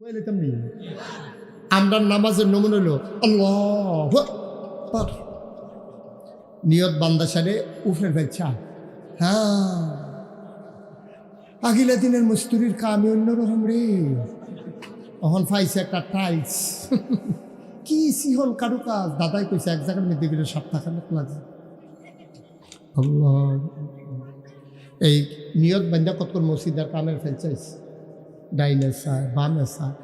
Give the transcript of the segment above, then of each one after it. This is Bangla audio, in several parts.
কইলাম নি আমরা নামাজের নমুনা হলো আল্লাহু আকবার নিয়ত বান্দা সারে উফরে ফেলছা। হ্যাঁ, আগিলা দিনের মস্তুরির কামে অন্যরকম রে। তখন পাইছে একটা টাইলস কি সিহন কারু কাজ। দাদাই কইছে এক জায়গার মধ্যে গেলে 7 টাকা লাগে। আল্লাহ, এই নিয়ত বান্দা কত মসজিদের কামের ফেলছাইস, ডাইনে চায় বামে চায়,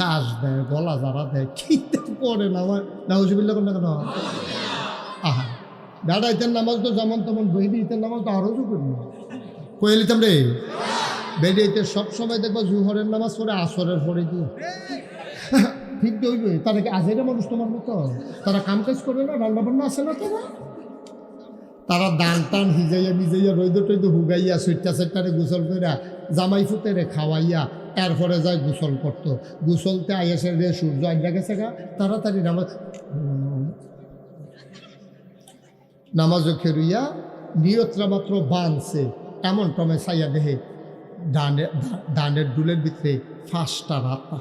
কাজ দেয়, গলা যারা দেয়, কি করে না আমার নাউজুবিল্লাহ কেন কেন। আহা দাদা ইতের নামাজ তো যেমন তেমন বইলি, ইতের নামাজ তো আরও করি না কয়ে নিতাম রে। বেরিয়েতে সবসময় দেখবো জুহরের নামাজ পড়ে আসরের পরে দিয়ে ঠিক দইবে। তারা কি আজেরা মানুষ তোমার মতো? তারা কাম কাজ করবে না, রান্না বান্না আসে না তোমার? তারা দান টান হিজাইয়া মিজাইয়া রইদ টইদ হুগাইয়া সুইটা সেটারে গোসল কইরা জামাই ফুতেরে খাওয়াইয়া এরপরে যায় গোসল করতো। গোসলতে আইসে রে সূর্য আইয়া গেছে গা, তাড়াতাড়ি নামাজও খেরুইয়া নিয়তরা মাত্র বানছে এমন টমে চাইয়া দেহে ডানের ডুলের ভিতরে 5টা রাতা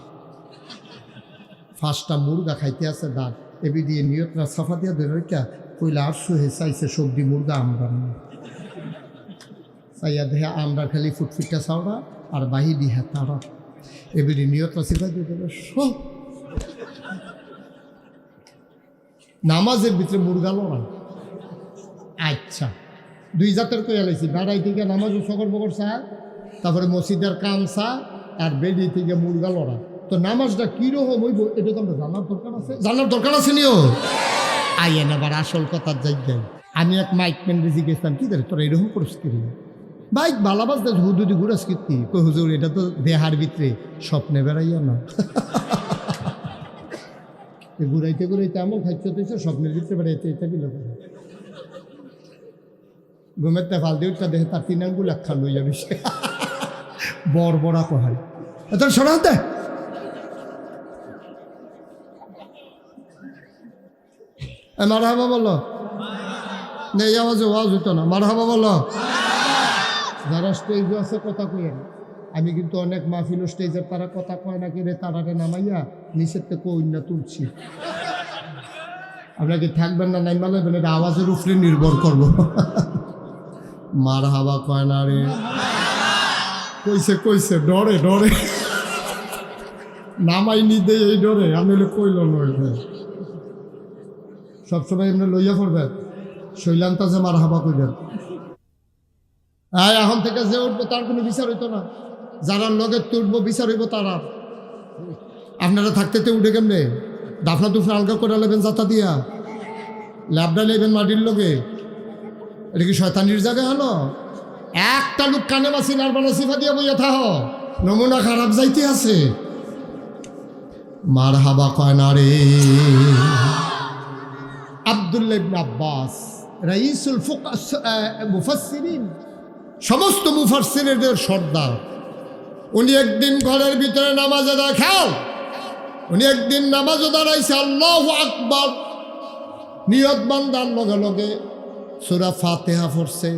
5টা মুরগা খাইতে আছে দান এবি দিয়ে নিয়তরা সাফা দিয়া ধরে রেখা কইলা আর সুহে চাইছে সবজি মুরগা আমরা চাইয়া দেহে আমরা খালি ফুটফুটটা চাওড়া আর বাহি দিয়ে তারা এবিডি নিয়তরা সিফা দিয়ে দেবে সব নামাজের ভিতরে মুরগা লড়া। আচ্ছা, 2 জাতের কইয়া লাইছি, বেড়াই থেকে নামাজও সকর বকর চা, তারপরে মসজিদের কাম চা, আর বেড়ি থেকে মুরগা লড়া। তো নামাজটা কীরকম হইব এটা তো আমরা জানার দরকার আছে, জানার দরকার আছে নিও। আইয়েন আবার আসল কথার যাই। আমি এক মাইক ম্যান রেজি গেছিলাম, কি ধরে তোরা এরকম পরিস্থিতি বাইক বালাবাজ দেখ হুদুদি ঘুরাস কীর্তি কই হুজুর এটা তো দেহার ভিতরে স্বপ্নে বেড়াইয়া না। ঘুরাইতে ঘুরাইতে এমন খাইতে হতেছে স্বপ্নের ভিতরে বেড়াইতে এটা বিল ঘুমের তে ফাল দিয়ে উঠটা দেখে তার 3 আঙ্গুল একখান লইয়া বেশি বড় বড়া কহাই এত শোনাতে মারহাবা বলো নেই আওয়াজে ওয়াজ হতো না। মারহাবা বলো। যারা স্টেজ আছে কথা কইেন, আমি কিন্তু অনেক মাহফিল স্টেজের তারা কথা কয় না কিরে তারাকে নামাইয়া নিচের থেকে কইনা তুলছি। আপনাকে থাকবেন না নাই মানে এটা আওয়াজের উপরে নির্ভর করবো। মারহাবা কয় না রে, কইছে ডরে ডরে নামাই নি দে এই ডরে আমি কইল নয়। সবসময় এমনি লইয়া পড়বেন শৈলান্ত যে মারহাবা কইবেন। হ্যাঁ, এখন থেকে যে উঠবো তার কোনো বিচার হইতো না, যারা লগে তুলবো বিচার হইব তারা। আপনারা থাকতে উঠে কেমনে দাফনা দুফনা আলগা করে নেবেন যাতা দিয়া, ল্যাবডা নেবেন মাটির লগে। এটা কি শয়তানির জায়গা হলো? একটা লোক কানে বাসি নারবানা সিফা দিয়া বইয়া থাহ, নমুনা খারাপ যাইতে আছে। মারহাবা কয় না রে। আব্দুল্লাহ ইবনে আব্বাস রাইসুল মুফাসসিরিন, সমস্ত মুফাসসিরদের সর্দার, উনি একদিন ঘরের ভিতরে নামাজে দেখাও, উনি একদিন নামাজে দাঁড়াইছে আল্লাহু আকবার, নিয়ত বান্দার লগে লগে সূরা ফাতিহা পড়ছে,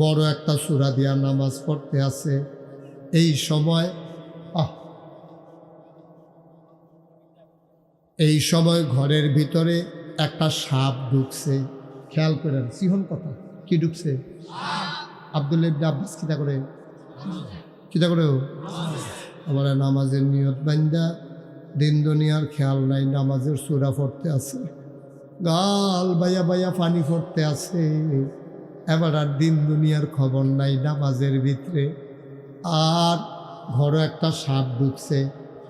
বড় একটা সূরা দিয়া নামাজ পড়তে আছে। এই সময় ঘরের ভিতরে একটা সাপ ঢুকছে। খেয়াল করেন সিহন কথা, কি ঢুকছে? আব্দুল্লাহ ইবনে আব্বাস কিতা করে আমার নামাজের নিয়ত বান্দা দিন দুনিয়ার খেয়াল নাই, নামাজের সূরা পড়তে আছে, গাল বাইয়া বাইয়া পানি পড়তে আছে, এবার আর দিন দুনিয়ার খবর নাই নামাজের ভিতরে। আর ঘরে একটা সাপ ঢুকছে,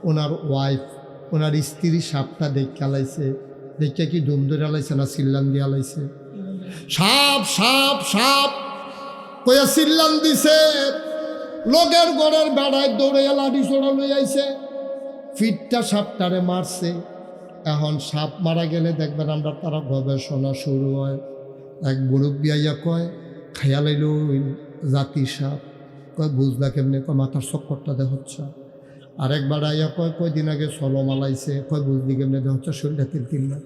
ওনার ওয়াইফ ওনার স্ত্রী সাপটা দেখে লাইছে, দেখে কি ধুম ধরে লাইছে না চিল্লান দিয়া লাইছে, সাপ সাপ সাপ কইয়া চিল্লান দিছে। লোকের ঘরের বেড়ায় দৌড়ে লাঠি ছোড়া লই আইছে, ফিটটা সাপটারে মারছে। এখন সাপ মারা গেলে দেখবেন আমরা তারা গবেষণা শুরু হয়। এক মুরব্বি আইয়া কয় খাইয়া লাইল জাতি সাপ, কয় বুঝলা কেমনে, কয় মাথার চক্করটা দেখ হচ্ছে। আরেকবার আইয়া কয় কয়দিন আগে সলো মালাইছে, কয় বুঝলি কেমনে দেখ হচ্ছে শরীরটা তিল না।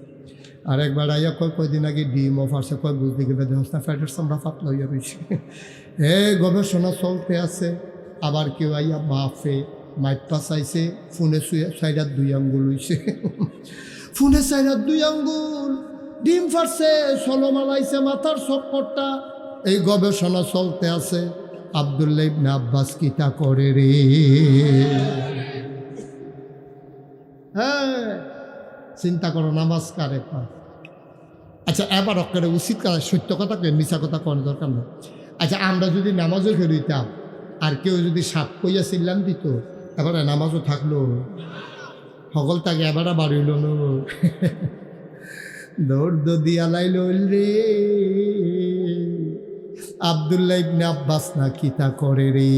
আরেকবার আইয়া কয় কয়দিন আগে ডিম অফ আসছে, কয় বুঝলি কেমনে দেখ হচ্ছে ফ্যাটের চামড়া পাতলা হইয়া রয়েছে। গবেষণা চলতে আছে। আবার কেউ আইয়া মাফে মাইপা চাইছে ফোনে সাইডার 2 আঙ্গুল হইছে ফোনে সাইডার 2 আঙ্গুল ডিম ফাটছে সলমালাইছে মাথার চক্করটা। এই গবেষণা চলতে আছে আব্দুল্লাহ ইবনে আব্বাস কিতা করে রে। হ্যাঁ চিন্তা করো নামাজ কারে কয়। আচ্ছা এবার অক্কারে উচিত কাজ সত্য কথা কে মিছা কথা কোনো দরকার নেই। আচ্ছা আমরা যদি নামাজও ফেরইতাম আর কেউ যদি সাপ কইয়া চিল্লান দিত এবারে নামাজও থাকলো সকল তাকে এবারে বাড়িল ন দৌড় দিয়া লাইল রে আব্দুল্লাহ ইবনে আব্বাস না কিতা করে রে।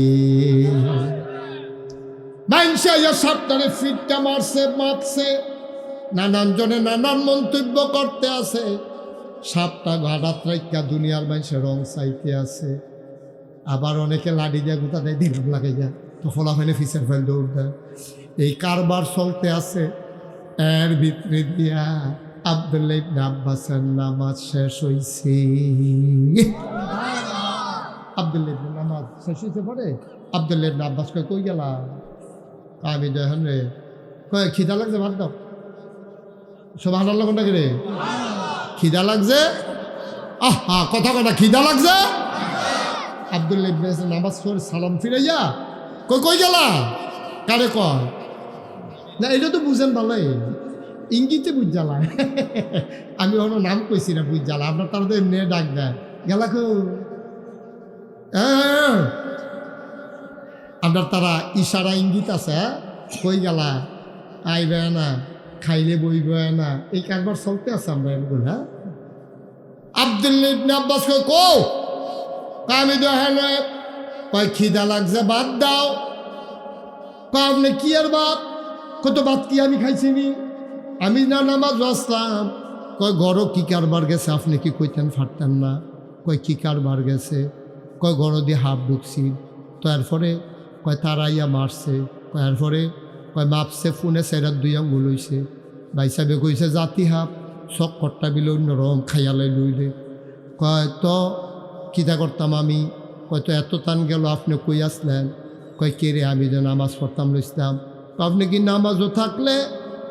মানুষে সাপটারে ফিটটা মারছে মাপছে নানান জনে নানান মন্তব্য করতে আছে। সাপটা গাড়াত রাইকা দুনিয়ার মানুষের রং চাইতে আছে। আবার অনেকে লাড়ি দিয়া গুতা দেয় দিলাম লাগে যা তো ফলাফাইনে ফিসের ফেল দৌড় দেয়। এই কারবার চলতে আছে। এর ভিতরে দিয়া আব্দুল্লাহ ইবনে আব্বাসের নামাজ শেষ হইছে। আব্দুল্লাহ ইবনে নামাজ শেষ হইতে পারে আব্দুল্লাহ ইবনে আব্বাস কই গেলা? আমি দেখেন রে কয় খিদা লাগছে ভাত দাও। সুবহানাল্লাহ কোনটা কি রে? খিদা লাগছে। আহা কথা কথা খিদা লাগছে। আব্দুল্লাহ ইবনে নামাজ পড়ে সালাম ফিরাইয়া কই গেলা? কারে কয় না এটা তো বুঝেন ভালোই ইঙ্গিতে বুঝ জ্বালায়। আমি অন্য নাম কইছি না বুঝ জ্বালা আপনার তারা তো এমনি ডাক দেয় গেলা কো। আপনার তারা ইশারা ইঙ্গিত আছে কই গেলা আইবে না খাইলে বইবে না এই কারবার চলতে আছে আমরা এগুলো। হ্যাঁ আব্দুল্লাহ ইবনে আব্বাস কো আমি দেখেন কয় খিদা লাগছে ভাত দাও। আপনি কি আর ভাত কত ভাত কি আমি খাইছিনি আমি না নামাজ আসলাম। কয় ঘরও কি কারবার গেছে আপনি কি কইতেন ফাটতেন না? কয় কি কারবার গেছে? কয় ঘর দিয়ে হাফ ঢুকছি তো এরপরে কয় তারাইয়া মারছে। কয় এরপরে কয় মাপছে ফোনে সেরার 2 আঙ্গুল হইছে। ভাই সাহেবে কইছে জাতি হাফ চক্করটা বিলে অন্যরকম খাইয়ালাই লইলে। কয় তো কিতা করতাম আমি? কয় তো এত টান গেল আপনি কই আসলেন? কয় কে রে? আমি যে নামাজ পড়তাম লইছিলাম। আপনি কি নামাজও থাকলে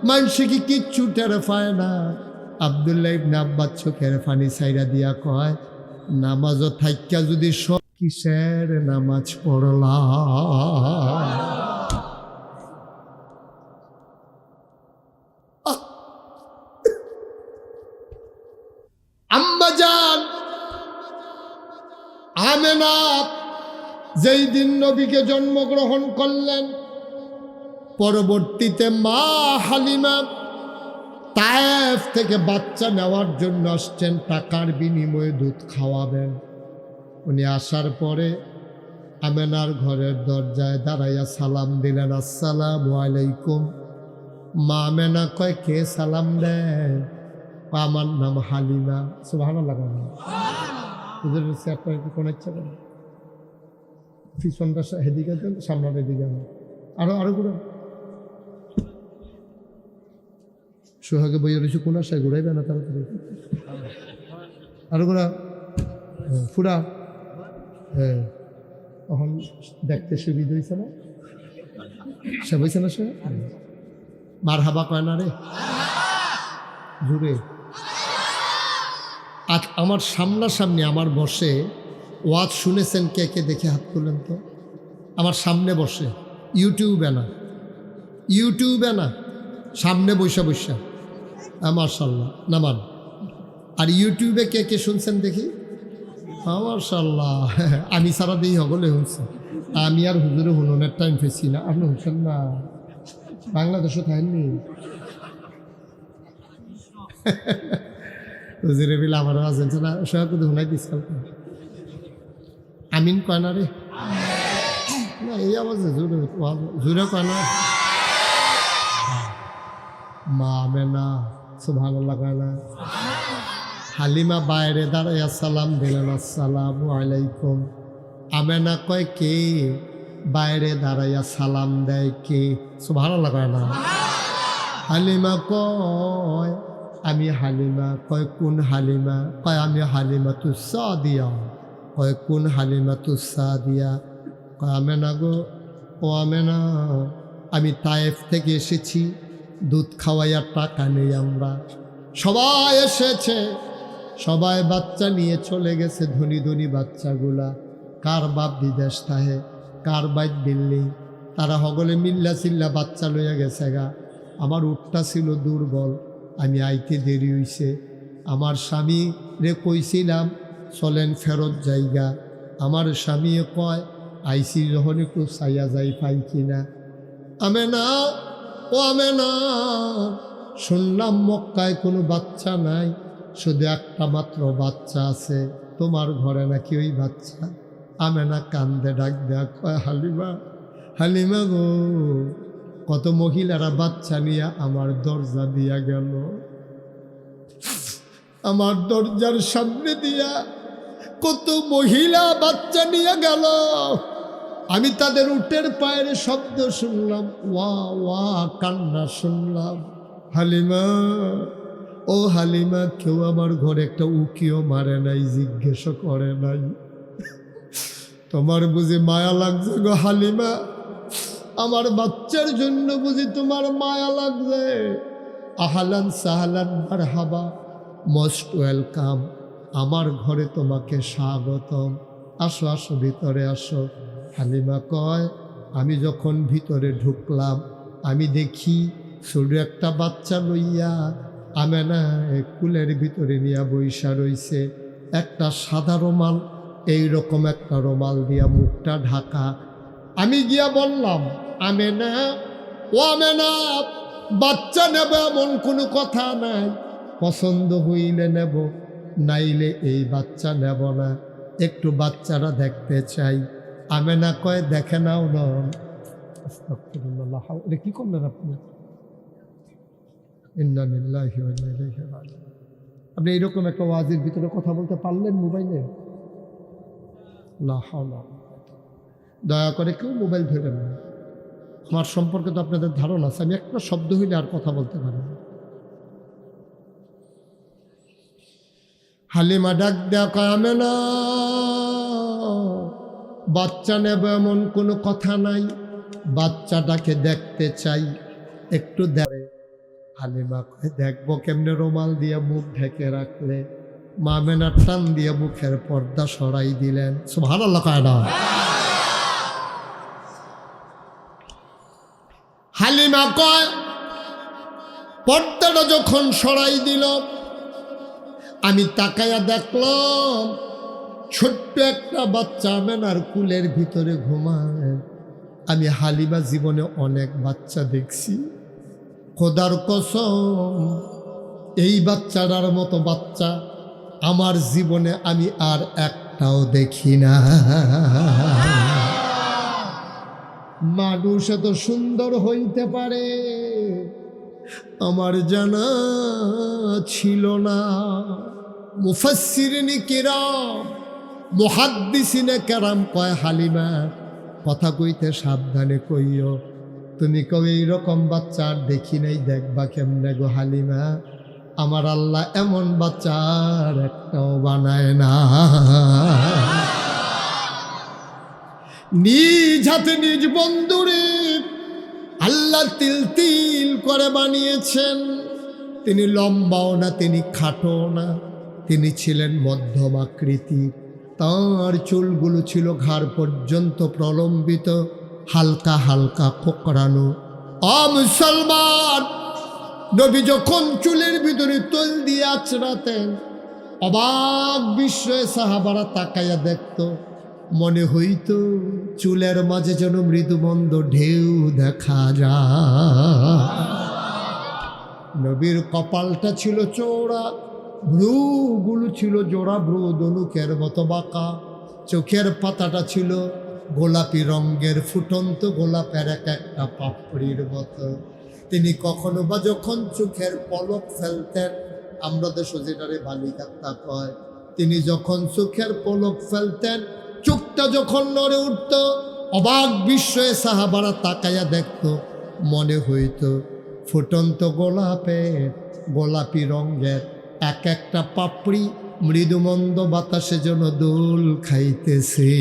মানুষে কি কিচ্ছু টেরে পায় না? আব্দুল্লাহ ইবনে আব্বাস চোখের পানি ছাইরা দিয়া কয় নামাজও থাইকা যদি সব কিসের নামাজ পড়লা? আম্মাজান আমেনা যেই দিন নবীকে জন্মগ্রহণ করলেন পরবর্তীতে মা হালিমা তায়েফ থেকে বাচ্চা নেওয়ার জন্য আসছেন, টাকার বিনিময়ে দুধ খাওয়াবেন। উনি আসার পরে আমেনার ঘরের দরজায় দাঁড়াইয়া সালাম দিলেন, আসসালামু আলাইকুম। মা আমেনা কয় কে সালাম দেয়? আমার নাম হালিমা। সুবহানাল্লাহ। হুজুরের চেয়ারটা একটু কোন ইচ্ছা করে পিছনটা হেদিকে দেন, সামনের এদিকে আরো ঘুরে সোহাগে বইয়ে রয়েছে কোন আশায় ঘুরাইবে না তাড়াতাড়ি আরো ঘোরা ফুরা। হ্যাঁ তখন দেখতে সুবিধা হয়েছে না? সে বইছে না? সে মার হাবা কয় না রে জুড়ে। আজ আমার সামনাসামনি আমার বসে ওয়াজ শুনেছেন কে কে? দেখে হাত তুলেন তো। আমার সামনে বসে, ইউটিউবে না, সামনে বৈশা মাশাআল্লাহ নামান। আর ইউটিউবে কে কে শুনছেন দেখি? মাশাআল্লাহ। আমি সারা দিই হগলে শুনছি। আমি আর হুজুরে হুননের টাইম পেয়েছি না। আপনি শুনছেন না? বাংলাদেশও থাকেননি হুজুরে বিল আমারও আছেন না সব শুনাই দিস। আমিন কয় না রে? না এই আওয়াজে জোরে কয় না। মা আমেনা সুবহানাল্লাহ কয় না। হালিমা বাইরে দাঁড়াইয়া সালাম দিলেন, আসসালামু আলাইকুম। আমেনা কয় কে? বাইরে দাঁড়াইয়া সালাম দেয় কে? সুবহানাল্লাহ কয় না। হালিমা কয় আমি হালিমা। কয় কোন হালিমা? কয় আমি হালিমাতুস সাদিয়া। কয় কোন হালিমাতুস সাদিয়া? আমেনা গো, ও আমেনা, আমি তায়েফ থেকে এসেছি, দুধ খাওয়াইয়া টাকা নেই আমরা। সবাই এসেছে, সবাই বাচ্চা নিয়ে চলে গেছে, ধনী ধনী বাচ্চাগুলা। কার বাপ বিদেশ থাহে, কার বাইক দিল্লি, তারা হগলে মিল্লা চিল্লা বাচ্চা লইয়া গেছে গা। আমার উটটা ছিল দুর্বল, আমি আইতে দেরি হইছে। আমার স্বামী রে কইছিলাম চলেন ফেরত জায়গা। আমার স্বামীও কয় আইসি যখন একটু চাইয়া যাই পাই কিনা। আমেনা, ও আমেনা, শুনলাম মক্কায় কোনো বাচ্চা নাই, শুধু একটা মাত্র বাচ্চা আছে, তোমার ঘরে নাকি ওই বাচ্চা। আমেনা কান্দে ডাক দেয়া কয় হালিমা, হালিমা গো, কত মহিলারা বাচ্চা নিয়ে আমার দরজা দিয়া গেল, আমার দরজার সামনে দিয়া কত মহিলা বাচ্চা নিয়ে গেল। আমি তাদের উটের পায়ের শব্দ শুনলাম, ওয়া ওয়া কান্না শুনলাম। হালিমা, ও হালিমা, কেউ আমার ঘরে একটা উকিও মারে নাই, জিজ্ঞেস করে নাই। তোমার বুঝি মায়া লাগছে গো হালিমা? আমার বাচ্চার জন্য বুঝি তোমার মায়া লাগছে? আহলান সাহলান মারহাবা, মোস্ট ওয়েলকাম, আমার ঘরে তোমাকে স্বাগতম, আসো আসো ভিতরে আসো। হালিমা কয়, আমি যখন ভিতরে ঢুকলাম, আমি দেখি ছোট একটা বাচ্চা লইয়া আমেনা কুলের ভিতরে নিয়ে বইসা রইছে, একটা সাদা রুমাল, এইরকম একটা রুমাল দিয়া মুখটা ঢাকা। আমি গিয়া বললাম, আমেনা, ও আমেনা, বাচ্চা নেব এমন কোনো কথা নাই, পছন্দ হইলে নেব, নাইলে এই বাচ্চা নেব না, একটু বাচ্চারা দেখতে চাই। আমেনা কয়, দেখে নাও না। এটা কি করলেন আপনি? ইন্না লিল্লাহি ওয়া ইন্না ইলাইহি রাজিউন। আপনি এইরকম একটা ওয়াজির ভিতরে কথা বলতে পারলেন মোবাইলে? লা হাওলা। দয়া করে কেউ মোবাইল ধরবেন না। আমার সম্পর্কে তো আপনাদের ধারণা আছে, আমি একটা শব্দ হইলে আর কথা বলতে পারি না। হালিমা ডাক দেয়া কয়, আমেনা, বাচ্চা নেব এমন কোনো কথা নাই, বাচ্চাটাকে দেখতে চাই, একটু দেখে। হালিমা কয়, দেখবো কেমনে? রুমাল দিয়ে মুখ ঢেকে রাখলে। মা আমেনা টান দিয়ে মুখের পর্দা সরাই দিলেন। সুবহানাল্লাহ কয় না? হালিমা কয়, পর্দাটা যখন সরাই দিল, আমি তাকায়া দেখলাম ছোট্ট একটা বাচ্চা আমেনার কুলের ভিতরে ঘুমায়। আমি হালিমা জীবনে অনেক বাচ্চা দেখছি, খোদার কসম এই বাচ্চাটার মতো বাচ্চা আমার জীবনে আমি আর একটাও দেখি না। মানুষ এত সুন্দর হইতে পারে আমার জানা ছিল না। মুফাসসিরিনে কিরাম, মুহাদ্দিসিনে কেরাম কয়, হালিমা কথা কইতে সাবধানে কইও, তুমি কবে এইরকম বাচ্চা আর দেখি নাই, দেখবা কেমনে গো হালিমা? আমার আল্লাহ এমন বাচ্চা আর একটাও বানায় না। নিজ হাতে নিজ বন্ধুরে আল্লাহ তিল তিল করে বানিয়েছেন। তিনি লম্বাও না, তিনি খাটো না, তিনি ছিলেন মধ্যম আকৃতির। তাঁর চুলগুলো ছিল ঘাড় পর্যন্ত প্রলম্বিত, হালকা হালকা কোকড়ানো। মুসলমান, নবী যখন চুলের ভিতরে তৈল দিয়ে আঁচড়াতেন, অবাক বিস্ময়ে সাহাবারা তাকাইয়া দেখত, মনে হইত চুলের মাঝে যেন মৃদুমন্দ ঢেউ দেখা যায়। নবীর কপালটা ছিল চওড়া, ভ্রুগুলো ছিল জোড়া ভ্রু, ধনুকের মতো বাঁকা, চোখের পাতাটা ছিল গোলাপি রঙের, ফুটন্ত গোলাপের এক একটা পাপড়ির মতো। তিনি কখনো বা যখন চোখের পলক ফেলতেন, আমরা দেশে যেটারে বালিকাত্তা কয়, তিনি যখন চোখের পলক ফেলতেন, চোখটা যখন নড়ে উঠত, অবাক বিস্ময়ে সাহাবারা তাকাইয়া দেখত, মনে হইত ফুটন্ত গোলাপি রঙের এক একটা পাপড়ি মৃদুমন্দ বাতাসে যেন দোল খাইতেছে।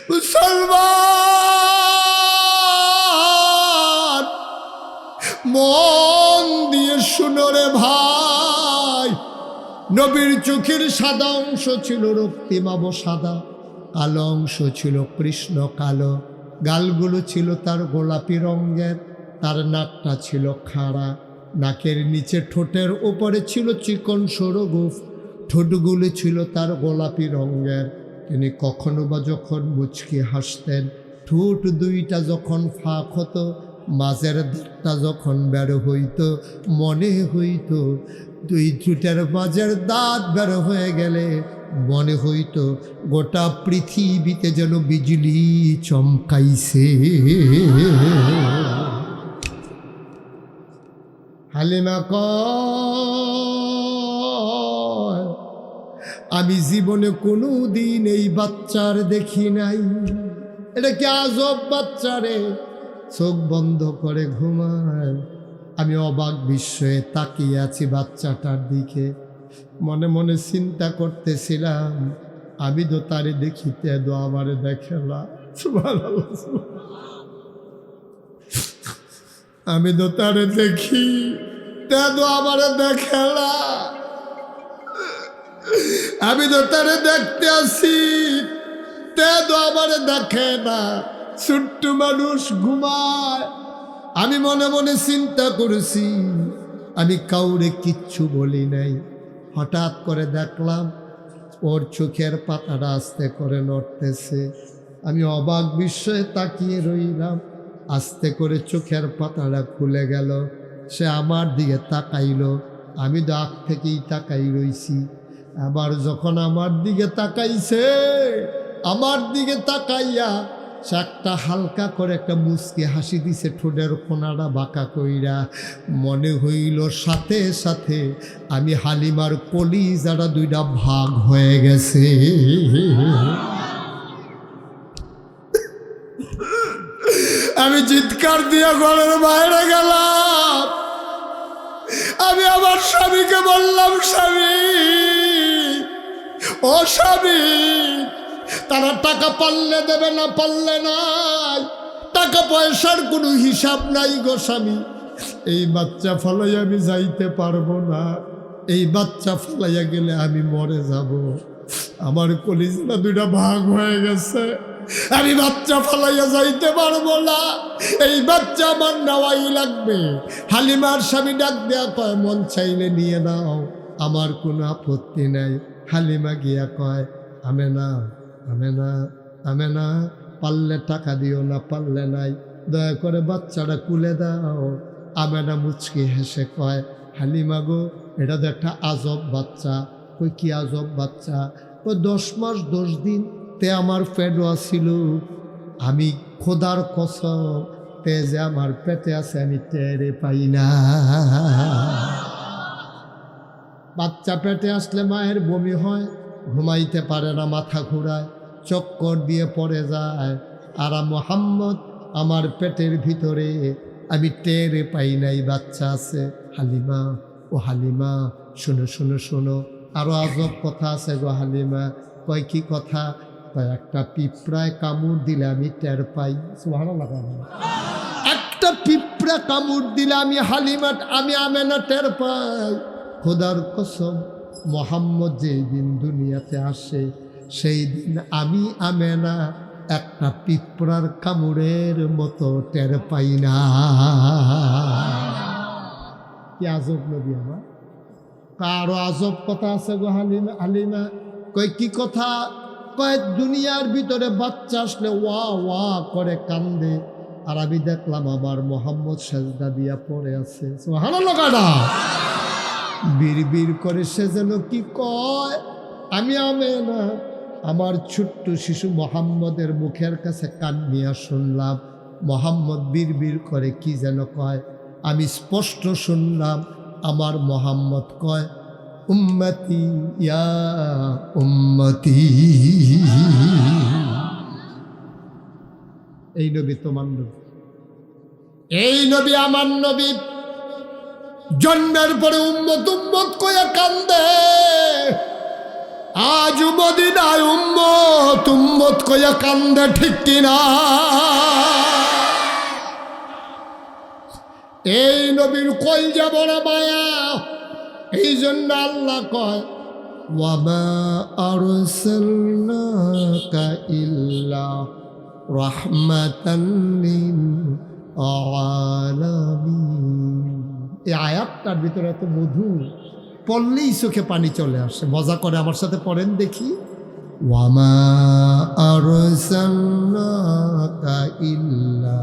মুসলমান মন দিয়ে শুনো রে ভাই, নবীর চোখের সাদা অংশ ছিল রক্তিমাব সাদা, কালো অংশ ছিল কৃষ্ণ কালো, গালগুলো ছিল তার গোলাপি রঙের, তার নাকটা ছিল খাড়া, নাকের নিচে ঠোঁটের উপরে ছিল চিকন সরু গোঁফ, ঠোঁটগুলো ছিল তার গোলাপি রঙের। তিনি কখনো বা যখন মুচকি হাসতেন, ঠোঁট দুইটা যখন ফাঁক হতো, মাঝের দাঁতটা যখন বের হইত, মনে হইত দুই ঠোঁটের মাঝের দাঁত বের হয়ে গেলে মনে হইত গোটা পৃথিবীতে যেন বিজলি চমকাইছে। হালিমা কয়, আমি জীবনে কোনো দিন এই বাচ্চার দেখি নাই। এটা কি আজব বাচ্চা রে, চোখ বন্ধ করে ঘুমায়। আমি অবাক বিস্ময়ে তাকিয়ে আছি বাচ্চাটার দিকে, মনে মনে চিন্তা করতেছিলাম, আমি তো তারে দেখিতে দো আমারে দেখে না। সুবহানাল্লাহ, আমি তো তারে দেখি তে দো আমারে দেখে না। আমি তো তারে দেখতে আসি তে দো আমারে দেখে না। ছোট্ট মানুষ ঘুমায়। আমি মনে মনে চিন্তা করেছি, আমি কাউরে কিচ্ছু বলি নাই। হঠাৎ করে দেখলাম ওর চোখের পাতাটা আস্তে করে নড়তেছে। আমি অবাক বিস্ময়ে তাকিয়ে রইলাম। আস্তে করে চোখের পাতাটা খুলে গেল, সে আমার দিকে তাকাইল। আমি তো আগ থেকেই তাকাই রইছি। আবার যখন আমার দিকে তাকাইছে, আমার দিকে তাকাইয়া সে একটা হালকা করে একটা মুচকি হাসি দিছে, ঠোঁটের কোনাটা বাঁকা কইরা। মনে হইল সাথে সাথে আমি হালিমার কলিজাটা দুইটা ভাগ হয়ে গেছে। আমি চিৎকার দিয়ে ঘরের বাইরে গেলাম। আমি আমার স্বামীকে বললাম, স্বামী, ও স্বামী, তারা টাকা পারলে দেবে না পারলে নাই, টাকা পয়সার কোনো হিসাব নাই গো স্বামী। এই বাচ্চা ফলাই আমি যাইতে পারবো না, এই বাচ্চা ফলাইয়া গেলে আমি মরে যাব। আমার কলিজা দুইটা ভাগ হয়ে গেছে, আমি বাচ্চা ফলাইয়া যাইতে পারবো না, এই বাচ্চা আমার নেওয়াই লাগবে। হালিমার স্বামী ডাক দেয়া কয়, মন চাইলে নিয়ে নাও, আমার কোনো আপত্তি নাই। হালিমা গিয়া কয়, আমেনা, আমেনা, আমেনা, পারলে টাকা দিও, না পারলে নাই, দয়া করে বাচ্চাটা কুলে দাও। আমেনা মুচকি হেসে কয়, হালিমা গো, এটা তো একটা আজব বাচ্চা। কই কি আজব বাচ্চা? ওই 10 মাস 10 দিন তে আমার পেটও ছিল, আমি খোদার কসম, তে যে আমার পেটে আছে আমি টেরে পাই না। বাচ্চা পেটে আসলে মায়ের বমি হয়, ঘুমাইতে পারে না, মাথা ঘুরায়, চক্কর দিয়ে পড়ে যায়। আর মোহাম্মদ আমার পেটের ভিতরে, আমি টেরে পাই নাই বাচ্চা আছে। হালিমা, ও হালিমা, শোনো শোনো শোনো, আরো আজব কথা আছে গো হালিমা। কয় কি কথা? কয় একটা পিঁপড়ায় কামড় দিলে আমি টের পাই। সুবহানাল্লাহ। একটা পিঁপড়া কামড় দিলে আমি হালিমা, আমি আমেনা টের পাই। খোদার কসম, মোহাম্মদ যেই দিন দুনিয়াতে আসে সেই দিন আমি আমেনা একটা পিঁপড়ার কামড়ের মতো টের পাই না। কি আজব নবী আমার! কারো আজব কথা আছে গো হালিমা। হালিমা কয় কি কথা? কয় দুনিয়ার ভিতরে বাচ্চা আসলে ওয়া ওয়া করে কান্দে, আর আমি দেখলাম আমার মোহাম্মদ সেজদা দিয়া পড়ে আছে। সুবহানাল্লাহ। কাটা বিড় করে সে যেন কি কয়, আমি আমেনা আমার ছোট্ট শিশু মোহাম্মদের মুখের কাছে কান নিয়ে শুনলাম। মোহাম্মদ বিড় করে কি যেন কয়, আমি স্পষ্ট শুনলাম। আমার মোহাম্মদ কয়, উম্মতি ইয়া উম্মতি। এই নবী তোমার নবী, এই নবী আমার নবী। জন্মের পরে উম্মত উম্মত কইয়া কান্দে, আজ মদিনায় উম্মত উম্মত কইয়া কান্দে, ঠিক কিনা? এই নবীর কলজা বড় মায়া, এই জন্য আল্লাহ কয় ওয়ামা আরসালনাকা ইল্লা রাহমাতান লিল আলামিন। এই আয়াতটার ভিতরে এত মধু, পড়লেই চোখে পানি চলে আসে। মজা করে আমার সাথে পড়েন দেখি। ওয়ামা আরসালনাকা ইল্লা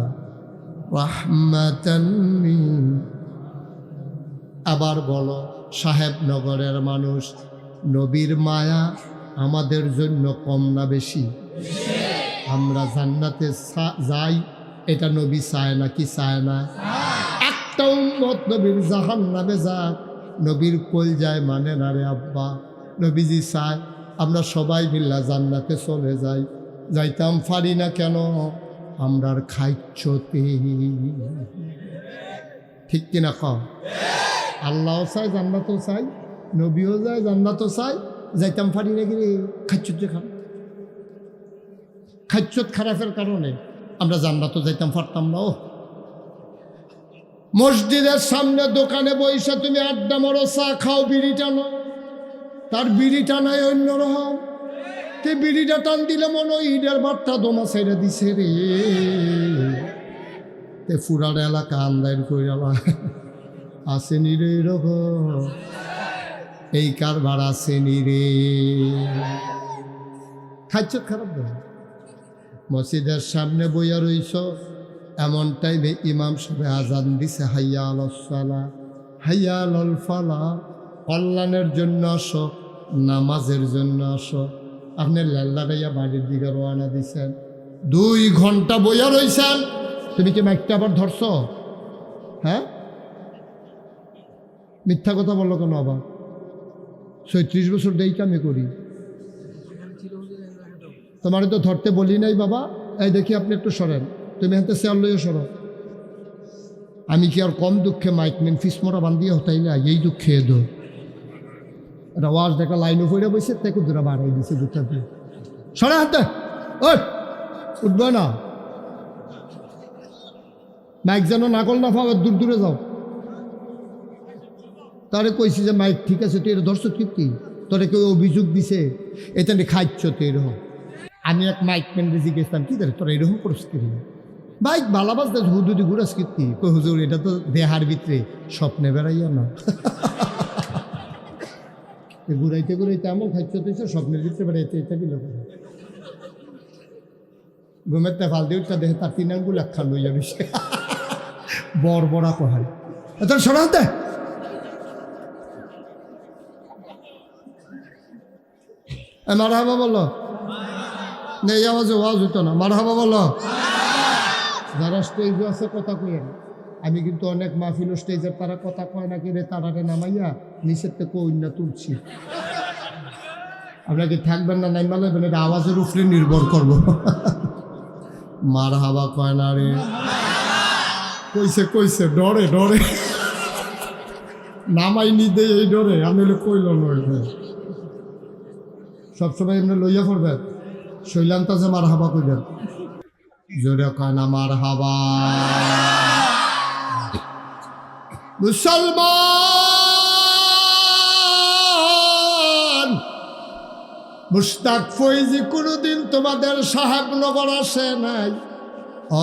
রাহমাতান লিল। আবার বলো, সাহেবনগরের মানুষ, নবীর মায়া আমাদের জন্য কম না বেশি? আমরা জান্নাতে যাই, এটা নবী চায় না কি চায় না? একটা উম্মত নবীর জাহান্নামে যাক, নবীর কলজায় মানে না রে আব্বা। নবীজি চায় আমরা সবাই মিল্লা জান্নাতে চলে যাই, যাইতাম পারি না কেন? আমরার খাইচ্ছতে, ঠিক কিনা কও? আল্লাহও চাই, জান্নাতও চাই, নবীও যায়, জান্নাতও চাই, যাইতাম পারি না কি? খাইচ্ছত যে খারাপ, খাইচ্ছত খারাপের কারণে আমরা জান্নাতও যাইতাম পারতাম না। ও মসজিদের সামনে দোকানে বইসা তুমি আড্ডা মারো, চা খাও, বিড়ি টানো, তার বিড়ি টানাই অন্যরকম। তে বিড়িটা টান দিলে মনে হয় ঈদের বার্তা দোমা ছেড়ে দিছে রে। তে ফুরার এলাকা আন্দার কইরা আসেনি রে, এরকম এই কারবার আসেনি রে। খাইছ খারাপ দেয়। মসজিদের সামনে বইয়া রইছ, এমন টাইমে ইমাম সাহেব আজান দিছে, হাইয়া আলাস সালাহ হাইয়া আলাল ফালাহ। কল্যাণের জন্য আসো, নামাজের জন্য আসো। আপনি লাল্লারাইয়া বাড়ির দিকে রওনা দিছেন, 2 ঘন্টা বইয়া রইছেন। তুমি কি মাইকটা আবার ধরছ? হ্যাঁ, মিথ্যা কথা বললো কেন আবার? 36 বছর দেই কামে করি, তোমার তো ধরতে বলি নাই বাবা। এই দেখি আপনি একটু সরেন, তুমি হাতে শেয়ার লইয়া সরো। আমি কি আর কম দুঃখে মাইকম্যান ফিসমরা বান্ধিয়ে হতাই না? এই দুঃখে দো এটা ওয়াজ দেখা লাইনও পড়ে বসে, তাকে দূরা বাড়াই দিছে দুটা দিয়ে। সরে হাতে, ওই উঠবে না, মাইক যেন নাকল না পাবে, দূর দূরে যাও। তারে কইছি যে মাইক ঠিক আছে, তুই এটা ধরছ কি? তোরে কেউ অভিযোগ দিছে এটা নিয়ে খাইছ তুই এরকম? আমি এক মাইকম্যান জিজ্ঞেসলাম, কি ধরে তোরা এরকম পরিস্থিতি? বাইক বালাবাস দেয় হুদুদি ঘুরাস কীর্তি। হুজুর এটা তো দেহার ভিতরে, স্বপ্নে বেড়াইয়া না। ঘুরাইতে ঘুরাইতে এমন খাইছ তুইছে, স্বপ্নের ভিতরে বেড়াইতে এটা কি লোক ঘুমের তে ফাল দিয়ে উঠটা দেখে তার 3 আঙ্গুল একখান লইয়া বেশি বড় বড়া কহাই। এত সরাতে মারহাবা বলো, এই আওয়াজে ওয়াজ হতো না। মারহাবা বলো। যারা স্টেজে আছে কথা কইেন। আমি কিন্তু অনেক মাহফিল স্টেজের তারা কথা কয় নাকি রে, তারারে নামাইয়া নিচের থেকে কইনা তুলছি। আপনারা কি থাকবেন না নাই মালাইবেন, এটা আওয়াজের উপরে নির্ভর করবো। মারহাবা কয় না রে, কইছে কইছে ডরে ডরে নামাই নি দে, এই ডরে আমি কইল নয়। সবসময় এমনি লইয়া পড়বেন, শৈলান্ত যে মারহাবা কইবেন, জোরে কয় না মারহাবা। মুসলমান মুশতাক ফৈজি কোনোদিন তোমাদের সাহেবনগর আসে নাই,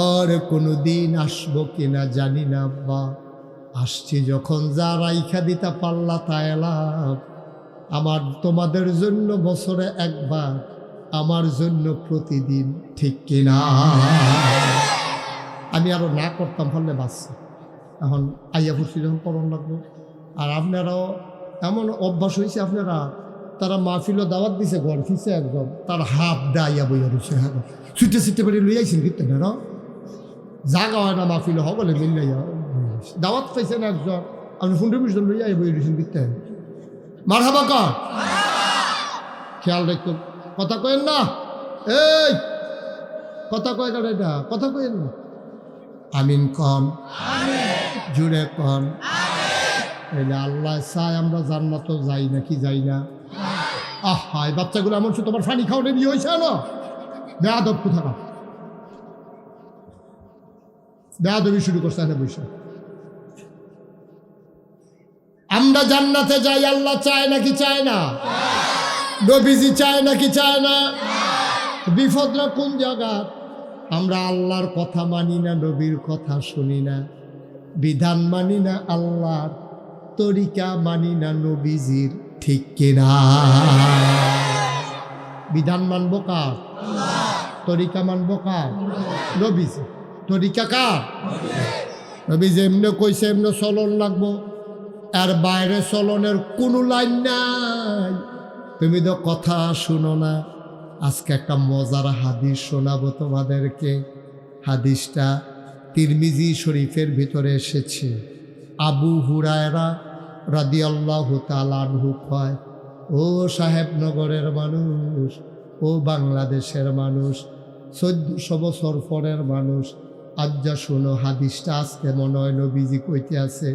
আর কোনোদিন আসবো কিনা জানি না আব্বা। আসছি যখন যা রাইখা দিতে পারলা তা এলাম। আমার তোমাদের জন্য বছরে একবার, আমার জন্য প্রতিদিন, ঠিক কিনা? আমি আরো না করতাম পারলে বাঁচছি। এখন আইয়া পড়ছি যখন পড়ন লাগবো। আর আপনারাও এমন অভ্যাস হয়েছে, আপনারা তারা মাহফিলও দাওয়াত দিছে, ঘর ফিসে একদম তার হাফ ডাইয়া বইয়া রয়েছে। হ্যাঁ, ছুটে ছুটে বাড়ি লই আইছেন কিন্তু না, জাগা হয় না মাহফিল হ বলে মিল্লাইয়া দাওয়াত পাইছেন একজন, আপনি 15-20 জন লইয়া বই রয়েছেন কিন্তু। মারহাবা কর, খেয়াল রাখতো, কথা কয়েন না, এই কথা কয় কার, এটা কথা কয়েন না। আমিন কন, জুড়ে কন। আল্লাহ চাই আমরা জান্নাতও যাই নাকি যাই না? আহা, এই বাচ্চাগুলো এমন সে তোমার ফানি খাওয়ানো বিয়ে হয়েছে না, বেয়াদব কোথাকার, বেয়াদবি শুরু করছে না বৈশা। আমরা জান্নাতে যাই, আল্লাহ চায় নাকি চায় না? নবীজি চায় নাকি চায় না? বিপদরা কোন জায়গা? আমরা আল্লাহর কথা মানি না, নবীর কথা শুনি না, বিধান মানি না আল্লাহর, তরিকা মানি না নবীজির, ঠিক কিনা? বিধান মানব কার? তরিকা মানব কার? নবীজি। তরিকা কার? নবীজি এমনি কইছে এমনি চলন লাগবো, আর বাইরে চলনের কোনো লাইন নাই। তুমি তো কথা শুনো না। আজকে একটা মজার হাদিস শোনাবো তোমাদেরকে। হাদিসটা তিরমিজি শরীফের ভিতরে এসেছে। আবু হুরায়রা রাদিয়াল্লাহু তাআলা আনহু কয়, ও সাহেবনগরের মানুষ, ও বাংলাদেশের মানুষ, 1400 বছর পরের মানুষ, আজ যা শোনো হাদিসটা। আজকে মনে হয় নবীজি কইতে আছে,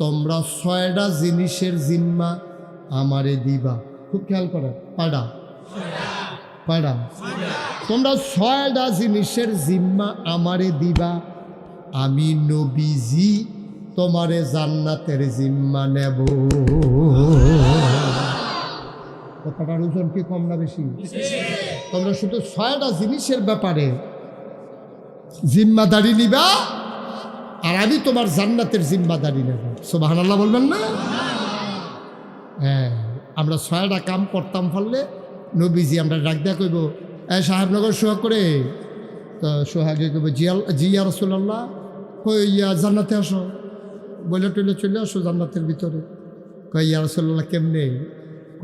তোমরা 6টা জিনিসের জিম্মা আমারে দিবা। খুব খেয়াল করো, পাড়া পাড়া, তোমরা 6টা জিনিসের জিম্মা আমারে দিবা, আমি নবীজি তোমারে জান্নাতের জিম্মা নেব। কথাটার ওজন কি কম না বেশি? তোমরা শুধু 6টা জিনিসের ব্যাপারে জিম্মাদারি নিবা, আর আমি তোমার জান্নাতের জিম্মাদারি নেব। সুবহানাল্লাহ বলবেন না? হ্যাঁ, আমরা 6টা কাম করতাম ফলে নবীজি আমরা ডাক দেয়া কইব, সাহেবনগর সোহাগ করে, তো সোহাগে কইব, জিয়া রাসূলুল্লাহ, কই ইয়া জান্নাতে আসো, বলে টইলে চলে আসো জান্নাতের ভিতরে। কই ইয়া রাসূলুল্লাহ কেমনে?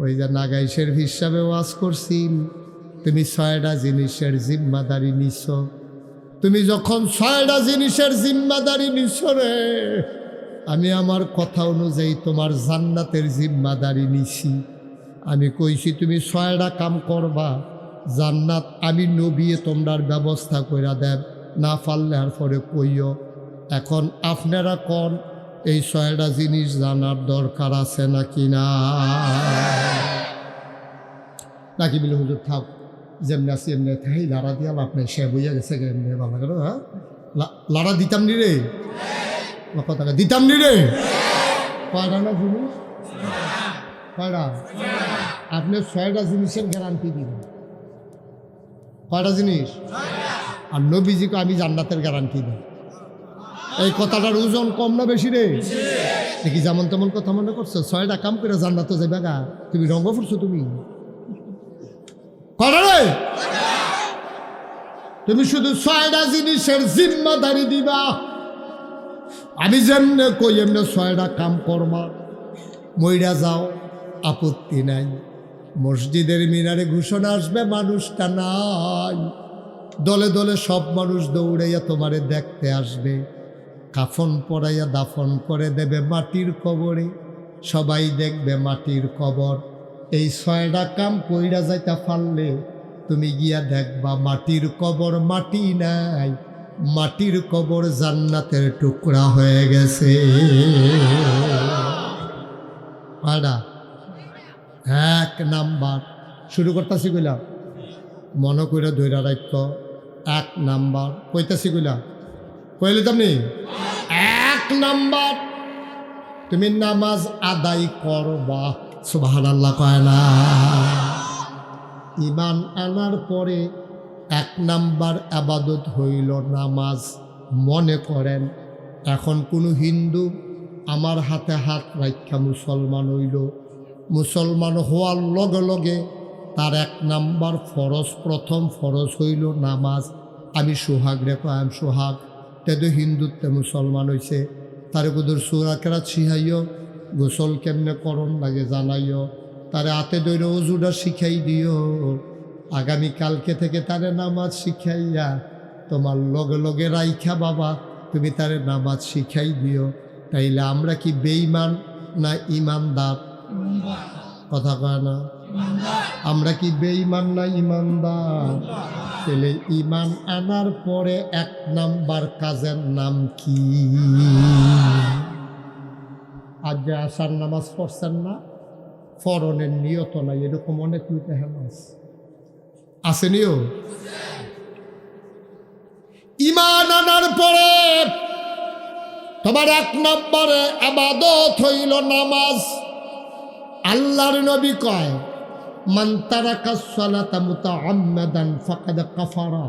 ওই যে নাগাইশের হিসাবে ওয়াজ করছিন, তুমি 6টা জিনিসের জিম্মাদারি নিছ। তুমি যখন 6টা জিনিসের জিম্মাদারি নিছ রে, আমি আমার কথা অনুযায়ী তোমার জান্নাতের জিম্মাদারি নিছি। আমি কইছি তুমি 6টা কাম করবা, জান্নাত আমি নবী তোমরার ব্যবস্থা কইরা দেব, না পারলে আর পরে কইও। এখন আপনারা কোন এই 6টা জিনিস জানার দরকার আছে নাকি না? নাকি বলে হুজুর থাক, যেমনি আছি এমনি থাই, লাড়া দিয়া লাভ নেই, সে বইয়া গেছে এমনি ভালো গেল। হ্যাঁ, লাড়া দিতাম নি রে, কথা দিতাম নি রে। কয়টা না জিনিস? কয়টা? আপনি 6টা জিনিসের গ্যারান্টি দিবেন। কয়টা জিনিস? আর নবীজিকে আমি জান্নাতের গ্যারান্টি দিই। এই কথাটার ওজন কম না বেশি রে? দেখি যেমন তেমন কথা মনে করছো, 6টা কাম করে জান্নাতে যাবে গা, তুমি রঙ্গ ফুরছো। তুমি কয়টা রে? তুমি শুধু 6টা জিনিসের জিম্মাদারি দিবা, আমি যেমনে কই এমনি 6টা কাম করবা, মইরা যাও আপত্তি নাই। মসজিদের মিনারে ঘোষণা আসবে, মানুষটা নাই, দলে দলে সব মানুষ দৌড়াইয়া তোমারে দেখতে আসবে, কাফন পরাইয়া দাফন করে দেবে মাটির কবরে, সবাই দেখবে মাটির কবর। এই 6টা কাম কইরা যাইতা পারলে তুমি গিয়া দেখবা মাটির কবর মাটি নাই, মাটির কবর জান্নাতের টুকরা হয়ে গেছে। পাড়া 1 নাম্বার শুরু করতেছি কইলা, মনে করে ধৈরা রাখ। 1 নাম্বার কইতাছি কইলা, কইলে তুমি 1 নাম্বার তুমি নামাজ আদায় করবা। সুবহানাল্লাহ কয় না? ঈমান আনার পরে 1 নাম্বার ইবাদত হইল নামাজ। মনে করেন এখন কোনো হিন্দু আমার হাতে হাত রাখা মুসলমান হইল, মুসলমান হওয়ার লগে লগে তার 1 নাম্বার ফরজ, প্রথম ফরজ হইল নামাজ। আমি সোহাগ রে কয়াম, সোহাগ তেদো হিন্দুত্বে মুসলমান হয়েছে, তারে কুদুর সুরা কেরাত শিখাইও, গোসল কেমনে করণ লাগে জানাইও, তারে হাতে ধরে অজুটা শিখাই দিও। আগামীকালকে থেকে তারে নামাজ শিখাইয়া তোমার লগে লগে রাইখা বাবা তুমি তারে নামাজ শিখাই দিও। তাইলে আমরা কি বেঈমান না ইমানদার? কথা কয় না? আমরা কি বেঈমান না ইমানদার? তাহলে ঈমান আনার পরে 1 নাম্বার কাজের নাম কি? আজ যে আসার নামাজ পড়ছেন না, ফরনের নিয়ত নাই, এরকম অনেক লোক এখন আসেনিও। ঈমান আনার পরে তোমার 1 নম্বরে ইবাদত হইল নামাজ। আল্লাহর নবী কয়, মান তারাকাস সালাতা মুতাআম্মাদান ফাকাদ কাফারা,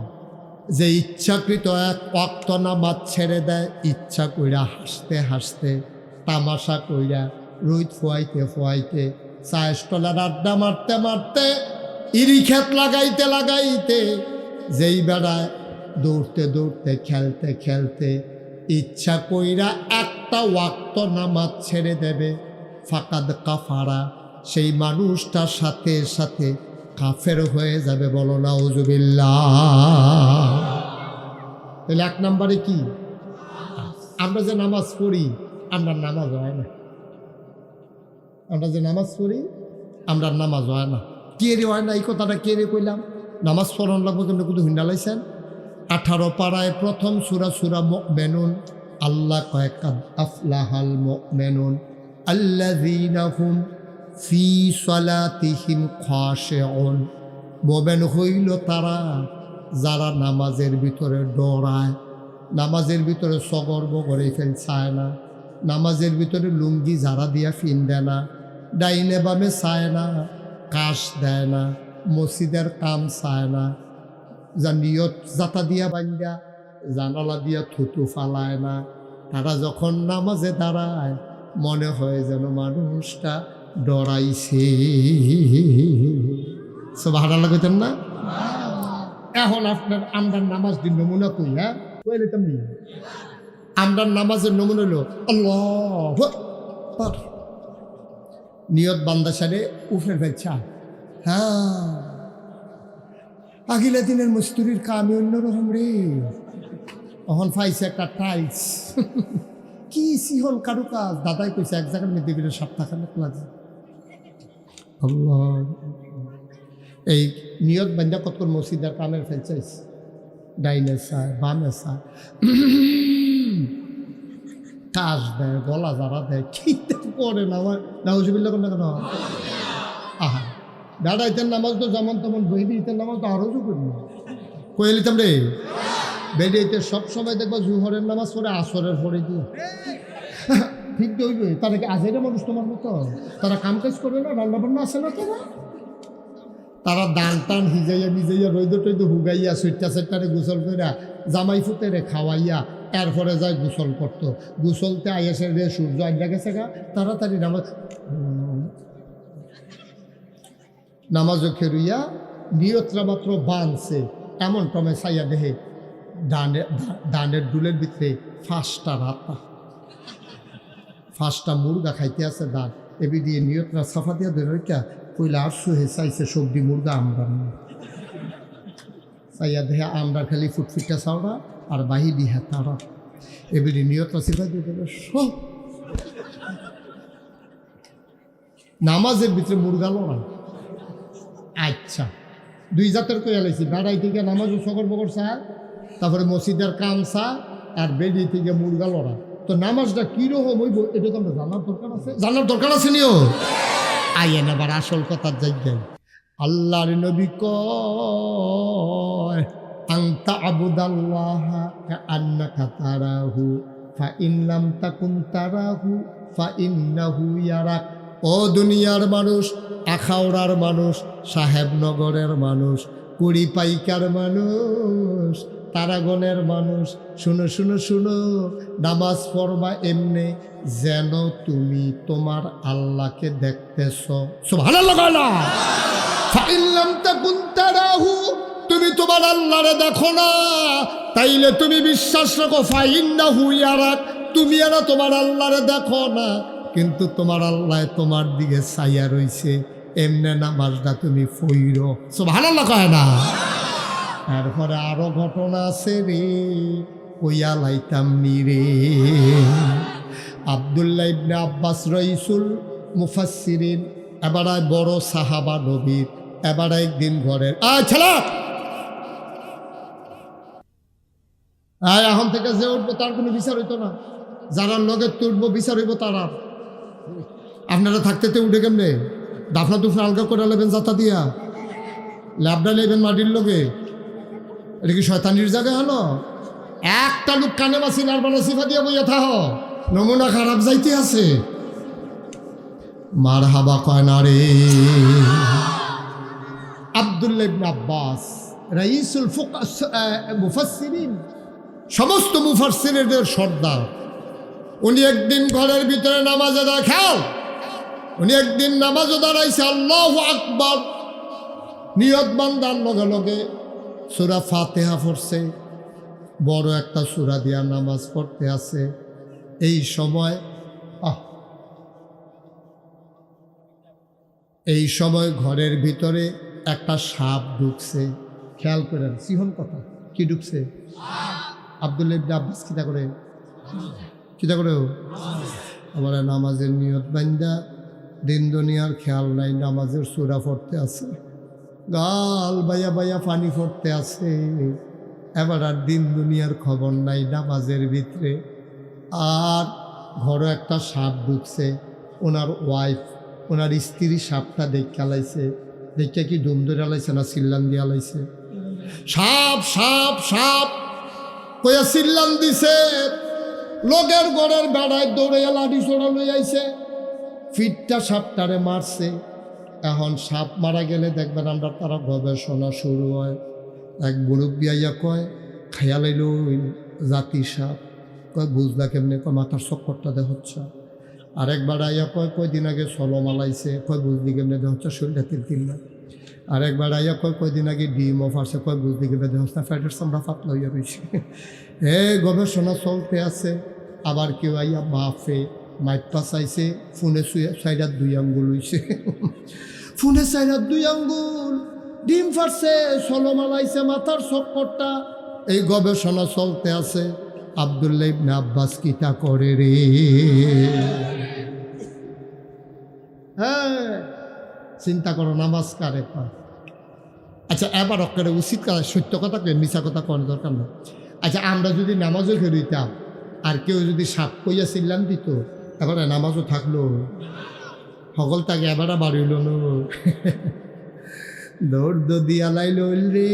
যে ইচ্ছাকৃত 1 ওয়াক্ত নামাজ ছেড়ে দেয়, ইচ্ছা কইরা হাসতে হাসতে, তামাশা কইরা, রোদ ফোয়াইতে ফোয়াইতে, চায়ের স্টলের আড্ডা মারতে মারতে, ইরি ক্ষেত লাগাইতে লাগাইতে, যেই বেড়ায় দৌড়তে দৌড়তে, খেলতে খেলতে ইচ্ছা কইরা 1টা ওয়াক্ত নামাজ ছেড়ে দেবে, ফাকাদ কাফারা, সেই মানুষটার সাথে সাথে কাফের হয়ে যাবে। বলো নাউজুবিল্লাহ। তাহলে 1 নম্বরে কি? আমরা যে নামাজ পড়ি, আমরা নামাজ হয় না। আমরা যে নামাজ পড়ি, আমরা নামাজ হয় না। কে রে হয় না? এই কথাটা কে রে কইলাম? নামাজ পড়ন লাগবো কিন্তু কিন্তু হিন্ডালাইছেন। 18 পাড়ায় প্রথম সূরা সূরা মুমিনুন, আল্লাহ কয় কাদ আফলাহাল মুমিনুন আল্লাযীনা হুম ফি সালাতিহিম খাশিউন। মুমিন হইল তারা যারা নামাজের ভিতরে ডরায়, নামাজের ভিতরে সগর বগরে ফেল চায় না, নামাজের ভিতরে লুঙ্গি যারা দিয়া ফিন দেয় না, ডাইনে বামে চায় না, কাশ দেয় না, মসজিদের কাম চায় না, যা নিয়ত জাতা দিয়া বান্ধা জানালা দিয়া থুতু ফালায় না। তারা যখন নামাজে দাঁড়ায় মনে হয় যেন মানুষটা ডরাইছে। সব হারা লাগাইতেন না? এখন আপনার আমরার নামাজ দিন নমুনা কই, হ্যাঁ কইলে তেমনি আমরার নামাজের নমুনা হলো আল্লাহু আকবার, নিয়ত বান্দা সারে উফরে ফেলছা। হ্যাঁ, আগিলা দিনের মস্তুরির কামে অন্যরকম রে। তখন পাইছে একটা টাইলস, কি সিহন কারু কাজ। দাদাই কইছে 1 জায়গার মধ্যে গেলে 7 টাকা লাগে। আল্লাহ, এই নিয়ত বান্ধা কত মসজিদের কামের ফেলছাইস, ডাইনে চায় বামে চায়, কাজ দেয়, গলা যারা দেয়, কি করে না নাউজুবিল্লাহ কেন কেন। আহা, বেড়াইতেন নামাজ তো যেমন তেমন, বেরিয়েতেন নামাজ তো আরও করি না কয়ে নিতাম রে। বেরিয়েতে সবসময় দেখবো জুহরের নামাজ পড়ে আসরের পড়ে দিয়ে ঠিক হইবে। তারা কি আজের মানুষ তোমার মতো? তারা কাম কাজ করবে না, রান্না বান্না আসে না? তারা দান টান হিজাইয়া মিজাইয়া রৈদ টৈদ হুগাইয়া সুইটা সেটারে গোসল কইরা জামাই ফুতেরে খাওয়াইয়া এরপরে যায় গোসল করতো। গোসলতে আইসে রে সূর্য আইডা গেছে গা, তাড়াতাড়ি নামাজও খেরুইয়া নিয়তরা মাত্র বানছে, এমন টমে চাইয়া দেহে ডানের ডুলের ভিতরে 5টা রাতা, 5টা মুরগা খাইতে আছে দান। এবি দিয়ে নিয়তরা সাফা দিয়া ধরে কইলা আর সুহে চাইছে সবজি মুরগা আমরা চাইয়া দেহে আমরা খালি ফুটফুটটা চাওড়া আর বাহি দিহা তারা। এবারে নিয়তরা সিফা দিয়ে দেবে সব নামাজের ভিতরে মুরগা লড়াই। আচ্ছা, 2 জাতের কইয়া লাইছি, বেড়াই থেকে নামাজও সকর বকর চা, তারপরে মসজিদের কাম চা, আর বেরিয়ে থেকে মুরগা লড়া। তো নামাজটা কীরকম হইব এটা তো আমরা জানার দরকার আছে, জানার দরকার আছে নিও। আইয়েন আবার আসল কথার জায়গায়। আল্লাহর নবী কয় আনতা আবুদাল্লাহা কাআন্নাকা তারাহু ফাইন লাম তাকুন তারাহু ফাইন্নাহু ইয়ারাক। ও দুনিয়ার মানুষ, আখাউড়ার মানুষ, সাহেবনগরের মানুষ, কুড়ি পাইকার মানুষ, তারাগণের মানুষ, শুনো শুনো শুনো, নামাজ পড়বা এমনি যেন তুমি তোমার আল্লাহকে দেখতেছ। সুবহানাল্লাহ। ফাইন লাম তাকুন তারাহু, তুমি তোমার আল্লাহরে দেখো না, তাইলে তুমি বিশ্বাস রাখো ফাইন্নাহু ইয়ারাক, তুমি আর তোমার আল্লাহরে দেখো না কিন্তু তোমার আল্লাহ তোমার দিকে ছাইয়া রইছে, এমনে নামাজটা তুমি ফইরো। সুবহানাল্লাহ কয় না? তারপরে আরো ঘটনা আছে রে, কইয়া লাইতাম নি রে। আব্দুল্লাহ ইবনে আব্বাস রাইসুল মুফাসসিরিন, এবার বড় সাহাবা নবীর, এবার একদিন ঘরের ছেলা এখন থেকে যে উঠবো তার কোনো বিচার হইতো না, যারা লগে তুলবো বিচার হইব তারা। আপনারা থাকতে উঠে কেমনে দাফনা দুফনা আলগা করে নেবেন যাতা দিয়া, ল্যাবডা নেবেন মাটির লোকে, এটা কি শয়তানির জায়গা হলো? একটা লোক কানে মাসি নারবানা সিফা দিয়া বইয়া থাহ, নমুনা খারাপ যাইতে আছে। মার হাবা কয় না রে। আব্দুল্লাহ ইবনে আব্বাস রাইসুল মুফাসসিরিন, সমস্ত মুফাসসিরদের সর্দার, উনি একদিন ঘরের ভিতরে নামাজে দেখাও, উনি একদিন নামাজে দাঁড়াইছে, আল্লাহু আকবার নিয়ত বান্দার লগে লগে সূরা ফাতিহা পড়ছে, বড় একটা সূরা দিয়া নামাজ পড়তে আছে। এই সময় ঘরের ভিতরে একটা সাপ ঢুকছে। খেয়াল করেন, সিহন কথা, কি ঢুকছে? আব্দুল্লাহ ইবনে আব্বাস কিতা করে আমার নামাজের নিয়ত বান্দা, দিন দুনিয়ার খেয়াল নাই, নামাজের সূরা পড়তে আছে, গাল বাইয়া বাইয়া পানি পড়তে আছে, এবার আর দিন দুনিয়ার খবর নাই নামাজের ভিতরে। আর ঘরে একটা সাপ ঢুকছে, ওনার ওয়াইফ, ওনার স্ত্রী সাপটা দেখে লাইছে, দেখে কি ডুম ধরে লাইছে না চিল্লান দিয়া লাইছে? সাপ সাপ সাপ কইয়া চিল্লান দিছে, লোকের ঘরের বেড়ায় দৌড়ে লাঠি ছোড়া লই আইছে, ফিটটা সাপটারে মারছে। এখন সাপ মারা গেলে দেখবেন আমরা তারা গবেষণা শুরু হয়। এক মুরব্বি আইয়া কয় খাইয়া লাইল জাতি সাপ, কয় বুঝলা কেমনে? কয় মাথার চক্করটা দেখ হচ্ছে। আরেকবার আইয়া কয় কয়দিন আগে সলো মালাইছে, কয় বুঝলি কেমনে দেখ হচ্ছে শরীরটা তিল না। আরেকবার আইয়া কয় কয়দিন আগে ডিম অফ আসছে, কয় বুঝলি কেমনে দেখ হচ্ছে ফ্যাটের চামড়া পাতলা হইয়া রয়েছে। গবেষণা চলতে আছে। আবার কেউ আইয়া বাফে মাইপা চাইছে, ফোনে সাইডার 2 আঙ্গুল হইছে, ফোনে সাইডার 2 আঙ্গুল, ডিম ফাটছে, সলো মালাইছে, মাথার চক্করটা। এই গবেষণা চলতে আছে। আব্দুল্লাহ ইবনে আব্বাস কিতা করে রে? হ্যাঁ, চিন্তা করো, নামাজ কারে কয়? আচ্ছা, এবার অক্কারে উচিত কাজ, সত্য কথা কে মিছা কথা কোনো দরকার না। আচ্ছা, আমরা যদি নামাজও খেলইতাম আর কেউ যদি সাপ কইয়া চিল্লান দিত, এবারে নামাজও থাকলো, সকল তাকে এবারে বাড়িল ন, দৌড় দিয়া লাইল রে।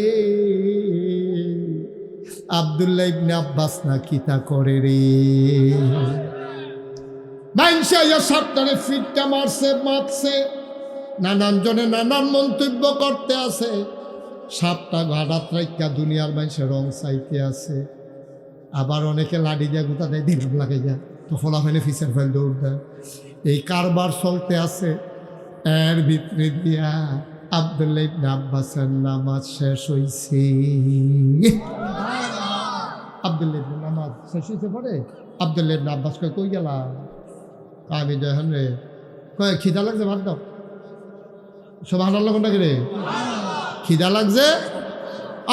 আব্দুল্লাহ ইবনে আব্বাস না কিতা করে রে? মাইনসে সাপটারে ফিটটা মারছে, মারছে, নানান জনে নানান মন্তব্য করতে আছে। সাপটা ঘাড়াত রাইকা দুনিয়ার মানুষের রং চাইতে আছে। আবার অনেকে লাড়ি দিয়া গুতা দেয়, দিলাম লাগে যা, তো ফলা হয়নি ফিসের ফেল দৌড় দেয়। এই কারবার চলতে আছে। এর ভিতরে দিয়া আব্দুল্লাহ ইবনে আব্বাসের নামাজ শেষ হইছে। আব্দুল্লাহ ইবনে নামাজ শেষ হইতে পারে। আব্দুল্লাহ ইবনে আব্বাস কই গেলা? আমি দেখেন রে, কয় খিদা লাগছে, ভাত দাও। সুবহানাল্লাহ কোনটা রে? খিদা লাগছে।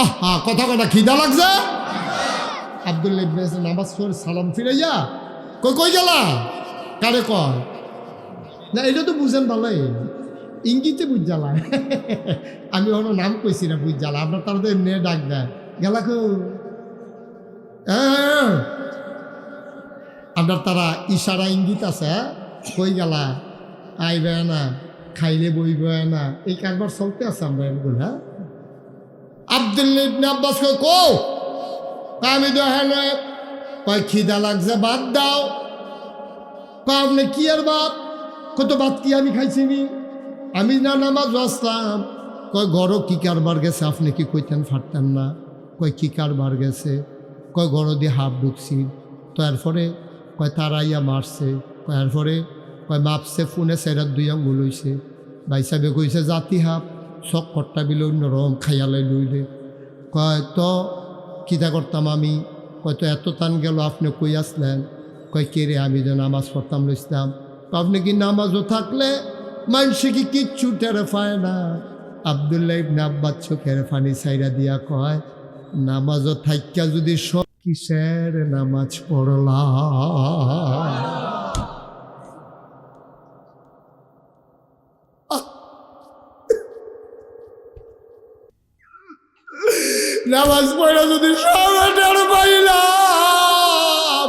আহা, কথা কথা খিদা লাগছে। আব্দুল্লাহ ইবনে নামাজ পড়ে সালাম ফিরাইয়া কই গেলা? কারে কয় না, এটা তো বুঝেন ভালোই, ইঙ্গিতে বুঝ জ্বালা। আমি ওর নাম কইছি না, বুঝ জ্বালা, আপনার তারা তো এমনি ডাক দেয়, গেলা কো? আপনার তারা ইশারা ইঙ্গিত আছে, কই গেলা, আইবে না, খাইলে বইবে না, এই কারবার চলতে আছে আমরা এগুলো। হ্যাঁ, আব্দুল্লাহ ইবনে আব্বাস কো আমি দেখেন, কয় খিদা লাগছে, ভাত দাও। আপনি কি আর ভাত? কত ভাত কি আমি খাইছিনি? আমি না নামাজ আসলাম। কয় গড় কি কারবার গেছে, আপনি কি কইতেন ফাটতেন না? কয় কি কারবার গেছে? কয় গড় দিয়ে হাফ ঢুকছি, তো এরপরে কয় তারাইয়া মারছে, কয় এরপরে কয় মাপছে, ফোনে সেরার 2 আঙ্গুল হইছে। ভাই সাহেবে কইছে জাতি হাফ, চক্করটা বিলে অন্যরকম খাইয়ালাই লইলে। কয় তো কিতা করতাম আমি? কয় তো এত টান গেল, আপনি কই আসলেন? কয় কে রে? আমি যে নামাজ পড়তাম লইছিলাম। আপনি কি নামাজও থাকলে মানুষে কি কিচ্ছু টেরে পায় না? আব্দুল্লাহ ইবনে আব্বাস চোখের পানি ছাইরা দিয়া কয়, নামাজও থাইকা যদি সব কিসের নামাজ পড়লা? নামাজ পড়া যদি সবাই পাইলাম,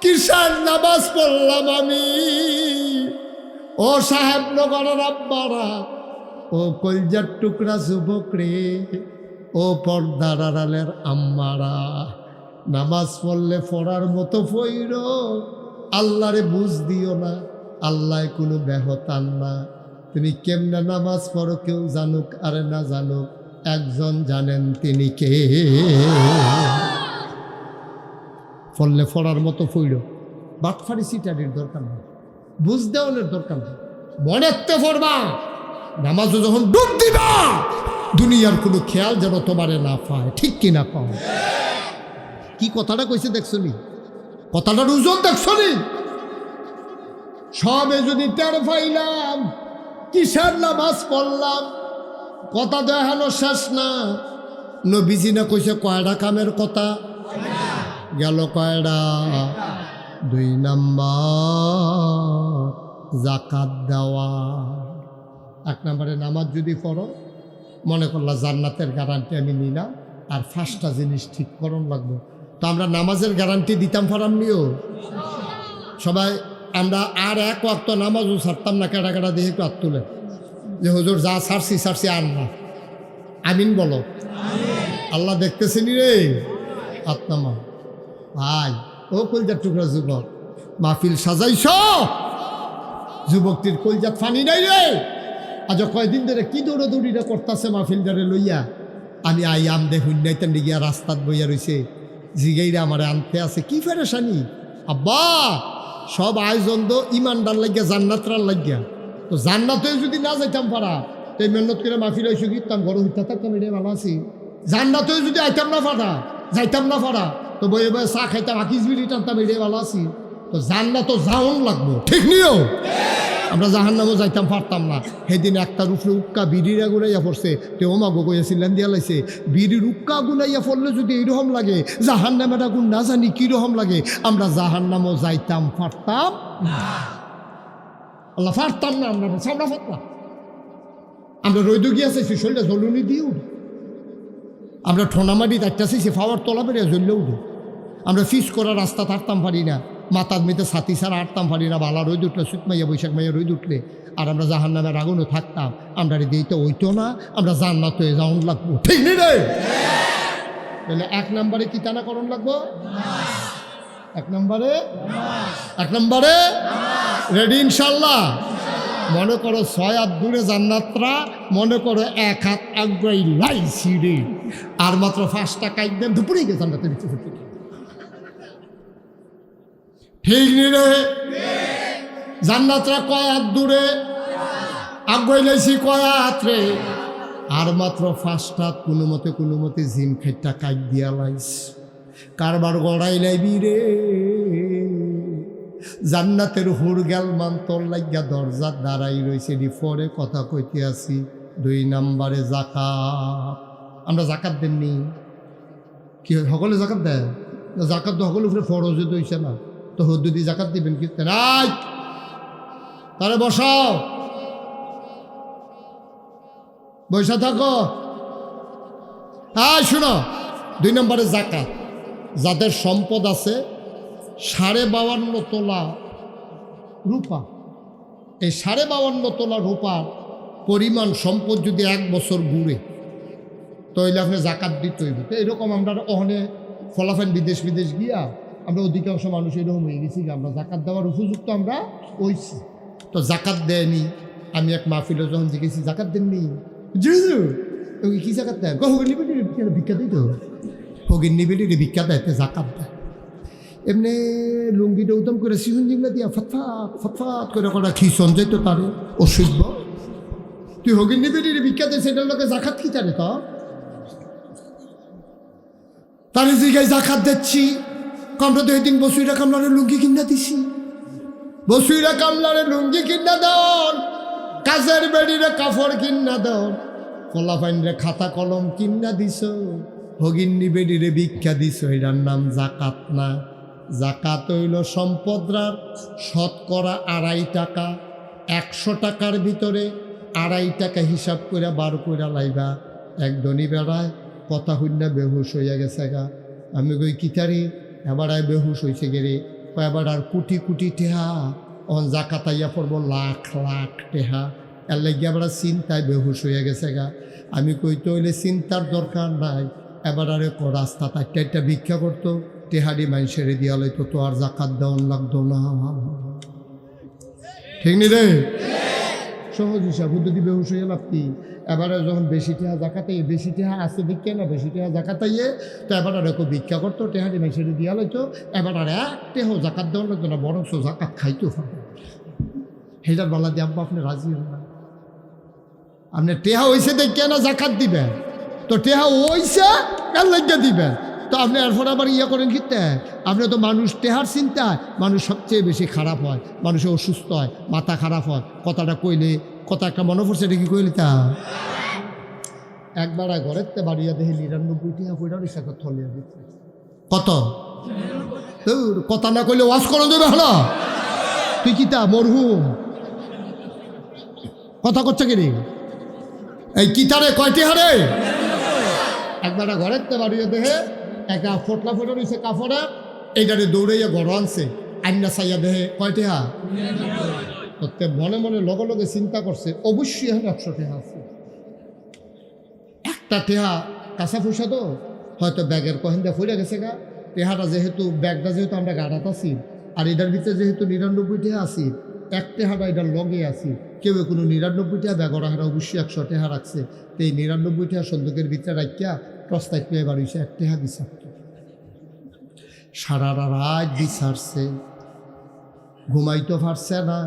কিসের নামাজ পড়লাম আমি? ও সাহেব নগরের আব্বারা, ও কলজার টুকরা যুবক রে, ও পর্দার আড়ালের আম্মারা, নামাজ পড়লে পড়ার মতো পইর, আল্লাহরে বুঝ দিও না, আল্লাহ কোনো ব্যাহতান না। তুমি কেমনে নামাজ পড়ো কেউ জানুক আর না জানুক, একজন জানেন, তিনি কে। পড়লে পড়ার মতো পইর, বাটফারি সিটারির দরকার নেই, বুঝ দেওয়ানের দরকার নেই, মনেতে পড়বা। নামাজও যখন ডুব দিবা, দুনিয়ার কোনো খেয়াল যেন তোমারে না পায়, ঠিক কিনা পাও? কি কথাটা কইছে দেখছো নি? কথাটার ওজন দেখছো নি? সবে যদি টের পাইলাম কিসের নামাজ পড়লাম, কথা দেখানো শেষ না। নবীজি না কইছে কয়টা কামের কথা গেল, কয়টা? 2 নাম্বার যাকাত দেওয়া। 1 নম্বরে নামাজ যদি পড়ো, মনে করলা জান্নাতের গ্যারান্টি আমি নিলাম, আর 5টা জিনিস ঠিক করণ লাগবে। তো আমরা নামাজের গ্যারান্টি দিতাম ফারামনিও সবাই, আমরা আর 1 ওয়াক্ত নামাজও ছাড়তাম না। কেডা কেডা দিয়ে একটু হাত তুলে যে হুজুর যা ছাড়ছি আর না। আমিন বলো। আল্লাহ দেখতেছেনি রে। আত্মা ভাই, ও কলজার টুকরা যুবক, মাহফিল সাজাইছ, যুবকটির কলজাত ফানি নাই রে। আজ কয়দিন ধরে কি দৌড়াদৌড়িটা করতেছে মাহফিল ধরে লইয়া। আমি আইয়াম দেখুন নাই, তেন গিয়া রাস্তাত বইয়া রয়েছে, জিগাইরা আমার আনতে আছে। কি ফেরেশানি আব্বা, সব আয়োজন তো ইমানদার লাগিয়া, জান্নাতরার লাগিয়া। তো জান্নাতে যদি না যাইতাম পারা, তো মেহনত করে মাহফিল হয়েছে গিতাম, গরম হইতে থাকতাম, এটাই ভালো আছি। জান্নাতেও যদি আইতাম না পারা, যাইতাম না পারা, তো বয়ে বয়ে চা খাইতাম, আকিস বিড়ি টানতাম, এটাই ভালো আছি। তো জান্নাতও যাওন লাগবো, ঠিক নিও। আমরা জাহান্নামও যাইতাম পারতাম না। সেদিন একটার উপরে উক্কা বিড়িরা গুনাইয়া পড়ছে, তো ওমাগো কইয়াছিলেন দিয়া লাইছে, বিড়ির উক্কা গুনাইয়া পড়লে যদি এইরকম লাগে, জাহান্নামের আগুন না জানি কিরকম লাগে। আমরা জাহান্নামও যাইতাম পারতাম না, আল্লাহ পারতাম না, আমরা সামনা পারতাম। আমরা রৈদ গিয়া চাইছি, শরীরটা জ্বলুনি দিয়ে উঠে। আমরা ঠোনামাটি দাঁড়টা চাইছি, ফাওয়ার তলা বেরিয়ে জ্বললে উঠে। আমরা ফিস করা রাস্তা থাকতাম পারি না, মাথার মেয়েতে ছাতি ছাড়া আটতাম পারি না। বালা রোদ উঠলে, শীত মাইয়া বৈশাখ মাইয়া রোদ উঠলে, আর আমরা জাহান্নামের আগুনও থাকতাম। আমরা দিতে হইতো না, আমরা জান্নাত হয়ে যাওন লাগবো, ঠিক নেই রে? তাহলে 1 নম্বরে কি টানা করণ লাগবো? 1 নম্বরে রেডি ইনশাল্লাহ। মনে করো 6 হাত দূরে জান্নাতরা, মনে করো 1 হাত আগুয়াই লাইছি রে, আর মাত্র 5টা কাইক দেন দুপুরে গিয়ে জান্নাতের ভিতরে। ঠিক নি রে? জান্নাতরা কয় হাত দূরে, আগুয়াই লাইছি কয় হাত রে, আর মাত্র 5টা কোনো মতে জিম খাইটা কাইক দিয়া লাইস। কারবার গড়াই লাইবি রে, জান্নাতের হুর গেল মান তোর লাগিয়া দরজার দাঁড়াই রয়েছে। পরে কথা কইতে আসি 2 নম্বরে যাকাত। আমরা যাকাত দেননি, কি সকলে যাকাত দেয়? যাকাত তো সকলের উপরে ফরজ হইছে না, তো হদ্দুদি যাকাত দিবেন কি? নাই, তারে বসাও, বসা থাকো। শুনো, 2 নম্বরে যাকাত। যাদের সম্পদ আছে 52.5 তোলা রূপা, এই 52.5 তোলা রূপার পরিমাণ সম্পদ যদি 1 বছর ঘুরে, তাহলে আপনি জাকাত দিতে হইবে। তো এরকম আমরা ওখানে ফলাফল বিদেশ গিয়া আমরা অধিকাংশ মানুষ এরকম হয়ে গেছি, আমরা জাকাত দেওয়ার উপযুক্ত আমরা হইছি, তো জাকাত দেয়নি। আমি এক মাহফিলে যখন জিজ্ঞেছি জাকাত দেননি, কি জাকাত দেয়? ভিক্ষা দিই, তো ফকির নিবিড়ি ভিক্ষা দেয়, জাকাত দেয়। এমনি লুঙ্গিটা উদম করে সিহুন জিংলা দিয়া ফটফাট করে করা খিসন যাইতো তারে অসভ্য। তুই হগির নিবিড়ি ভিক্ষা দেয়, সেটার লোকে জাকাত কি জানে? তো তারে জিগায় জাকাত দিচ্ছি, আমরা তো এদিন বসুইরা কামলারে লুঙ্গি কিনা দিছি, বসুইরা কামলারে লুঙ্গি কিনা দেন, কাজের বেড়িরে কাপড় কিনা দেন, ফলাফাইনরে খাতা কলম কিনা দিছ, হগিন্নি বেড়িরে ভিক্ষা দিছ, এটার নাম জাকাত না। জাকাত হইল সম্পদরার 2.5 টাকা। 100 টাকার ভিতরে 2.5 টাকা হিসাব করে বার করে লাইবা। এক ধনী বেড়ায় কথা হইনা বেহুশ হইয়া গেছে গা। আমি কই কিতারি, এবার বেহুশ হয়েছে গেরে, এবার আর কোটি কোটি টেহা অন জাকাতাইয়া পড়বো লাখ লাখ টেহা এর লাগিয়া এবার চিন্তায় বেহুশ হয়ে গেছে গা। আমি কইতে হইলে চিন্তার দরকার নাই, এবার আরে রাস্তা একটা ভিক্ষা করতো, টেহারি মানুষেরে দিয়া লইতো, তো আর জাকাত দেওয়ান লাগতো না। ঠিক নি রে? সহজ হিসাব যদি বেহুশ হয়ে লাভ কি? এবারে যখন বেশি টেহা জাকাতাইয়ে, বেশি টেহা আছে ভিক্ষা না, বেশি টেহা জাকাতাইয়ে, তো এবার আর ভিক্ষা করতো, টেহারি মানুষেরে দিয়া লইতো, এবার আর এক টেহাও জাকাত দেওয়ান লাগতো না, বরং জাকাত খাইতো হবে। হেটার বলা দিয়ে আব্বা আপনি রাজি হন না, আপনি টেহা হইছে দেখে না জাকাত দিবেন, তো টেহা হইছে কার লাগিয়ে দিবেন, তো আপনি এরপর আবার ইয়ে করেন কিতে? আপনি তো মানুষ টেহার চিন্তায় মানুষ সবচেয়ে বেশি খারাপ হয়, মানুষ অসুস্থ হয়, মাথা খারাপ হয়, কথাটা কইলে কথা একটা মনে পড়ছে, এটা কি কইলে তা একবার ঘরের তে বাড়িয়া দেখে ৯৯ টিহা কইরা রিসাকে থলিয়া দিচ্ছে। কত কথা না কইলে ওয়াশ করে দেবে হলো, তুই কি তা মরহুম কথা করছে কি রে? এই কিতারে কয়টি হারে একবার ঘরের তে বাড়িয়া দেখে একটা ফোটলা ফোটা রয়েছে কাপড়ে, এইটারে দৌড়াইয়া ঘর আনছে, আইনা চাইয়া দেহে কয়টি হা, মনে মনে লগে লগে চিন্তা করছে অবশ্যই এখন ১০০ টেহা আছে। একটা টেহা কাঁচা পয়সা তো হয়তো ব্যাগের কহেন্দা ফুলে গেছে গা, টেহাটা যেহেতু ব্যাগটা যেহেতু আমরা গাড়াত আছি, আর এটার ভিতরে যেহেতু ৯৯ টেহা আছি, এক টেহাটা এটার লগে আছি, কেউ কোনো ৯৯ টেহা ব্যাগর হারা অবশ্যই ১০০ টেহা রাখছে, তো এই ৯৯ টেহা সন্দুকের ভিতরে রাখিয়া প্রস্তাব পেয়ে বাড়িছে, এক টেহা বিচারত। সারা রাত বিচারছে, ঘুমাইতে পারছে না,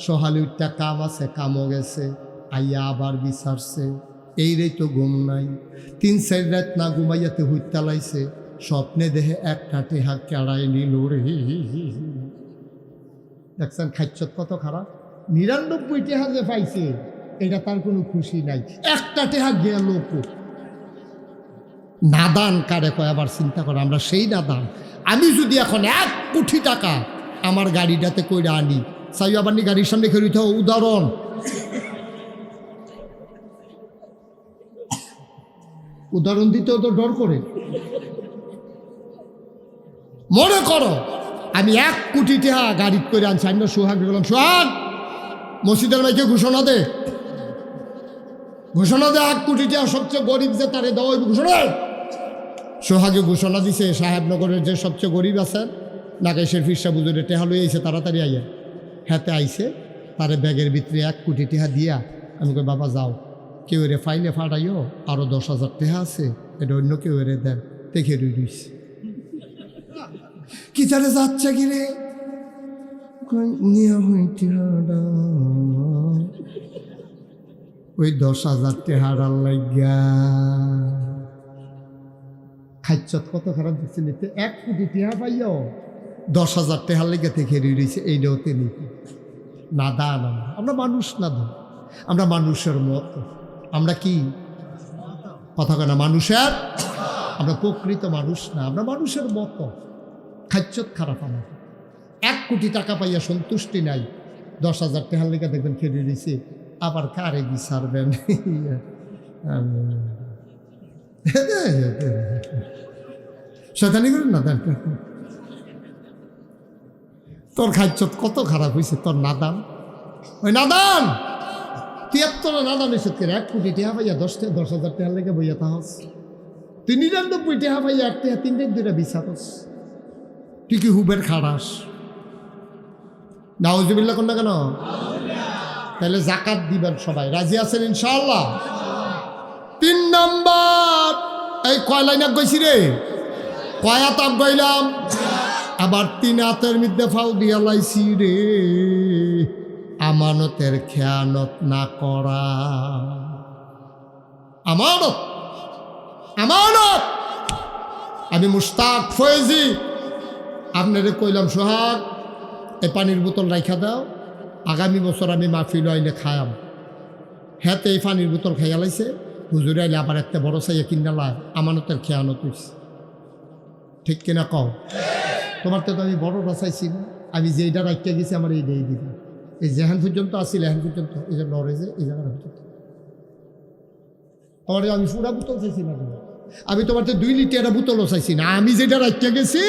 সহালে উঠটা কাম আছে, কামও গেছে, আইয়া আবার বিচারছে, এই রে তো ঘুম নাই, ৩-৪ রাত না ঘুমাইয়াতে হুইতা লাইছে, স্বপ্নে দেহে একটা টেহা কেড়াই নিল রে। দেখছেন খাইছত কত খারাপ, ৯৯ টেহা যে পাইছে এটা তার কোনো খুশি নাই, একটা টেহা গেল। নাদান কারে কয় আবার চিন্তা করে, আমরা সেই নাদান। আমি যদি এখন ১ কোটি টাকা আমার গাড়িটাতে কইরা আনি, চাই আবার নি গাড়ির সামনে খেয়ে দিতে, উদাহরণ উদাহরণ দিতেও তো ডর করে। মনে করো আমি ১ কোটি টাকা গাড়ি করে আনছি, আমি সোহাগ বললাম, সোহাগ মসজিদের ভাইকে ঘোষণা দে, ঘোষণা দে ১ কোটি টাকা সবচেয়ে গরিব যে তারে দেওয়া ঘোষণা। সোহাগে ঘোষণা দিছে, সাহেবনগরের যে সবচেয়ে গরিব আছেন নাগেশের ফিরসা বুজুরে টেহা লই আইছে, তাড়াতাড়ি আইয়া হাতে আইছে, তারে ব্যাগের ভিতরে ১ কোটি টেহা দিয়া আমি কই বাবা যাও, কেউ এরে ফাইলে ফাটাইও, আরও ১০,০০০ টেহা আছে, এটা অন্য কেউ এরে দেন, দেখে রইছে কি তারে যাচ্ছে কি রে, ওই ১০,০০০ টেহার লাগিয়া খাইছত কত খারাপ দিচ্ছে নিতে, ১ কোটি টেহা পাইও ১০,০০০ টেহার লেগে থেকে রয়েছে, এইটাও তিনি না দান। আমরা মানুষ না দান, আমরা মানুষের মতো, আমরা কি কথা কেনা মানুষের, আমরা প্রকৃত মানুষ না, আমরা মানুষের মতো। খাইছত খারাপ আমার, ১ কোটি টাকা পাইয়া সন্তুষ্টি নাই, ১০,০০০ টেহার লেগে দেখবেন খেয়ে রয়েছে, আবার কারে বিচারবেন? শয়তানি করেন না, দেন তোর খাইছত কত খারাপ হয়েছে, তোর নাদান, ওই নাদান ৭৩ নাদান এসে ১ কোটি টেহা পাইয়া ১০,০০০ টেহার লেগে বইয়া তাহস, তুই ৯৯ টেহা পাইয়া ১ টেহা ৩ 2টা বিচারস, তুই কি হুবের খাড়াস? নাউজুবিল্লাহ কোন না কেন? তাহলে জাকাত দিবেন সবাই, রাজি আছেন ইনশাআল্লাহ? ৩ নম্বর, এই কয় লাইন গইছি রে, কয় হাত গইলাম, আবার ৩ হাতের মধ্যে ফাউ দিয়া লাইছি রে, আমানতের খেয়ানত না করা। আমানত, আমানত। আমি মুশতাক ফয়েজি আপনারে কইলাম, সোহাগ এই পানির বোতল রাইখা দাও, আগামী বছর আমি মাহফিল আইলে খায়াম। হ্যাঁ, এই পানির বোতল খাইয়া লাইছে, হুজুরে আইলে আবার একটা বড় চাইয়া কিনা লাই, আমানতের খেয়ানত হইছে। ঠিক কিনা কও? তোমার তো আমি বড়টা চাইছি না, আমি যেইটা রাখিয়া গেছি আমার এইটাই দিবি, এই যেখান পর্যন্ত আসছিল এখান পর্যন্ত, এই যে লড়ে যে এই জায়গাটা পর্যন্ত তোমার আমি পুরা বোতল চাইছি না, আমি তোমার তো 2 লিটার বোতলও চাইছি না, আমি যেটা রাখিয়া গেছি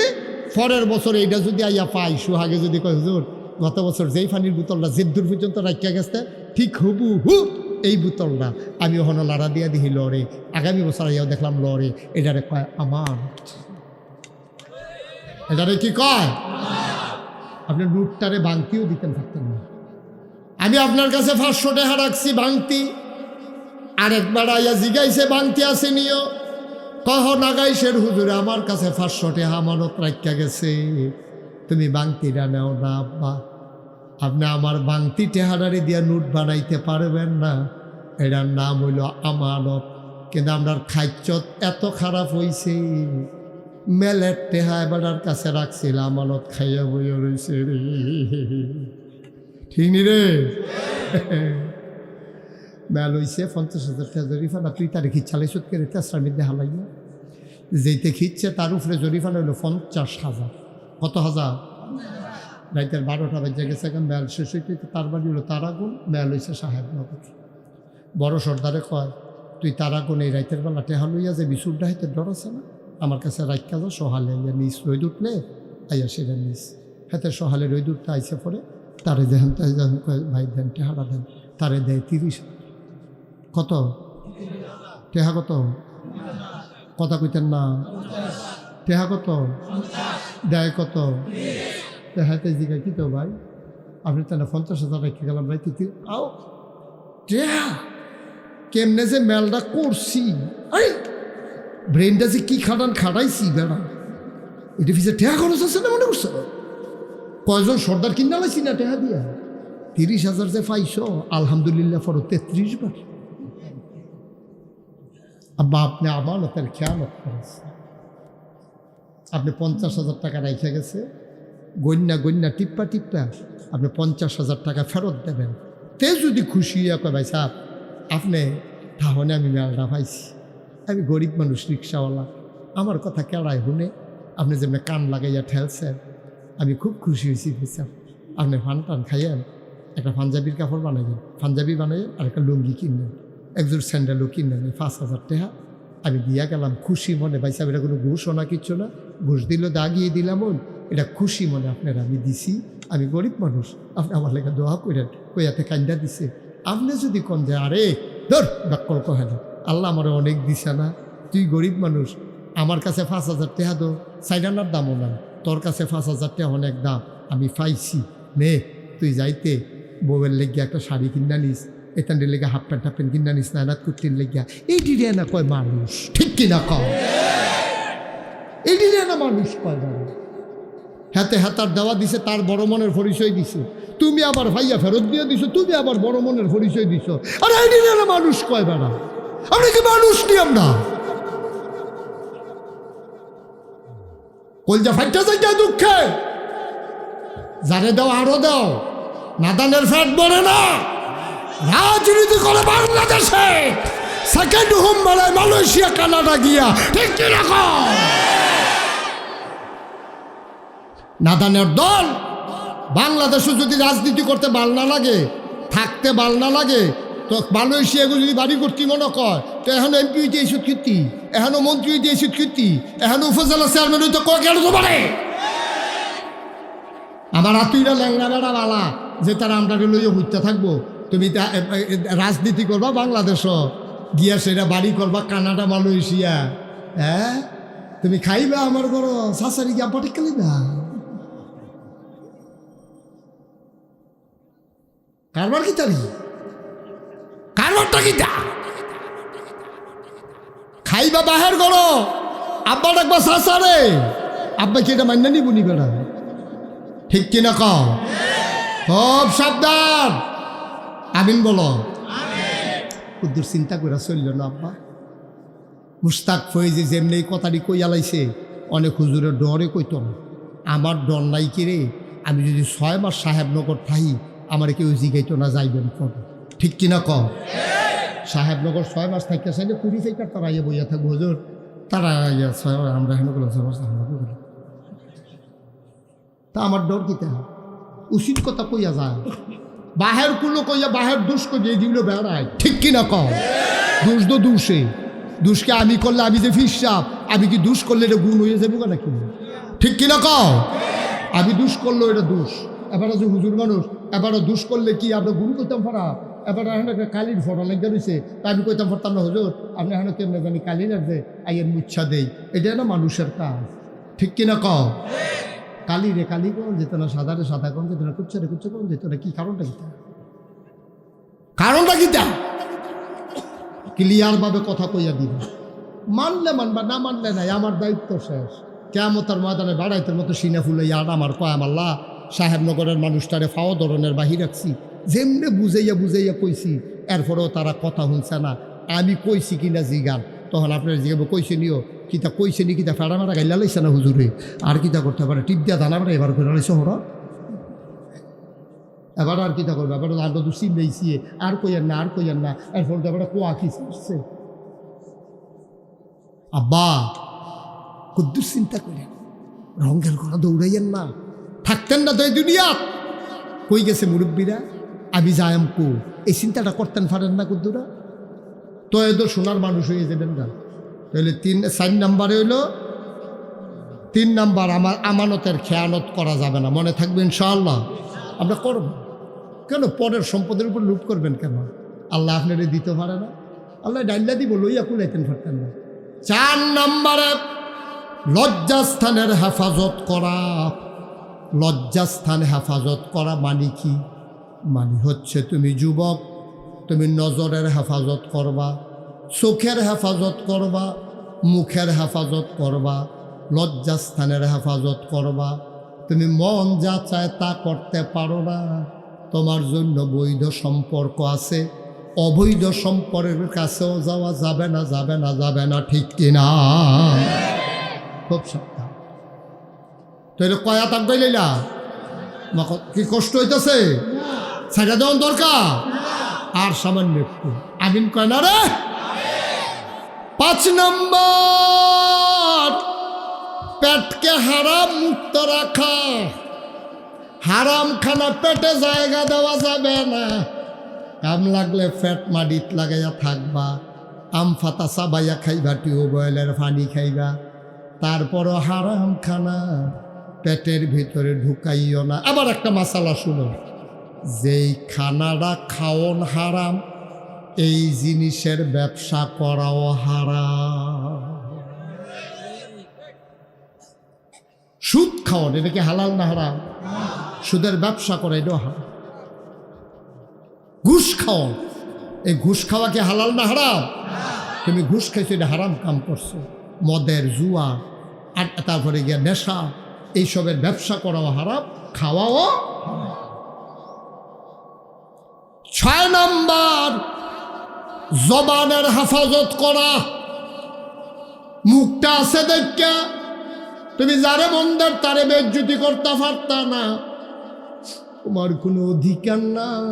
পরের বছর এইটা যদি আইয়া পাই, সোহাগে যদি কয় হুজুর গত বছর যেই পানির বোতলটা জেদ্দুর পর্যন্ত রাখিয়া গেছে ঠিক হুবহু এই বোতলটা আমি ওখানে লাড়া দিয়া দিহি লড়ে, আগামী বছর আইয়াও দেখলাম লড়ে। এটারে কয় আমার, এটারে কি কয়? আপনি লুটটারে বাংতিও দিতেন থাকতেন না। আমি আপনার কাছে 500 টাকা রাখছি বাংতি, আরেকবার আইয়া জিগাইছে বাংতি আসেনিও, কহ নাগাইশের হুজুরে আমার কাছে 500 টাকা আমানত রাখিয়া গেছে, তুমি বাংতিটা নেও না আব্বা। আপনি আমার বাংতি টেহারারে দিয়া নোট বানাইতে পারবেন না, এটার নাম হইল আমানত। কিন্তু আমরা খাইচত এত খারাপ হইছে, মেলের টেহা এবার কাছে রাখছিল, আমানত খাইয়া বইয়া রয়েছে রে। ঠিক নি রে? মেল হইছে 50,000 টাকা জরিফানা, তুই তারে খিচ্ছালাই করে তেসরার মধ্যে হালাইয়া যেইতে খিচ্ছে তার উপরে জরিফানা হইল 50,000। কত হাজার? রাইতের 12টা বাজে গেছে, মেল শেষ হইতে তার বাড়ি হলো তারাগুন, মেল হইছে সাহেবনগর। বড় সর্দারে কয়, তুই তারাগুন এই রাইতের বেলা টেহা লইয়া যে বিশুরটা হাইতে ডর আছে না, আমার কাছে রাইকা যা সহালে আইয়া নিস, রোদ উঠলে আইয়া সেটা নিস। হাতে সহালে রোদ উঠতে আইসে পরে তারে দেখেন, তাই যখন কয় ভাই দেন টেহারা দেন, তারে দেয় 30। কত টেহা? কত কথা কইতেন না? টেহা কত দেয়? কত হাতে জিগায় কি তো ভাই আপনি তাহলে 50,000 রেখে গেলাম ভাই, তুই আও টেহা কেমনে যে মেলটা করছি, ব্রেনটা যে কি খাটাইছি বেড়া, এটা পিছিয়ে টেহা খরচ আছে না মনে করছো? কয়জন সর্দার কিনা লাইছি না টেহা দিয়া? 30,000 যে পাইছ আলহামদুলিল্লাহ ফরো 33 বার। আব্বা আপনি আমানতের খেয়ালত করেছেন, আপনি 50,000 টাকা রেখে গেছে, গন্যা টিপ্পা আপনি 50,000 টাকা ফেরত দেবেন। তে যদি খুশি হইয়া কয় ভাই সাহেব আপনি তাহলে আমি মেলটা পাইছি, আমি গরিব মানুষ রিক্সাওয়ালা, আমার কথা কেড়াই শুনে আপনি যেমনি কান লাগাইয়া ঠেলছেন, আমি খুব খুশি হয়েছি ভাইসাব। আপনি ফান টান খাইয়েন, একটা পাঞ্জাবির কাপড় বানাইয়েন, পাঞ্জাবি বানাইয়েন, আর একটা লুঙ্গি কিনলেন, একজোর স্যান্ডেলও কিনলেন, এই 5,000 টাকা আমি দিয়া গেলাম খুশি মনে। ভাইসাব এটা কোনো ঘুষও না, কিচ্ছু না, ঘুষ দিল দাগিয়ে দিলাম, এটা খুশি মনে আপনারা আমি দিছি, আমি গরিব মানুষ, আপনি আমার লেগে দোয়া করেন, কইয়াতে কান্দা দিছে। আপনি যদি কোন যে আরে ধর বাক্কল কহে না, আল্লাহ আমার অনেক দিছে না, তুই গরিব মানুষ, আমার কাছে 5,000 টাকা দো, সাইডানার দামও না, তোর কাছে 5,000 টাকা অনেক দাম, আমি পাইছি, নে তুই যাইতে বউয়ের লেগে একটা শাড়ি কিনা নিস, এতানের লেগে হাফ প্যান্ট কিনা নিস, নানাত কুর্তির লেগিয়া। এই ডিরিয়া না কয় মানুষ, ঠিক কিনা কও? এই ডিরিয়া না মানুষ কয় মানুষ। হাতে হাতার দেওয়া দিছে, তার বড় মনের পরিচয় দিছে, তুমি আবার ভাইয়া ফেরত দিয়ে দিছো, তুমি আবার বড় মনের পরিচয় দিছো। আরে এই ডিরিয়া না মানুষ কয় বেড়া, আমরা কি মানুষ নি? আমরা কলজা ফাইটা যাইটা দুঃখে যারে দাও আরো দাও, নাদানের ফ্যাট বলে না। রাজনীতি করে বাংলাদেশে, সেকেন্ড হোম বেলায় মালয়েশিয়া কানাডা গিয়া, ঠিক কিরকম নাদানের দল। বাংলাদেশে যদি রাজনীতি করতে ভাল না লাগে, থাকতে ভাল না লাগে, তো মালয়েশিয়া যদি বাড়ি করতে মনে কয়, তো এখন এমপি হইতে এসব কীর্তি, এখনো মন্ত্রী হইতে এসব কীর্তি, এখনো উপজেলা চেয়ারম্যান হইতে কয় কেন তো পারে। আমার আতুইরা ল্যাংরা বেড়া বালা যে তারা আমরা লইয়া হইতে থাকবো, তুমি রাজনীতি করবা বাংলাদেশ গিয়া, সেটা বাড়ি করবা কানাডা মালয়েশিয়া, হ্যাঁ তুমি খাইবা আমার বড় শাশুড়ি গিয়া পটি খেলিবা। কারবার কি তারি, কারবারটা কি তা খাইবা বাহের করো, আব্বা ডাকবা শাসারে, আব্বা কি এটা মান্য নিবনি বেড়া, ঠিক কিনা কও? খুব সাবধান, আমিন বলো। কুদ্দুর চিন্তা করে চলল না আব্বা। মুস্তাক ফয়েজি যেমনি কথাটি কইয়া লাইছে, অনেক হুজুরের ডরে কইত না। আমার ডর নাই কিরে, আমি যদি 6 মাস সাহেবনগর থাকি, আমার কেউ জিগাইতো না যাইবেন কবে, ঠিক কিনা কম? সাহেবনগর 6 মাস থাকতে চাইলে 20 থেকে তারা ইয়ে বইয়া থাকবো হুজুর, তারা আমরা হেন করলাম 6 মাস তা আমার ডর কিতে উচিত কথা কইয়া যায়, বাহের কুলো কইয়া বাহের দুষ কইয়া দিগুলো বেড়ায়, ঠিক কিনা কম? দুষ তো দুষে, দুষকে আমি করলে আমি যে ফিসাব, আমি কি দুষ করলে এটা গুণ হয়ে যাবো নাকি, ঠিক কিনা কও? আমি দুষ করলো এটা দুষ, এবারে যে হুজুর মানুষ এবারে দুষ করলে কি আমরা গুরু করতাম পারা এবার এখন একটা কালির ফটো লেগে রয়েছে তা আমি কইতাম পারতাম না হুজুর আপনি এখন কেমনে জানি কালি লাগছে আইয়ের মুচ্ছা দেই এটা না মানুষের কাজ ঠিক কিনা কও কালি রে কালি কোন যেত না সাদা রে সাদা কোন যেত না কুচ্ছা রে কুচ্ছা কোন যেত না কি কারণটা কিতা ক্লিয়ার ভাবে কথা কইয়া দিবা মানলে মানবা না মানলে নাই আমার দায়িত্ব শেষ কিয়ামতের ময়দানে বাড়াইতের মতো সিনা ফুলে ইয়ার আমার কয়াম আল্লাহ সাহেবনগরের মানুষটারে ফাও ধরনের বাহি রাখছি যেমনে বুঝাইয়া কইছি এরপরেও তারা কথা শুনছে না আমি কইছি কিনা জিগান তখন আপনার জিগাবো কইছে নিও কিতা কইছে নি কিতা ফেড়া মেড়া গাইলা লাইছে না হুজুরে আর কিতা করতে পারে টিপ দিয়া দানা বেড়া এবার করে লাইছে হরা এবার আর কিতা করবে এবার আমরা তো সিম দিয়েছি আর কইয়েন না এরপর তো এবার কোয়া কি আসছে আব্বা কুদ্দুর চিন্তা করেন রঙের ঘোড়া দৌড়াইয়েন না থাকতেন না তো এই দুনিয়া কই গেছে মুরব্বীরা আমি যাইম কো এই চিন্তাটা করতেন পারেন না কুদ্দুরা তো এদের সোনার মানুষ হয়ে যাবেন না তাহলে 4 নাম্বারে হইলো 3 নাম্বার আমার আমানতের খেয়ানত করা যাবে না মনে থাকবে ইনশাআল্লাহ আমরা করব কেন পরের সম্পদের উপর লুট করবেন কেন আল্লাহ আপনারে দিতে পারে না আল্লাহ ডাইল্লা দিব লইয়া কুলাইতেন পারতেন না 4 নাম্বারে লজ্জাস্থানের হেফাজত করা লজ্জাস্থান হেফাজত করা মানে কি মানে হচ্ছে তুমি যুবক তুমি নজরের হেফাজত করবা চোখের হেফাজত করবা মুখের হেফাজত করবা লজ্জাস্থানের হেফাজত করবা তুমি মন যা চায় তা করতে পারো না তোমার জন্য বৈধ সম্পর্ক আছে অবৈধ সম্পর্কের কাছেও যাওয়া যাবে না ঠিক কিনা খুব সাবধান তাহলে কয়া তাক গাইলা কি কষ্ট হইতেছে সেটা দেওয়ার দরকার আর সামান্য একটু আমিন কয় না রে 5 নম্বর পেটকে হারাম মুক্ত রাখা হারাম খানা পেটে জায়গা দেওয়া যাবে না কাম লাগলে ফ্যাট মাডিত লাগাইয়া থাকবা আম ফাতা চাবাইয়া খাইবা টিউবওয়েলের পানি খাইবা তারপরও হারাম খানা পেটের ভিতরে ঢুকাইও না আবার একটা মাসালা শুনো যেই খানাটা খাওন হারাম এই জিনিসের ব্যবসা করাও হারাম সুদ খাওয়ান এটা কি হালাল না হারাম সুদের ব্যবসা করা এটাও হারাম ঘুষ খাওয়ান এই ঘুষ খাওয়া কি হালাল না হারাম তুমি ঘুষ খাইছো এটা হারাম কাম করছো মদের জুয়া আর তারপরে গিয়া নেশা এইসবের ব্যবসা করাও হারাম খাওয়াও 6 নম্বর জবানের হেফাজত করা মুখটা আছে দেখা তুমি যারে মন্দের তারে বেজ্জতি করতে পারতা না তোমার কোনো অধিকার নাই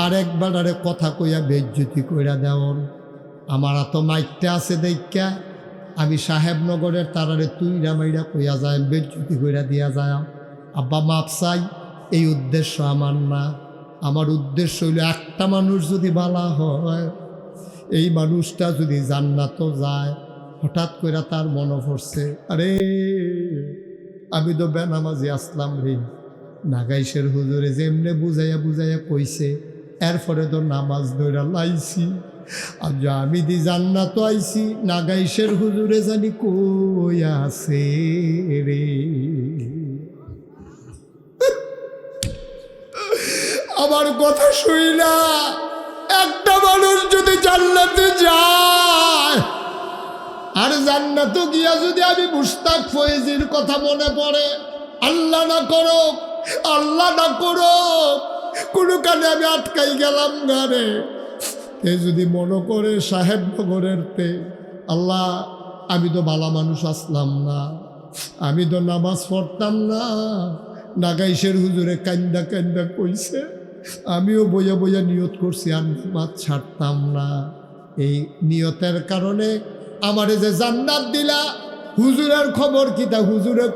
আর একবার আরে কথা কইয়া বেজ্জতি কইরা দেওন আমার তো মাইকটা আছে দেখা আমি সাহেবনগরের তারারে তুইরা মাইরা কইয়া যায় বেজ্জতি কইরা দিয়া যায় আব্বা মাপ চাই এই উদ্দেশ্য আমার না আমার উদ্দেশ্য হইল একটা মানুষ যদি বালা হয় এই মানুষটা যদি জান্নাতও যায় হঠাৎ করে তার মনে পড়ছে আরে আমি তো বেনামাজি আসলাম রে নাগাইশের হুজুরে যেমনে বুঝাইয়া কইছে এরপরে তো নামাজ ধইরা লাইছি আর আমি দি জান্নাত আইছি নাগাইশের হুজুরে জানি কই আছে রে আমার কথা শুইলা একটা মানুষ যদি জান্নাতে যায় আর জান্নাতে গিয়া যদি আমি মুশতাক ফয়েজির কথা মনে পড়ে আল্লাহ না করো কোনো কানে আমি আটকাই গেলাম গারে এ যদি মনে করে সাহেবনগরের তে আল্লাহ আমি তো ভালো মানুষ আসলাম না আমি তো নামাজ পড়তাম না নাগাইশের হুজুরে কান্দা কইছে আমিও বইয়া নিয়ত করছি আর নামাজ ছাড়তাম না এই নিয়তের কারণে আমারে যে জান্নাত দিলা হুজুরের খবর কিতা হুজুরে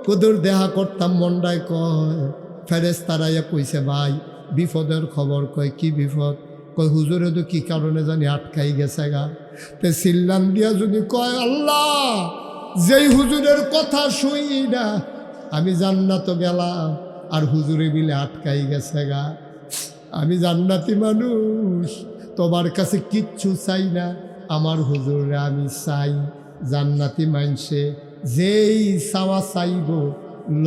কদর দেহা করতাম মন্ডায় কয় ফেরেশতারাইয়া কইছে ভাই বিপদের খবর কয় কি বিপদ কয় হুজুরে তো কি কারণে জানি আটকাই গেছে গা তে সিল্লান দিয়া যদি কয় আল্লাহ যেই হুজুরের কথা শুই না আমি জান্নাত গেলাম আর হুজুরে মিলে আটকাই গেছে গা। আমি জান্নাতি মানুষ, তোমার কাছে কিচ্ছু চাই না, আমার হুজুরে আমি চাই। জান্নাতি মানসে যেই চাওয়া চাইব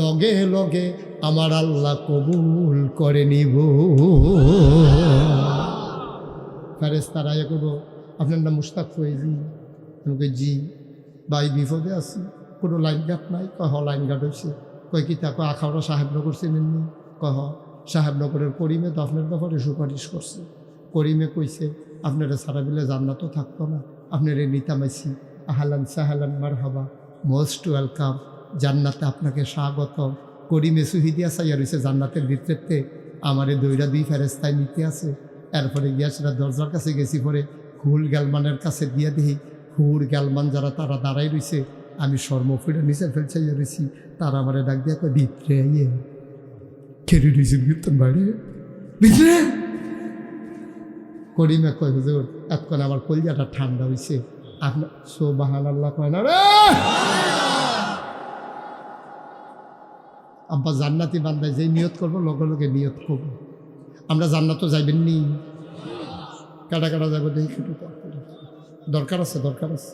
লগে লগে আমার আল্লাহ কবুল করে নিব। ফেরেশতারা ইয়ে করবো, আপনার নাম মুশতাক ফয়েজি? আমাকে জি। ভাই বিপদে আছি, কোনো লাইন গার্ড নাই? কহ লাইন গার্ড হয়েছে। কয় কি তা? কয় আখাউড়া সাহেবনগর চিনেননি? কহ সাহেবনগরের করিমে তো আপনার ব্যাপারে সুপারিশ করছে। করিমে কইছে আপনারা সারা বিলে জান্নাতও থাকতো না, আপনার নিতামাইছি। আহালান সাহালান মারহাবা, মোস্ট ওয়েলকাম, জান্নাতে আপনাকে স্বাগত। করিমে সুহিদিয়া চাইয়া রয়েছে জান্নাতের ভিতরেতে, আমারে দইরা দুই ফেরেস্তায় নিতে আছে। এরপরে গিয়া সেটা দরজার কাছে গেছি, পরে হুল গ্যালমানের কাছে দিয়ে দিই। হুর গ্যালমান যারা তারা দাঁড়াই রয়েছে, আমি শর্মফুরে নিচে ফেলছাইয়া রয়েছি, তারা আমারে ডাক দিয়ে কয় ভিতরে আইয়ে। খেরে রয়েছে কীর্তন বাইরে ভিতরে। করিমে কয় হুজুর এতক্ষণ আমার কলিজাটা ঠান্ডা হয়েছে, আপনার সুবহানাল্লাহ কয় না রে। আব্বা জান্নাতি বান্দায় যেই নিয়ত করবো লগে লগে নিয়ত করবো। আমরা জান্নাতও যাইবেন নি? কাটা কাটা যাবো দেখি, দরকার আছে, দরকার আছে।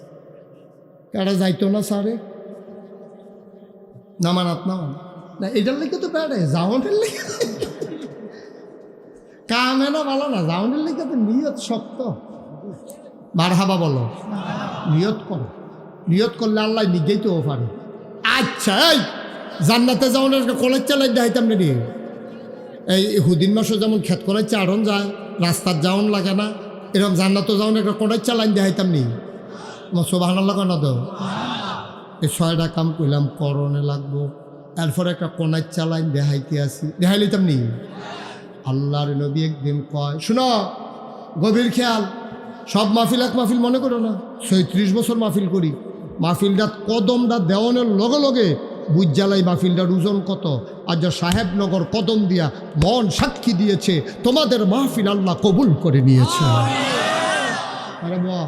কাটা যাইতো না সারে নামানাত নামান না, এটার লেগে তো প্যাডে জাউনের লেগে কামে না ভালো না, জাউনের লেগে তো নিয়ত শক্ত। মারহাবা বলো, নিয়ত করো, নিয়ত করলে আল্লাহ নিজেই তো পারে। আচ্ছা এই জান্নাতে যাওয়ার কলেজ চালাই দেখাইতাম না রে। এই হুদিন মাসও যেমন খেত কলেজ চারণ যায়, রাস্তার যাওন লাগে না, এরকম জান্নাতও যাওয়ার একটা কলেজ চালাইন দেখাইতাম নি। সুবহানাল্লাহ কেন তো এই 6টা কাম করলাম, করণে লাগবো। এরপর একটা কোনায় চালাইন দেখাইতে আসি, দেখাই লইতাম নি। আল্লাহর নবী একদিন কয়, শুনো গভীর খেয়াল, সব মাহফিল এক মাহফিল মনে করো না। 36 বছর মাহফিল করি, মাহফিলটা কদমটা দেওয়ানের লগে লগে বুঝ জ্বালাই মাহফিলটার ওজন কত। আর যা সাহেবনগর কদম দিয়া মন সাক্ষী দিয়েছে তোমাদের মাহফিল আল্লাহ কবুল করে নিয়েছে। আরে বাহ,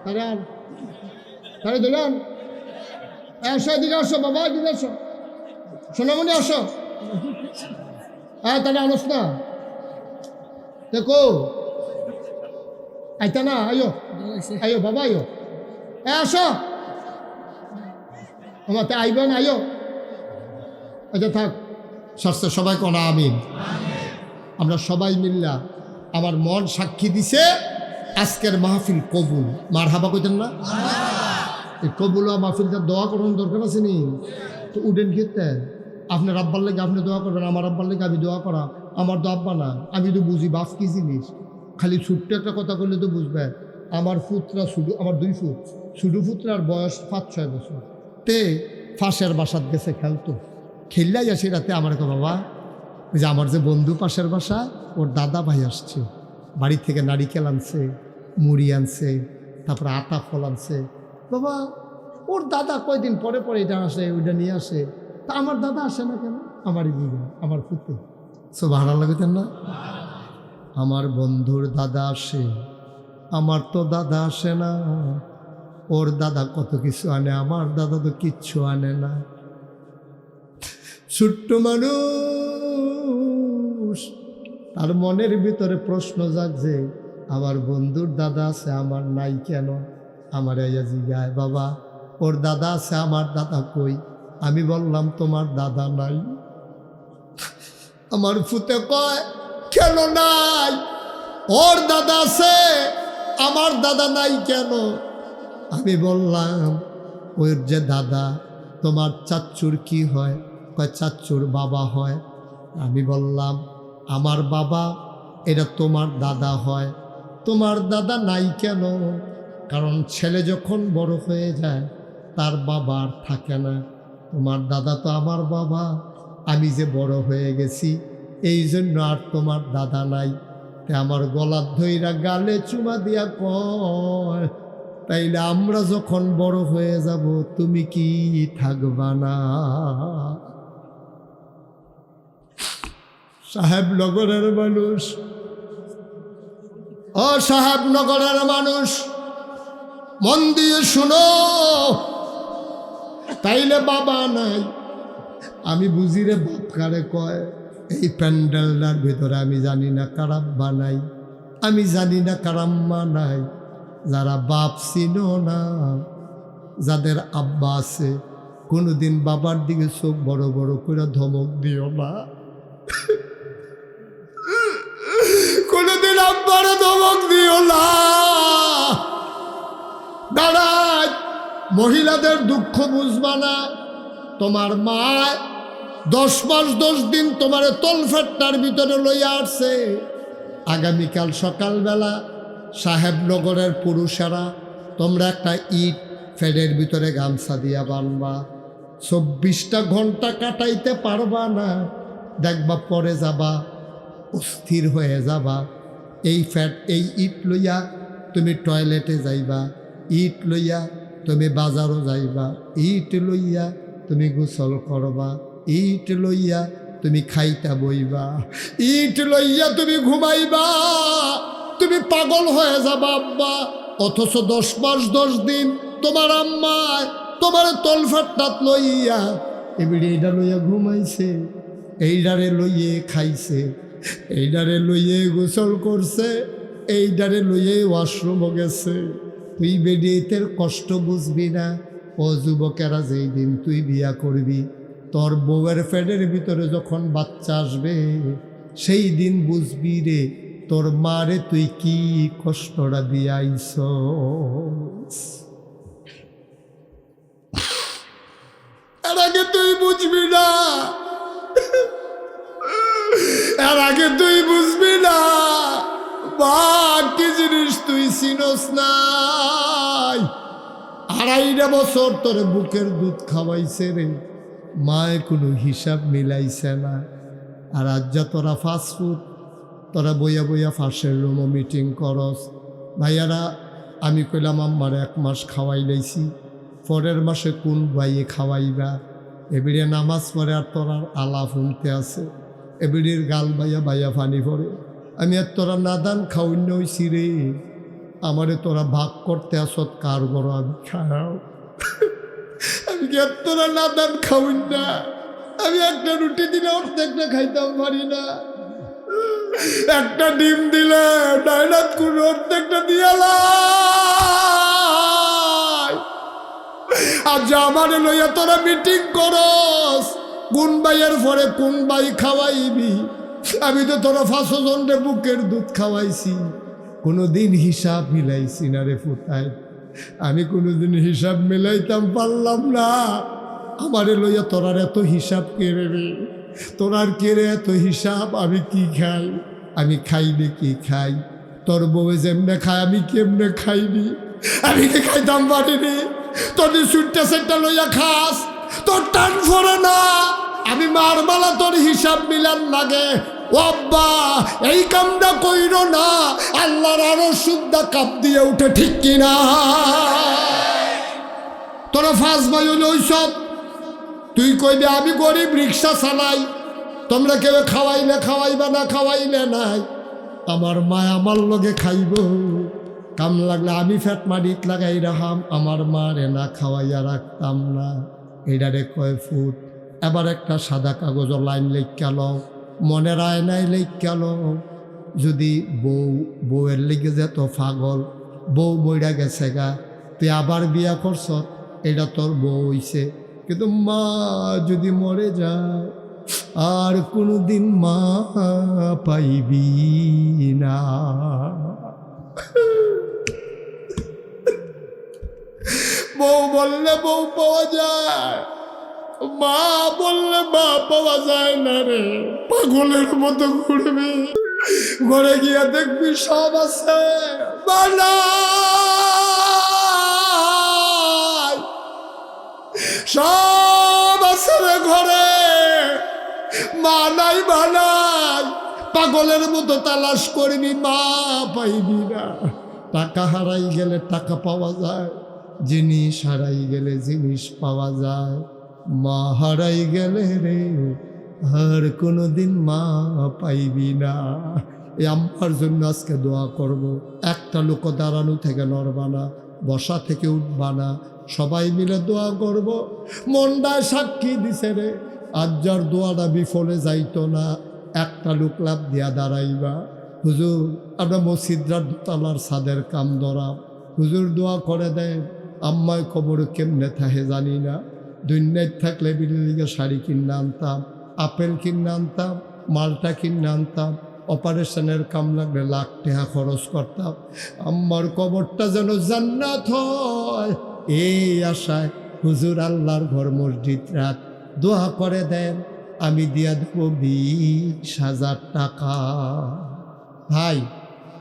তারে তারে দিলাম। আসো দিকে আসো বাবা, দিকে আসো, সোনামণি আসো। হ্যাঁ তাহলে আনোস না, দেখো আইতা না, আয়ো আয়ো বাবা আয়ো, আসো আমার তা আইব না, আয়ো। আচ্ছা থাক, স্বাস্থ্য সবাই কোনা আমিন। আমরা সবাই মিল্লা আমার মন সাক্ষী দিছে আজকের মাহফিল কবুল। মারহাবা কইতেন না? এই কবুল মাহফিলটা দোয়া করার দরকার আছে নি? তো উডেন খেতে আপনার আব্বার লেগে আপনি দোয়া করবেন, আমার আব্বার লেগে আমি দোয়া করা। আমার তো আব্বা না, আমি তো বুঝি বাপ কি জিনিস। খালি ছোট্ট একটা কথা বললে তো বুঝবে। আমার ফুতরা শুধু, আমার 2 ফুট শুধু ফুতরার বয়স 5-6 বছর, তে ফাঁসের বাসাত গেছে খেলতো। খেললাই আসি রাতে আমার কে বাবা, ওই যে আমার যে বন্ধু পাশের বাসা, ওর দাদা ভাই আসছে, বাড়ি থেকে নারিকেল আনছে, মুড়ি আনছে, তারপরে আটা ফল আনছে। বাবা ওর দাদা কয়দিন পরে পরে এটা আসে ওইটা নিয়ে আসে, তা আমার দাদা আসে না কেন? আমারই দিঘা, আমার ফুতে। সো ভাড়া লাগতেন না? আমার বন্ধুর দাদা আসে, আমার তো দাদা আসে না। ওর দাদা কত কিছু আনে, আমার দাদা তো কিচ্ছু আনে না। ছোট্ট মানুষ, তার মনের ভিতরে প্রশ্ন জাগছে, আমার বন্ধুর দাদা আছে আমার নাই কেন? আমার আইয়া জিগায়, বাবা ওর দাদা আছে, আমার দাদা কই? আমি বললাম তোমার দাদা নাই। আমার ফুতে কয় কেন নাই? ওর দাদা আছে, আমার দাদা নাই কেন? আমি বললাম ওর যে দাদা, তোমার চাচ্চুর কি হয়? কয় চাচ্চুর বাবা হয়। আমি বললাম আমার বাবা, এটা তোমার দাদা হয়। তোমার দাদা নাই কেন? কারণ ছেলে যখন বড় হয়ে যায় তার বাবা আর থাকে না। তোমার দাদা তো আমার বাবা, আমি যে বড় হয়ে গেছি এই জন্য আর তোমার দাদা নাই। তে আমার গলার ধইরা গালে চুমা দিয়া কয়, তাইলে আমরা যখন বড় হয়ে যাব তুমি কি থাকবা না? সাহেবনগরের মানুষ, ও সাহেবনগরের মানুষ, মন দিয়ে শুনো। তাইলে বাবা নাই, আমি বুঝি রে বাপ কারে কয়। এই প্যান্ডেলটার ভিতরে আমি জানি না কারাব্বা নাই, আমি জানি না কারাম্মা নাই। যারা বাপ চিনো না, যাদের আব্বা আছে, কোনোদিন বাবার দিকে চোখ বড় বড় করে ধমক দিও না। কোনোদিন আব্বার ধমক দিও না। দাঁড়াই, মহিলাদের দুঃখ বুঝবা না। তোমার মা 10 মাস 10 দিন তোমার তলফেটটার ভিতরে লইয়া আসছে। আগামীকাল সকালবেলা সাহেবনগরের পুরুষেরা তোমরা একটা ইট ফেডের ভিতরে গামছা দিয়া বানবা। 24টা ঘন্টা কাটাইতে পারবা না, দেখবা পরে যাবা, অস্থির হয়ে যাবা। এই ফ্যাট এই ইট লইয়া তুমি টয়লেটে যাইবা, ইট লইয়া তুমি বাজারও যাইবা, ইট লইয়া তুমি গোসল করবা, ইট লইয়া তুমি খাইতা বইবা, ইট লইয়া তুমি ঘুমাইবা। তুমি পাগল হয়ে যাবা আব্বা। অথচ 10 মাস 10 দিন তোমার আম্মা তোমার তলফাটটাত লইয়া এবারে এইটা লইয়া ঘুমাইছে, এইডারে লইয়ে খাইছে, এইডারে লইয়ে গোসল করছে, এইডারে লইয়ে ওয়াশরুমও গেছে। তুই বেডিয়েতের কষ্ট বুঝবি না। ও যুবকেরা, যেই দিন তুই বিয়া করবি, তোর বউয়ের ফ্যাডের ভিতরে যখন বাচ্চা আসবে, সেই দিন বুঝবি রে তোর মারে তুই কি কষ্টটা দিয়ে আইছস। এর আগে তুই বুঝবি না, এর আগে তুই বুঝবি না। মা কি জিনিস তুই চিনস নাই। 2.5 বছর তোর বুকের দুধ খাওয়াইছে রে, মায়ে কোনো হিসাব মিলাইছে না। আর আজ যা তোরা ফাস্টফুড, তোরা বইয়া বইয়া ফাঁসের রুমও মিটিং করস। ভাইয়ারা, আমি কইলাম আম্মার 1 মাস খাওয়াই লাইছি, পরের মাসে কোন ভাইয়ে খাওয়াইবা। এবিড়ে নামাজ পড়ে আর তোরার আলা ফুমতে আছে, এবিড়ির গাল বাইয়া বাইয়া ফানি পড়ে। আমি আর তোরা নাদান খাওয়াইন হইছি রে, আমারে তোরা ভাগ করতে আসত কার বড় আমি খাও। আমি কি আর তোরা নাদান খাওয়াইন না? আমি একটা রুটি দিলে অর্ধেকটা খাইতাম পারি না, একটা ডিম দিলে ডাইনাত করে অর্ধেকটা দিয়ালা। আজ আমারে লইয়া তোরা মিটিং করস, কোন ভাইয়ের পরে কোন ভাই খাওয়াইবি। আমি তো তোরা 5 জনরে বুকের দুধ খাওয়াইছি, কোনোদিন হিসাব মিলাইছি না রে ফুটাই। আমি কোনোদিন হিসাব মিলাইতাম পারলাম না। আমারে লইয়া তোরার এত হিসাব কেড়ে রে, তোরার কেড়ে এত হিসাব। আমি কি খাই, আমি খাইলে কি খাই, তোর বউয়ে যেমনে খায় আমি কেমনে খাইনি। আমি কি খাইতাম পারিনি? তোর সুটটা সেটটা লইয়া খাস, তোর টান ফোরে না। আমি মারমালা তোর হিসাব মিলান লাগে। ও আব্বা, এই কামটা কইর না, আল্লাহর আরো শুদ্ধা কাপ দিয়ে উঠে, ঠিক কিনা? তোরা 5 ভাই হইলে ওইসব তুই কইবে আমি গরিব, রিক্সা চালাই, তোমরা কেউ খাওয়াইলে খাওয়াইবা না, খাওয়াইলে নাই। আমার মা আমার লগে খাইব, কাম লাগলে আমি ফ্যাট মারিত লাগাই রাখাম, আমার মারে না খাওয়াইয়া রাখতাম না। এটারে কয় ফুট। এবার একটা সাদা কাগজের লাইন লেখা লও, মনের আয়নায় লেখা লও। যদি বউয়ের লেগে যেত পাগল, বউ বইরা গেছে গা, তুই আবার বিয়া করছ, এটা তোর বউ হইছে। কিন্তু মা যদি মরে যায়, আর কোনোদিন মা পাইবি না। বউ বললে বউ পাওয়া যায়, মা বললে মা পাওয়া যায় না রে। পাগলের মতো ঘুরবি, ঘরে গিয়া দেখবি সব আছে, সব আছে রে ঘরে, মা নাই বানাই। পাগলের মতো তালাশ করবি, মা পাইবি না। টাকা হারাই গেলে টাকা পাওয়া যায়, জিনিস হারাই গেলে জিনিস পাওয়া যায়। মা হারাই গেলে রে আর কোনোদিন মা পাইবি না। এই আম্মার জন্য আজকে দোয়া করব। একটা লোক দাঁড়ানো থেকে নড়বা না, বসা থেকে উঠবা না, সবাই মিলে দোয়া করব। মনটায় সাক্ষী দিছে রে, আজ যার দোয়াটা বিফলে যাইতো না, একটা লোক লাভ দিয়া দাঁড়াইবা, হুজুর আমরা মসজিদরার দোতলার ছাদের কাম ধরা, হুজুর দোয়া করে দেন আম্মায় কবর কেমনে থাকে জানি না, দুনিয়ায় থাকলে বিলিগে শাড়ি কিনে আনতাম, আপেল কিনে আনতাম, মালটা কিনে আনতাম, অপারেশনের কাম লাগলে লাখ টাকা খরচ করতাম, আম্মার কবরটা যেন জান্নাত হয় এই আশায় হুজুর আল্লাহর ঘর মসজিদ রাত দোয়া করে দেন, আমি দিয়া দেব 20,000 টাকা। ভাই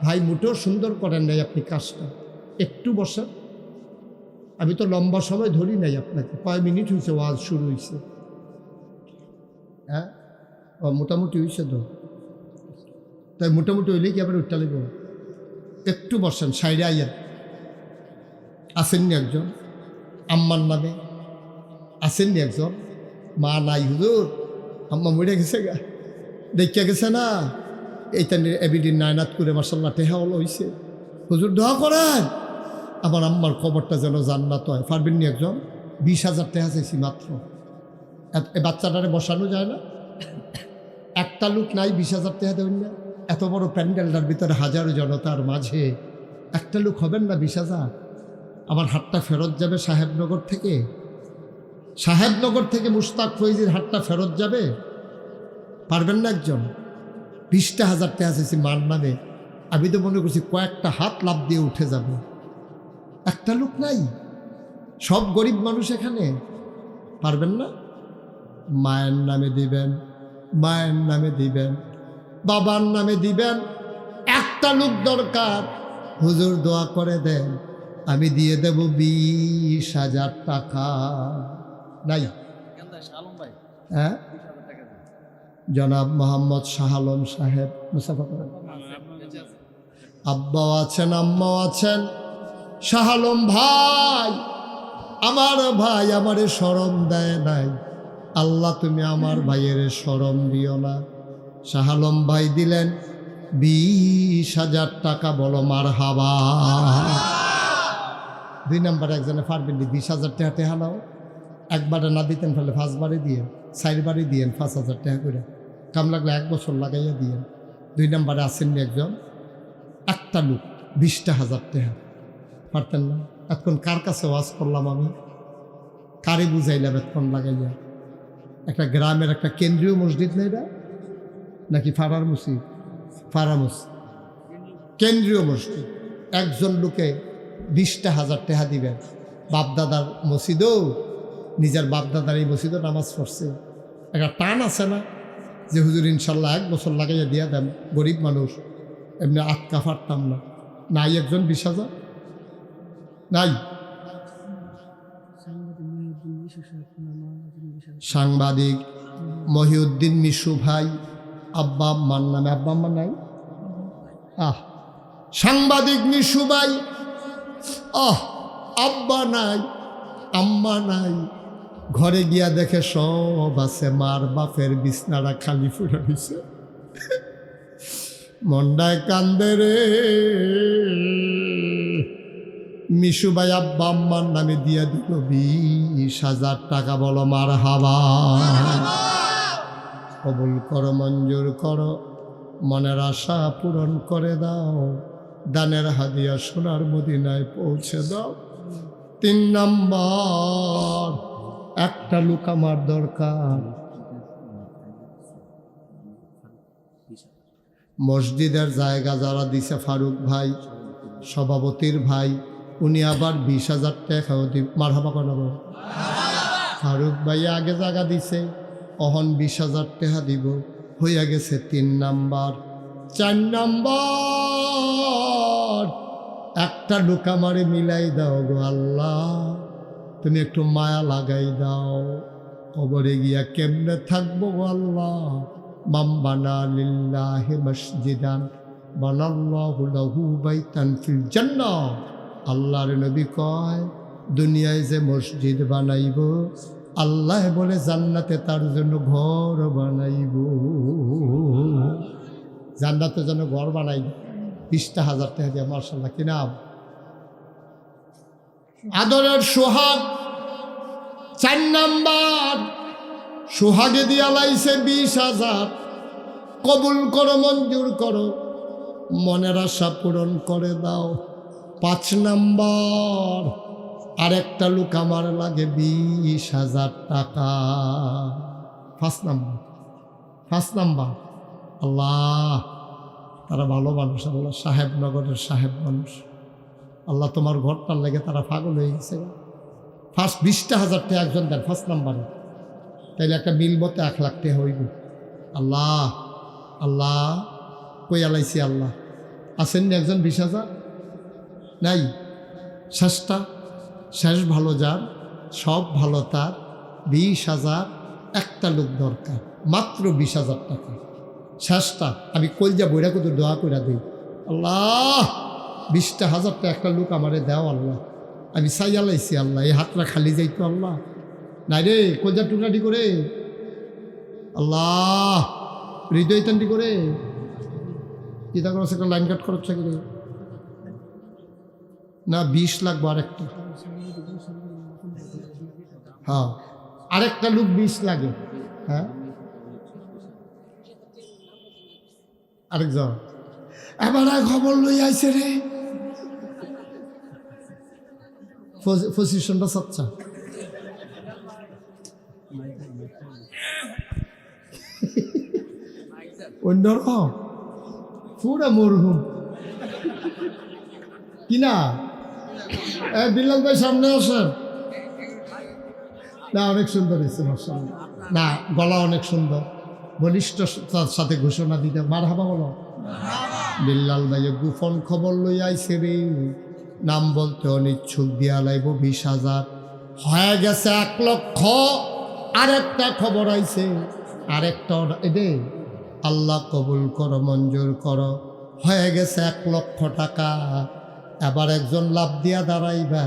ভাই মোটেও সুন্দর করেন নাই আপনি কাজটা, একটু বসেন, আমি তো লম্বা সময় ধরি নাই আপনাকে, কয় মিনিট হয়েছে ওয়াজ শুরু হয়েছে? হ্যাঁ মোটামুটি হয়েছে তো, তাই মোটামুটি হইলেই কি আবার উঠতে লাগব? একটু বসেন, সাইডে আইয়েন। আসেননি একজন আম্মার নামে? আসেননি একজন? মা নাই হুজুর, আম্মা মরে গেছে গা, দেখিয়া গেছে না, এইটা এবিডিন নায়নাত করে মাসাল্লাহ টেহা হলো হয়েছে, হুজুর দোয়া করেন আমার আম্মার কবরটা যেন জান্নাত হয়। পারবেননি একজন? 20,000 টাকা চাইছি মাত্র। এই বাচ্চাটারে বসানো যায় না? একটা লোক নাই 20,000 টাকা দেবেন না? এত বড় প্যান্ডেলটার ভিতরে হাজারো জনতার মাঝে একটা লোক হবেন না 20,000? আমার হাতটা ফেরত যাবে সাহেবনগর থেকে, সাহেবনগর থেকে মুশতাক ফৈজির হাতটা ফেরত যাবে, পারবেন না একজন? 20,000 টাকা চাইছি মার নামে, আমি তো মনে করছি কয়েকটা হাত লাভ দিয়ে উঠে যাবে, একটা লোক নাই, সব গরিব মানুষ এখানে, পারবেন না? মায়ের নামে দিবেন, মায়ের নামে দিবেন, বাবার নামে দিবেন, একটা লোক দরকার, হুজুর দোয়া করে দেন আমি দিয়ে দেব 20,000 টাকা। নাই? হ্যাঁ জনাব মোহাম্মদ শাহ আলম সাহেব মুসাফা করেন, আব্বাও আছেন আম্মাও আছেন, শাহ আলম ভাই আমার ভাই আমারে শরম দেয় নাই, আল্লাহ তুমি আমার ভাইয়ের শরম দিও না। শাহ আলম ভাই দিলেন 20,000 টাকা, বলো মারহাবা। 2 নম্বরে একজনে পারবেন 20,000 টাকা টেহা নাও, একবারে না দিতেন ফেলে 5 বারে দিয়ে 4 বারে দিয়েন 5,000 টাকা করে, কাম লাগলে 1 বছর লাগাইয়া দিয়েন। 2 নম্বরে আসেননি একজন, একটা লোক 20,000 টাকা, পারতেন না? এতক্ষণ কার কাছে ওয়াজ করলাম আমি, কারে বুঝাইলাম এতক্ষণ লাগাইয়া? একটা গ্রামের একটা কেন্দ্রীয় মসজিদ না এটা, নাকি ফাড়ার মসজিদ? ফাড়া মসজিদ, কেন্দ্রীয় মসজিদ। একজন লোকে 20,000 টাকা দিবেন, বাপদাদার মসজিদও, নিজের বাপদাদার এই মসজিদও নামাজ পড়ছে, একটা টান আছে না যে হুজুর ইনশাল্লাহ 1 বছর লাগাইয়া দিয়া দেন, গরিব মানুষ এমনি আটকা পারতাম না। নাই একজন 20,000? নাই? সাংবাদিক মহিউদ্দিন মিশু ভাই, আব্বা আম্মার নামে, আব্বা আম্মা নাই? সাংবাদিক মিশু ভাই, আব্বা নাই আম্মা নাই, ঘরে গিয়া দেখে সব আছে, মার বাপের বিছনাটা খালি ফুটে দিছে, মন্ডায় কান্দে রে। মিশু ভাই আব্বা আম্মার নামে দিয়া দিল 20,000 টাকা, বলো মারহাবা। কবুল করো, মঞ্জুর করো, মনের আশা পূরণ করে দাও, দানের হাদিয়া সোনার মদিনায় পৌঁছে দাও। 3 নম্বর, একটা লোক আমার দরকার, মসজিদের জায়গা যারা দিছে ফারুক ভাই, সভাপতির ভাই, উনি আবার 20,000 টাকাও দিব, মারহাবা করব। ফারুক ভাই আগে জায়গা দিছে, অহন 20,000 টাকা দিব, হইয়া গেছে 3 নাম্বার। 4 নাম্বার, একটা লোক আমারে মিলাই দাও গো আল্লাহ, তুমি একটু মায়া লাগাই দাও, কবরে গিয়া কেমনে থাকবো গো আল্লাহ। মান বানা লিল্লাহি মসজিদান বানাল্লাহু লাহু বাইতান ফিল জান্নাহ। আল্লাহর নবী কয়, দুনিয়ায় যে মসজিদ বানাইব, আল্লাহ বলে জান্নাতে তার জন্য ঘর বানাইব, জান্নাতের জন্য ঘর বানাইব। 20,000 টাকা দিয়ে মাশাআল্লাহ কি নাম? আদরের সোহাগ। 4 নাম্বার, সোহাগে দিয়া লাইছে 20,000, কবুল করো, মঞ্জুর করো, মনের আশা পূরণ করে দাও। 5 নাম্বার, আরেকটা লোক আমার লাগে 20,000 টাকা। 5 নাম্বার। আল্লাহ, তারা ভালো মানুষ, আল্লাহ সাহেবনগরের সাহেব মানুষ, আল্লাহ তোমার ঘরটার লেগে তারা পাগল হয়ে গেছে। ফার্স্ট 20,000 টাকা একজন দেন 5 নাম্বারে, তাইলে একটা মিলবতে 1 লাখ টাকা হইব। আল্লাহ আল্লাহ কই আলাইছি আল্লাহ, আসেননি একজন 20,000? নাই। শেষটা, শেষ ভালো যার, সব ভালো তার, 20,000 একটা লোক দরকার, মাত্র 20,000 টাকা। শেষটা আমি কলজা বইরা কত দোয়া করে দিই, আল্লাহ 20,000 টাকা একটা লোক আমারে দাও আল্লাহ। আমি চাই আলাইছি আল্লাহ, এই হাতটা খালি যাইতো আল্লাহ, নাই রে কলজা টুকরাটি করে আল্লাহ, হৃদয় টান্ডি করে চিন্তা করছে, একটা লাইন কাট করার চাকরি না, 20 লাগবো আরেকটা। হ্যাঁ, আরেকটা লোক 20 লাগে। হ্যাঁ, আরেকজন এবার খবর লই আইছে রে, পজিশনটা সচ্চা। অন্যরকম পুরা মরহুম কিনা। বিল্লাল ভাই সামনে আসেন না, অনেক সুন্দর হয়েছে মাশাআল্লাহ। না, গলা অনেক সুন্দর, বলিষ্ঠতার সাথে ঘোষণা দিতে মারহাবা বলো। বিল্লাল ভাই গোপন খবর লই আইছে রে, নাম বলতে অনিচ্ছুক, দিয়া লাইব 20,000 হয়ে গেছে 1 লক্ষ। আরেকটা খবর আইছে, আরেকটা এদে আল্লাহ কবুল করো, মঞ্জুর করো, হয়ে গেছে 1 লক্ষ টাকা। এবার একজন লাভ দিয়া দাঁড়াইবা,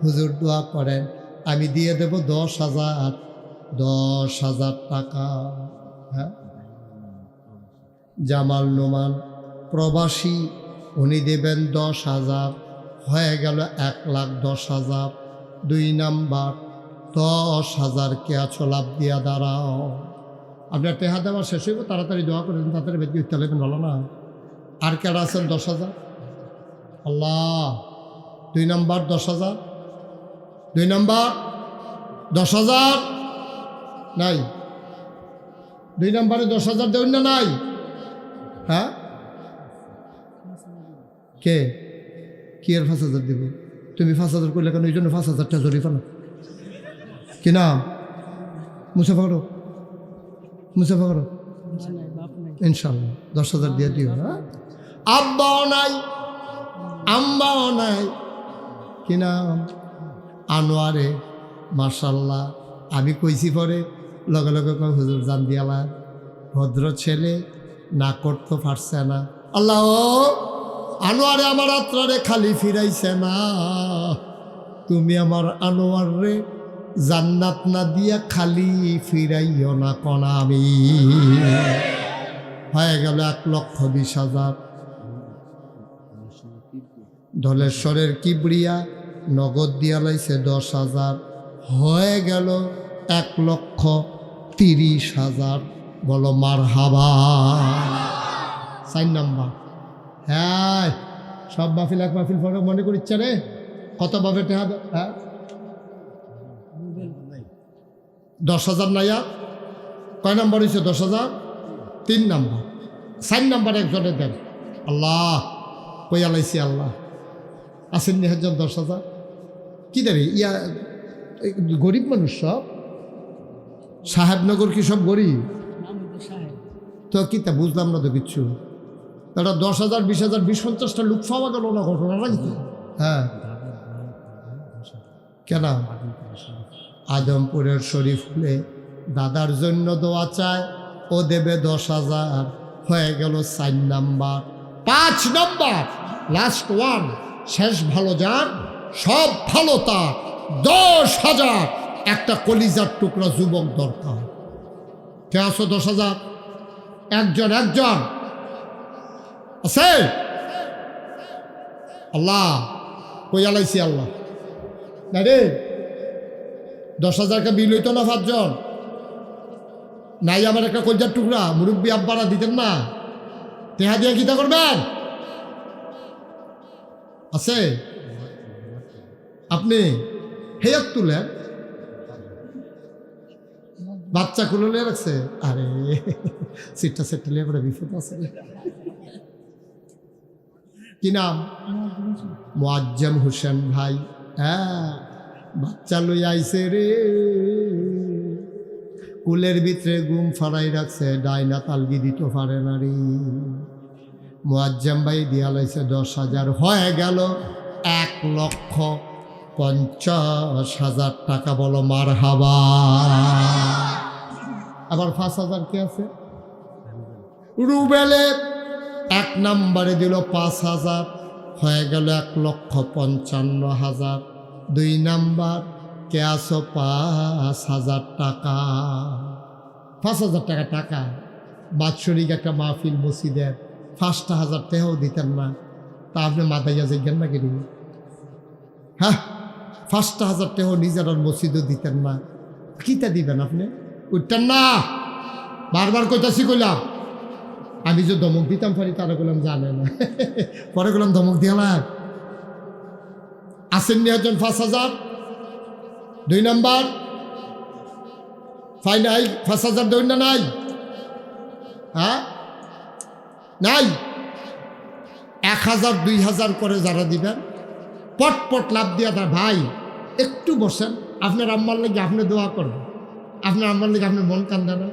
হুজুর দোয়া করেন, আমি দিয়ে দেব 10,000 টাকা। হ্যাঁ, জামাল নোমান প্রবাসী, উনি দেবেন 10,000, হয়ে গেল 1,10,000। 2 নাম্বার 10,000 কে আছো, লাভ দিয়া দাঁড়াও। আপনার টেহা দেওয়া শেষ হইব, তাড়াতাড়ি দোয়া করেন, তাড়াতাড়ি বেশি উঠতে লাগবেন, ভালো না। আর কেডা আছেন 10,000? আল্লাহ, 2 নাম্বার 10,000, 2 নাম্বার 10,000 নাই, 2 নাম্বারে 10,000 দেউন না নাই? হ্যাঁ, কে কি আর 5,000 দিব? তুমি 5,000 করলে কেন? এই জন্য 5,000 টাকা জরিফানা। কি নাম? মুসাফা করো, মুসাফা করো, ইনশাল্লাহ 10,000 দিয়ে দিও। হ্যাঁ, আব্বাও নাই, আম্মাও নাই, কি নাম? আনোয়ারে, মাশাল্লাহ। আমি কইছি পরে লগে লগে কয় হুজুর জান দিয়ালা, ভদ্র ছেলে, না করতে পারছে না। আল্লাহ, আনোয়ারে আমার আত্রারে খালি ফিরাইছে না, তুমি আমার আনোয়ার রে জান্নাত না দিয়া খালি ফিরাইও না কনা। আমি হয়ে গেল 1,20,000। ধলেশ্বরের কিবরিয়া নগদ দিয়া লাইছে 10,000, হয়ে গেল 1,30,000। বলো মারহাবা। 4 নাম্বার। হ্যাঁ, সব মাহফিল এক মাহফিল পরে মনে করিচ্ছে রে, কত ভাবে টেহা। হ্যাঁ, 10,000 নাইয়া কয় নাম্বার হয়েছে? 10,000 3 নাম্বার। 4 নাম্বার একজনে দেন। আল্লাহ কই আলাইছি আল্লাহ, আসেননি একজন 10,000? কি দেবে ইয়া, গরিব মানুষ সব, সাহেবনগর কি সব গরিব? তো কি তা বুঝলাম না তো কিচ্ছু। এটা 10,000 20,000 20-50টা লোক পাওয়া গেল না, ঘটনা নাকি? হ্যাঁ, কেন? আদমপুরের শরীফুলে দাদার জন্য দোয়া চায়, ও দেবে 10,000, হয়ে গেল 4 নাম্বার। 5 নাম্বার লাস্ট ওয়ান, শেষ ভালো যার, সব ভালো তার, 10,000 একটা কলিজার টুকরা যুবক দরকার। কে আছো? 10,000 একজন একজন আছে? আল্লাহ কই আলাইছি আল্লাহ না রে। 10,000 কা বিল হইতো না 5 জন? নাই আমার একটা কলজার টুকরা মুরব্বী আব্বারা দিতেন না, টেহা দিয়ে কিতা করবেন? আছে আপনি হেয়াত তুলেন, বাচ্চা কুলে রাখছে। আরে সিটটা সেটটা লিয়ে করে বিপদ আছে। কি নাম? মুআজ্জম হোসেন ভাই। হ্যাঁ, বাচ্চা লই আইছে রে, কুলের ভিতরে ঘুম ফাড়াই রাখছে, ডাইনা তালগি দিতে পারে না রে। মুআজ্জম ভাই দিয়া লাইছে 10,000, হয়ে গেল 1,50,000 টাকা। বলো মারহাবা। আবার 5,000 কে আছে? রুবেলে 1 নম্বরে দিল 5,000, হয়ে গেল 1,55,000। 2 নাম্বার কে আসো 5,000 টাকা। 5,000 টাকা টাকা বাৎসরিক একটা মাহফিল মসজিদের 5,000 টাকাও দিতেন না, তা আপনি মাথাইয়া যাইবেন না কিনি? হ্যাঁ, 5,000 টাকাও নিজের মসজিদও দিতেন না, কিতা দিবেন আপনি? উঠতেন না। বারবার কইতাছি, কইলাম আমি যে ধমক দিতাম পারি, তারা বললাম জানে না। পরে বললাম ধমক দিলাম। আসেননি একজন 5,000। 2 নাম্বার ফাই নাই, 5,000 দেন না? নাই, হ্যাঁ নাই। 1,000 2,000 করে যারা দিবেন, পটপট লাভ দিয়া তার ভাই একটু বসেন, আপনার আম্মার লেগে আপনি দোয়া করবেন। আপনার আম্মার লেগে আপনার মন কান্দে না?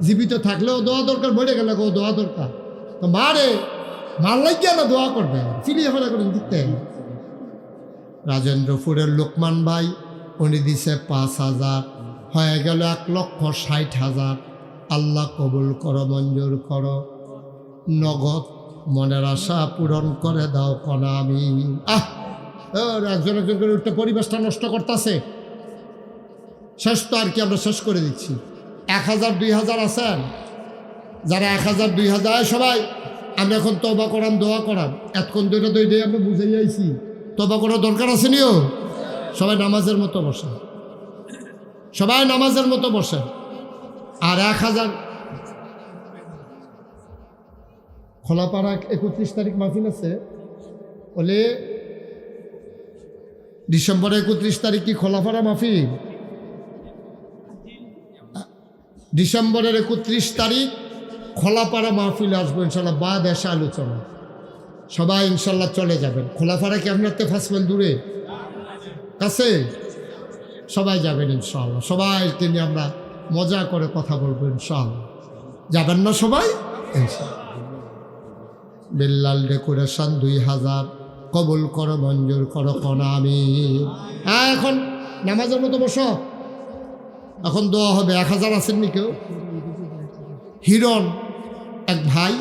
জীবিত থাকলেও দোয়া দরকার, মরে গেলে দোয়া দরকার। তো মারে মার লাগিয়ে না দোয়া করবে, ফিরিয়ে ফেলা করে দিতে। রাজেন্দ্রপুরের লোকমান ভাই, উনি দিছে 5,000, হয়ে গেল 1,60,000। আল্লাহ কবুল করো, মঞ্জুর করো, নগদ মনের আশা পূরণ করে দাও কনা আমি। একজন একজন করে উঠতে পরিবেশটা নষ্ট করতেছে। শেষ তো আর কি, আমরা শেষ করে দিচ্ছি। 1,000 2,000 আছেন যারা 1,000 2,000, সবাই আমি এখন তওবা করাম, দোয়া করাম। এতক্ষণ ধরে তো এটাই আমরা বুঝাই আইছি, তওবা করার দরকার আছে নিও। সবাই নামাজের মতো বসেন, সবাই নামাজের মতো বসেন। আর 1,000 খোলাপাড়া 31 তারিখ মাহফিল আছে বলে, ডিসেম্বরের 31 তারিখ কি খোলাপাড়া মাহফিল? ডিসেম্বরের 31 তারিখ খোলাপাড়া মাহফিল আসবো ইনশাল্লাহ, বাদ এসে আলোচনা। সবাই ইনশাল্লাহ চলে যাবেন। খোলাপাড়া কি আপনার 5 মাইল দূরে? কাছে? সবাই যাবেন ইনশাল্লাহ। সবাই তিনি আমরা মজা করে কথা বলবো ইনশাল্লাহ। যাবেন না সবাই? বিল্লাল ডেকোরেশন 2,000, কবুল করো, মঞ্জুর করো কনা আমি। হ্যাঁ, এখন নামাজের মতো বসো, এখন দোয়া হবে। 1,000 আসেননি কেউ? হিরণ এক ভাই,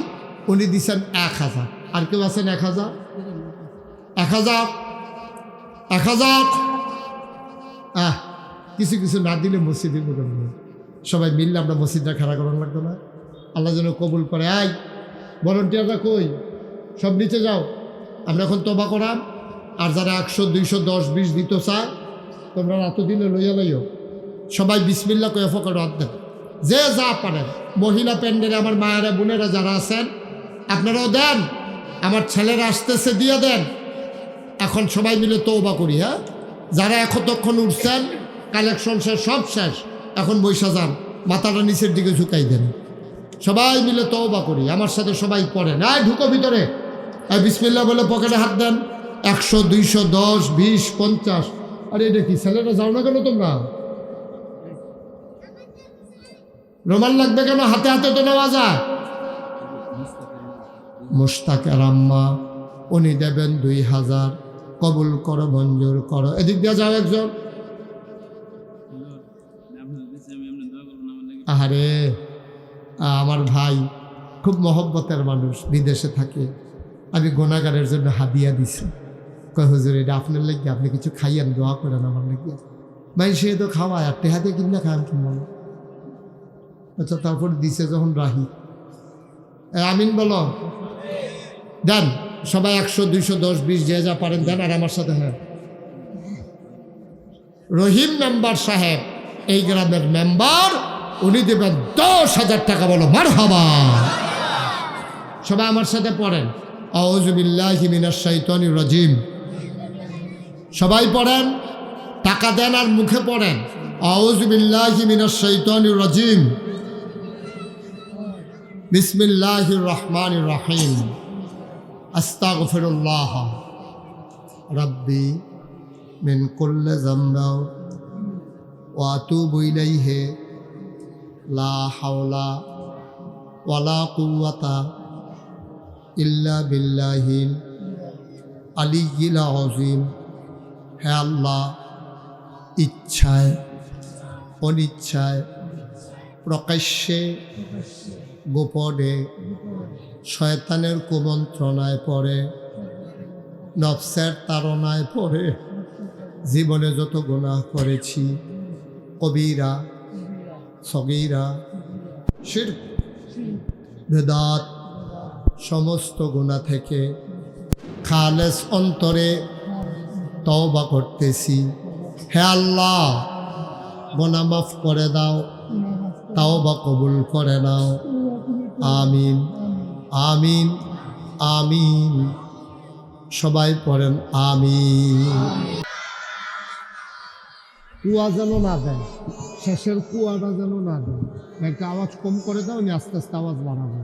উনি দিচ্ছেন 1,000। আর কেউ আছেন 1,000? 1,000 1,000। কিছু কিছু না দিলে মসজিদে সবাই মিললে আমরা মসজিদটা খাড়া করানো লাগতো না? আল্লাহ যেন কবুল করে। আই ভলেন্টিয়াররা কই? সব নিচে যাও, আমরা এখন তওবা করাম। আর যারা 100 200 10 20 দিত চায়, তোমরা রাত দিলে লইয়া লইও। সবাই বিসমিল্লাহ কয়ে ফকর হাত দেন, যে যা পারেন। মহিলা প্যান্ডেলে আমার মায়েরা বোনেরা যারা আছেন, আপনারাও দেন। আমার ছেলেরা আসতেছে, দিয়ে দেন। এখন সবাই মিলে তওবা করি। হ্যাঁ, যারা এতক্ষণ উঠছেন, কালেকশন শেষ, সব শেষ, এখন বৈশা যান, মাথাটা নিচের দিকে ঝুঁকাই দেন। সবাই মিলে তওবা করি। আমার সাথে সবাই পড়েন। ঢুকো ভিতরে, বিসমিল্লাহ বলে পকেটে হাত দেন। 100 200 10 20 50। আরে এটা কি, ছেলেরা যাও না কেন তোমরা? রোমান লাগবে কেন? হাতে হাতে তো নেওয়া যায়। মুশতাকের আম্মা, উনি দেবেন 2,000, কবুল করো, মঞ্জুর করো। এদিক দিয়ে যাও একজন। আরে আমার ভাই খুব মহব্বতের মানুষ, বিদেশে থাকে। আমি গুনাহগারের জন্য হাদিয়া দিছি। কয় হুজুর, এটা আপনার লেগে, আপনি কিছু খাইয়েন, দোয়া করেন আমার লেগে। ভাই সে তো খাওয়ায়, আর টেহাতে কিনা খান কিনা। আচ্ছা, তারপর দিছে যখন রাহি, আমিন বলো, দেন সবাই 100 200 10 20 যে যা পারেন দেন। আর আমার সাথে হ্যাঁ, রহিম মেম্বার সাহেব এই গ্রামের মেম্বার, উনি দেবেন 10,000 টাকা। বলো মারহাবা। সবাই আমার সাথে পড়েন, আউযু বিল্লাহি মিনাশ শাইতানির রাজিম। সবাই পড়েন, টাকা দেন আর মুখে পড়েন, আউযু বিল্লাহি মিনাশ শাইতানির রাজিম, বিসমিল্লাহির রহমানির রহিম, আস্তাগফিরুল্লাহ রাব্বি মিন কুল্লি যামবি ওয়া আতুবু ইলাইহি লা হাওলা ওয়ালা কুওয়াতা ইল্লা বিল্লাহিল আলিয়্যিল আযীম। হে আল্লাহ, ইচ্ছায় অনিচ্ছায়, প্রকাশ্যে গোপনে, শয়তানের কুমন্ত্রণায় পড়ে, নফসের তাড়নায় পড়ে জীবনে যত গুনাহ করেছি, কবিরা সগীরা শিরক বিদআত, সমস্ত গুনাহ থেকে খালেস অন্তরে তওবা করতেছি। হে আল্লাহ, গুনাহ মাফ করে দাও, তওবা কবুল করে নাও। আমিন আমিন আমিন। সবাই পড়েন আমিন। কুয়া যেন না দেয়, শেষের কুয়াটা যেন না দেয়। একটা আওয়াজ কম করে দাও, নি আস্তে আস্তে আওয়াজ বাড়াবো।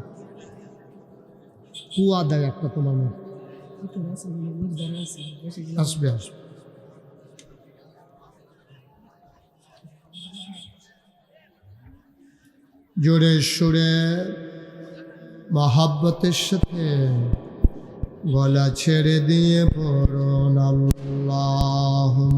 কুয়া দেয় একটা তোমার মধ্যে, আসবে আসবে। জোরে সুরে মহাব্বতের সাথে গলা ছেড়ে দিয়ে পড়ুন আল্লাহুম্মা।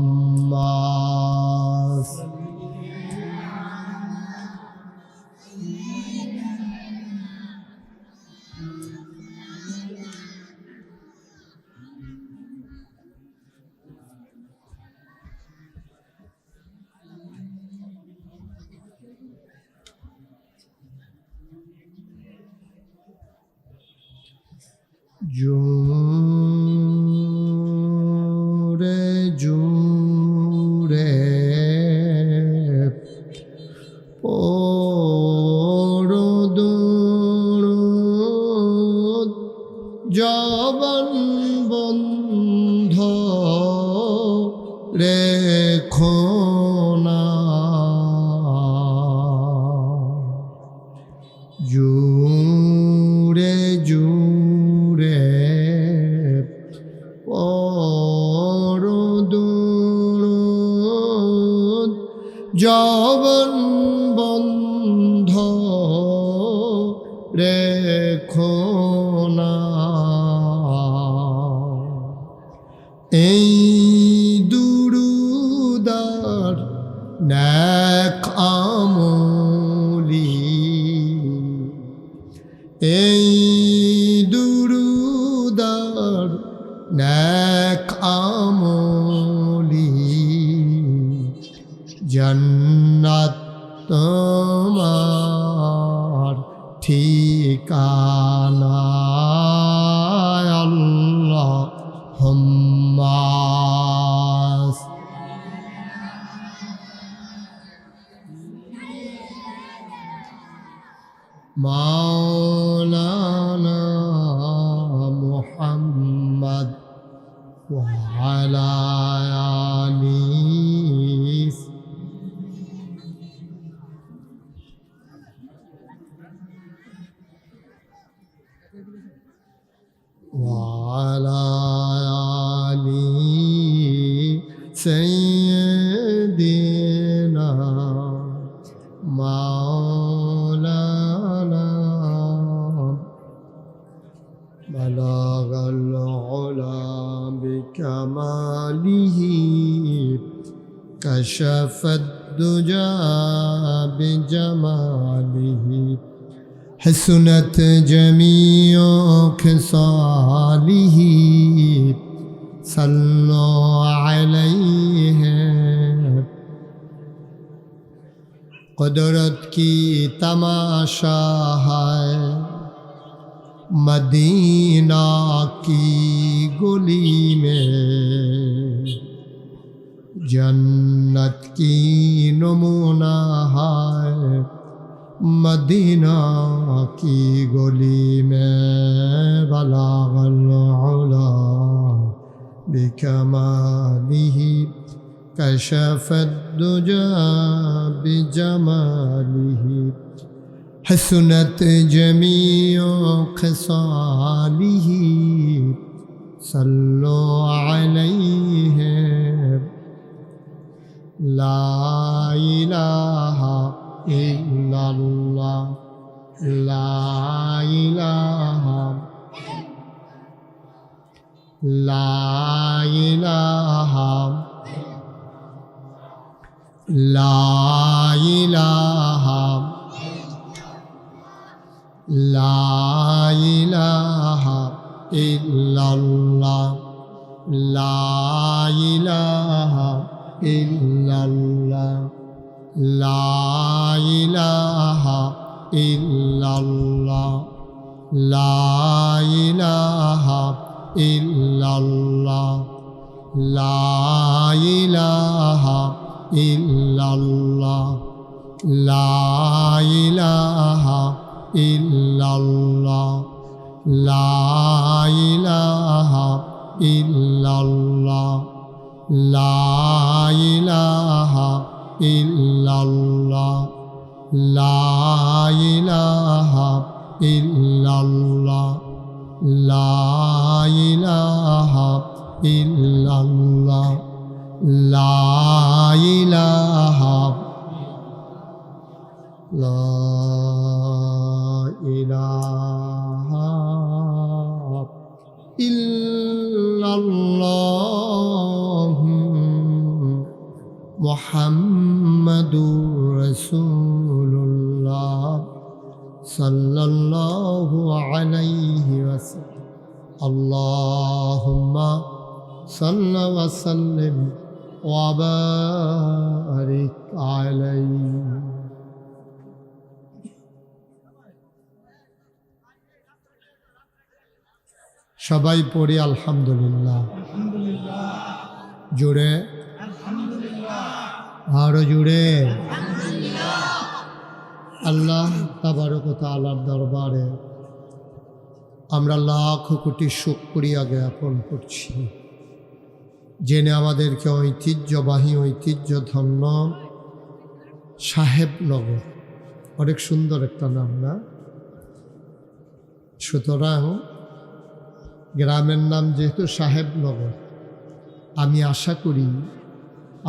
জোরে জোরে পড়ো দুরূদ, জবান বন্ধ রেখো না। জোরে জোরে পড়ো দুরূদ, জবান বন্ধ রেখো না। এই দুরূদার নেক আমলি, এই দুরূদার নেক আমলি, জান্নাত তোমার ঠিকানা। আল্লাহুম্মা মাওলানা মুহাম্মদ ওয়া আলা আলিহি ওয়া আলা আলিহি সাইয়্যিদিনা মাওলানা বালাগাল উলা বিকামালিহি কাশাফাদ দুজা বিজামালিহি حسنت جميع خصاله صلوا عليه قدرت کی تماشا ہے مدینہ کی گلی میں جنت کی نمونہ ہے मदीना की गली में बलागल उला बिकमालिही कशफत दुजा बिजमालिही हसनत जमीओ खसालिही सल्लो अलैहि ला इलाहा इल्लल्लाह ला इलाहा ला इलाहा ला इलाहा ला इलाहा इल्लल्लाह ला इलाहा इल्लल्लाह ला इलाहा इल्लल्लाह ला इलाहा इल्लल्लाह ला इलाहा इल्लल्लाह ला इलाहा इल्लल्लाह ला इलाहा इल्लल्लाह ला इलाहा इल्लल्लाह ला इलाहा इल्लल्लाह ला इलाहा इल्लल्लाह ला इलाहा ला इलाहा इल्लल्लाह मुहम्मदुर रसूलुल्लाह सल्लल्लाहु अलैहि वसल्लम अल्लाहुम्मा सल्लि व सल्लिम व बारिक अलैहि। সবাই পড়ি আলহামদুলিল্লাহ, জুড়ে আরো জুড়ে। আল্লাহ তাবারক ওয়া তাআলার দরবারে আমরা লাখ কোটি শুকরিয়া জ্ঞাপন করছি, জেনে আমাদেরকে ঐতিহ্যবাহী ঐতিহ্যধন্য সাহেবনগর, অনেক সুন্দর একটা নাম না? সুতরাং গ্রামের নাম যেহেতু সাহেবনগর, আমি আশা করি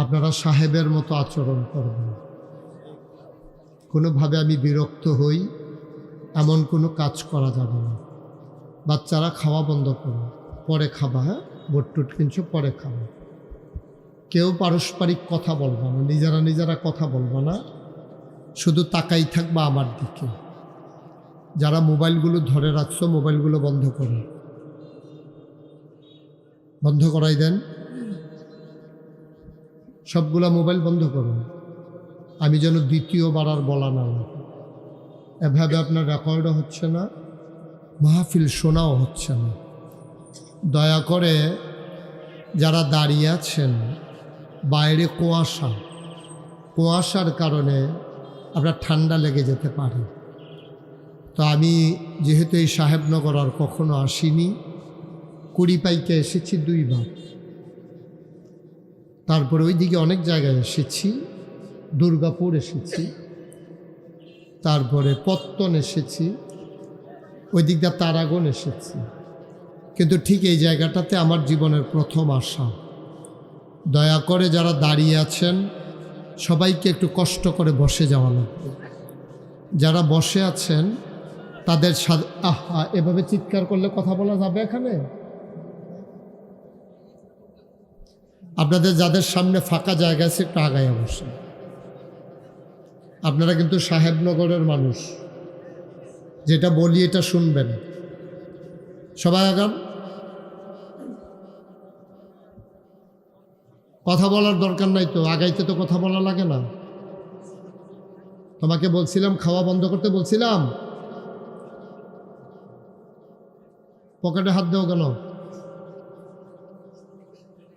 আপনারা সাহেবের মতো আচরণ করবেন। কোনোভাবে আমি বিরক্ত হই এমন কোনো কাজ করা যাবে না। বাচ্চারা খাওয়া বন্ধ করো, পরে খাবা, হ্যাঁ বটটুট কিনছো পরে খাবা। কেউ পারস্পরিক কথা বলবা না, নিজেরা নিজেরা কথা বলবা না, শুধু তাকাই থাকবা আমার দিকে। যারা মোবাইলগুলো ধরে রাখছো মোবাইলগুলো বন্ধ করো, বন্ধ করাই দেন, সবগুলা মোবাইল বন্ধ করুন। আমি যেন দ্বিতীয়বার আর বলা না লাগে। এভাবে আপনার রেকর্ডও হচ্ছে না, মাহফিল শোনাও হচ্ছে না। দয়া করে যারা দাঁড়িয়ে আছেন, বাইরে কুয়াশার কারণে আপনার ঠান্ডা লেগে যেতে পারে। তো আমি যেহেতু এই সাহেবনগর আর কখনো আসিনি, কুড়িপাইকে এসেছি 2 বার, তারপরে ওইদিকে অনেক জায়গায় এসেছি, দুর্গাপুর এসেছি, তারপরে পত্তন এসেছি, ওই দিকটা তারাগণ এসেছি, কিন্তু ঠিক এই জায়গাটাতে আমার জীবনের প্রথম আসা। দয়া করে যারা দাঁড়িয়ে আছেন সবাইকে একটু কষ্ট করে বসে যাওয়া লাগবে। যারা বসে আছেন তাদের সাথে এভাবে চিৎকার করলে কথা বলা যাবে এখানে? আপনাদের যাদের সামনে ফাঁকা জায়গা আছে একটু আগায় বসে। আপনারা কিন্তু সাহেবনগরের মানুষ, যেটা বলি এটা শুনবেন। সবাই আগান, কথা বলার দরকার নাই তো, আগাইতে তো কথা বলা লাগে না। তোমাকে বলছিলাম খাওয়া বন্ধ করতে, বলছিলাম পকেটে হাত দেও কেন?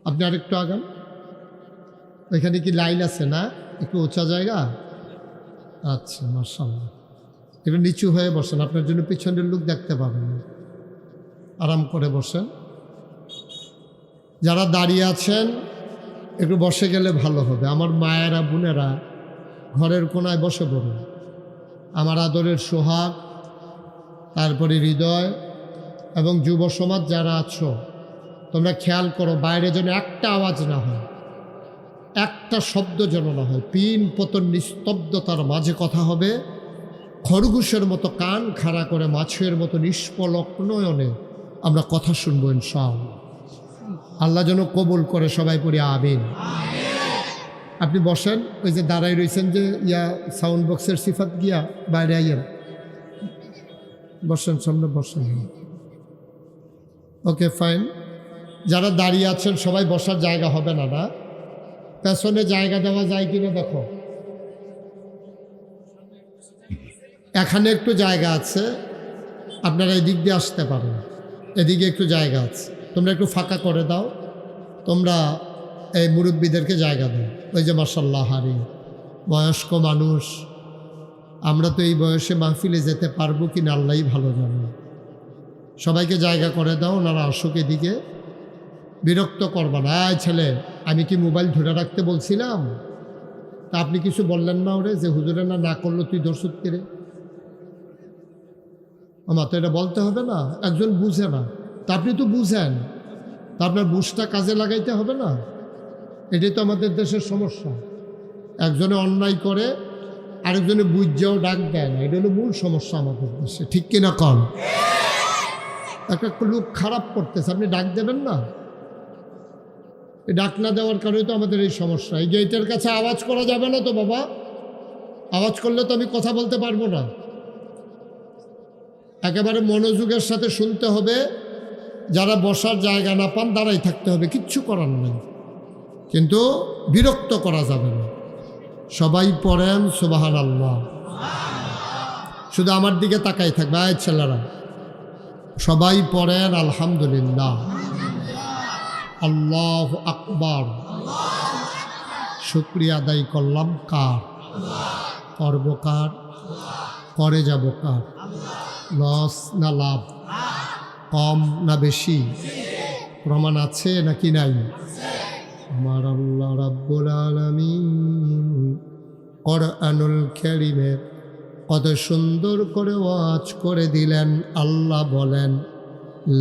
আপনি আরেকটু আগান। ওইখানে কি লাইন আছে না? একটু উঁচা জায়গা, আচ্ছা, মাশাআল্লাহ। একটু নিচু হয়ে বসেন, আপনার জন্য পিছনের লোক দেখতে পাবেন না। আরাম করে বসেন। যারা দাঁড়িয়ে আছেন একটু বসে গেলে ভালো হবে। আমার মায়েরা বোনেরা ঘরের কোনায় বসে পড়ুন। আমার আদরের সোহাগ, তারপরে হৃদয় এবং যুব সমাজ যারা আছো, তোমরা খেয়াল করো বাইরে যেন একটা আওয়াজ না হয়, একটা শব্দ যেন না হয়। পিন পতন নিস্তব্ধতার মাঝে কথা হবে। খরগোশের মতো কান খাড়া করে মাছের মতো নিষ্পলক নয়নে আমরা কথা শুনবো ইনশাআল্লাহ। আল্লাহ যেন কবুল করে, সবাই পড়ি আমিন। আপনি বসেন, ওই যে দাঁড়াই রয়েছেন যে সাউন্ড বক্সের সিফাত গিয়া বাইরে আইয়েন, বসেন, সামনে বসেন। ওকে, ফাইন। যারা দাঁড়িয়ে আছেন সবাই বসার জায়গা হবে না, না পেছনে জায়গা দেওয়া যায় কিনা দেখো। এখানে একটু জায়গা আছে, আপনারা এদিক দিয়ে আসতে পারেন, এদিকে একটু জায়গা আছে, তোমরা একটু ফাঁকা করে দাও। তোমরা এই মুরব্বীদেরকে জায়গা দাও। ওই যে মাশাআল্লাহ হারি বয়স্ক মানুষ, আমরা তো এই বয়সে মাহফিলে যেতে পারবো কি না আল্লাহই ভালো জানে। সবাইকে জায়গা করে দাও, ওনারা আসুক এদিকে। বিরক্ত করবা না। ছেলে, আমি কি মোবাইল ধরে রাখতে বলছিলাম? তা আপনি কিছু বললেন না ওরে যে হুজুরে না করলো তুই দর্শক কেড়ে? আমার তো এটা বলতে হবে না, একজন বুঝে না তা আপনি তো বুঝেন, তা আপনার বুঝটা কাজে লাগাইতে হবে না। এটাই তো আমাদের দেশের সমস্যা। একজনে অন্যায় করে আরেকজনে বুঝছেও ডাক দেয় না, এটা হলো মূল সমস্যা আমাদের দেশে, ঠিক কিনা কন? একটা লোক খারাপ করতেছে, আপনি ডাক দেবেন না? এই ডাক না দেওয়ার কারণে তো আমাদের এই সমস্যা। এই গেটের কাছে আওয়াজ করা যাবে না তো বাবা, আওয়াজ করলে তো আমি কথা বলতে পারবো না। একেবারে মনোযোগের সাথে শুনতে হবে। যারা বসার জায়গা না পান দাঁড়াই থাকতে হবে, কিচ্ছু করার নেই, কিন্তু বিরক্ত করা যাবে না। সবাই পড়েন সুবহানাল্লাহ। শুধু আমার দিকে তাকাই থাকবে। আয় ছেলেরা, সবাই পড়েন আলহামদুলিল্লাহ, আল্লাহু আকবার। শুকরিয়া আদায় করলাম কার? করব কার? করে যাব কার? লস না লাভ? কম না বেশি? প্রমাণ আছে নাকি নাই? আমার আল্লাহ রাব্বুল আলামিন কোরআনুল কারীমে কত সুন্দর করে ওয়াজ করে দিলেন। আল্লাহ বলেন,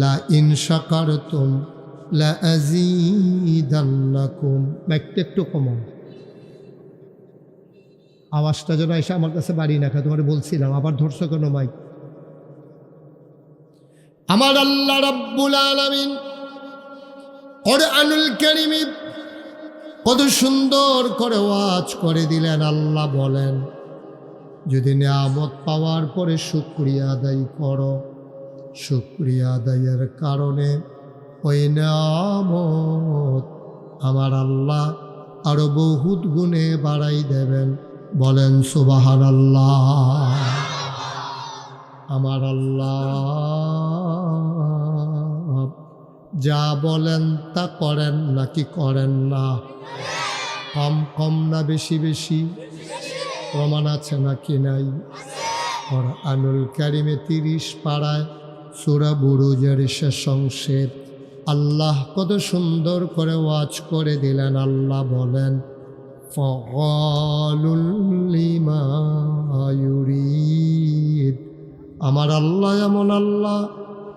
লা ইন শাকারতুম লা আযীদান্নাকুম। একটু কমাও আওয়াজটা, যেন এসে আমার কাছে বাড়ি না খায়। তোমার বলছিলাম, আবার ধরছো কেন মাইক? আমার আল্লাহ রাব্বুল আলামিন কোরআনুল কারীমে কত সুন্দর করে ওয়াজ করে দিলেন। আল্লাহ বলেন, যদি নিয়ামত পাওয়ার পরে শুকরিয়া আদায় করো, শুকরিয়া আদায়ের কারণে ওই নিয়ামত আমার আল্লাহ আরো বহুত গুণে বাড়াই দেবেন। বলেন সুবহানাল্লাহ। আমার আল্লাহ যা বলেন তা করেন নাকি করেন না? কম কম না বেশি বেশি? প্রমাণ আছে নাকি নাই? কোরআনুল কারীমে 30 পারায় সূরা বুরুজের শেষ অংশে আল্লাহ কত সুন্দর করে ওয়াজ করে দিলেন। আল্লাহ বলেন, ফাআলুল লিমা ইউরিদ। আমার আল্লাহ এমন আল্লাহ,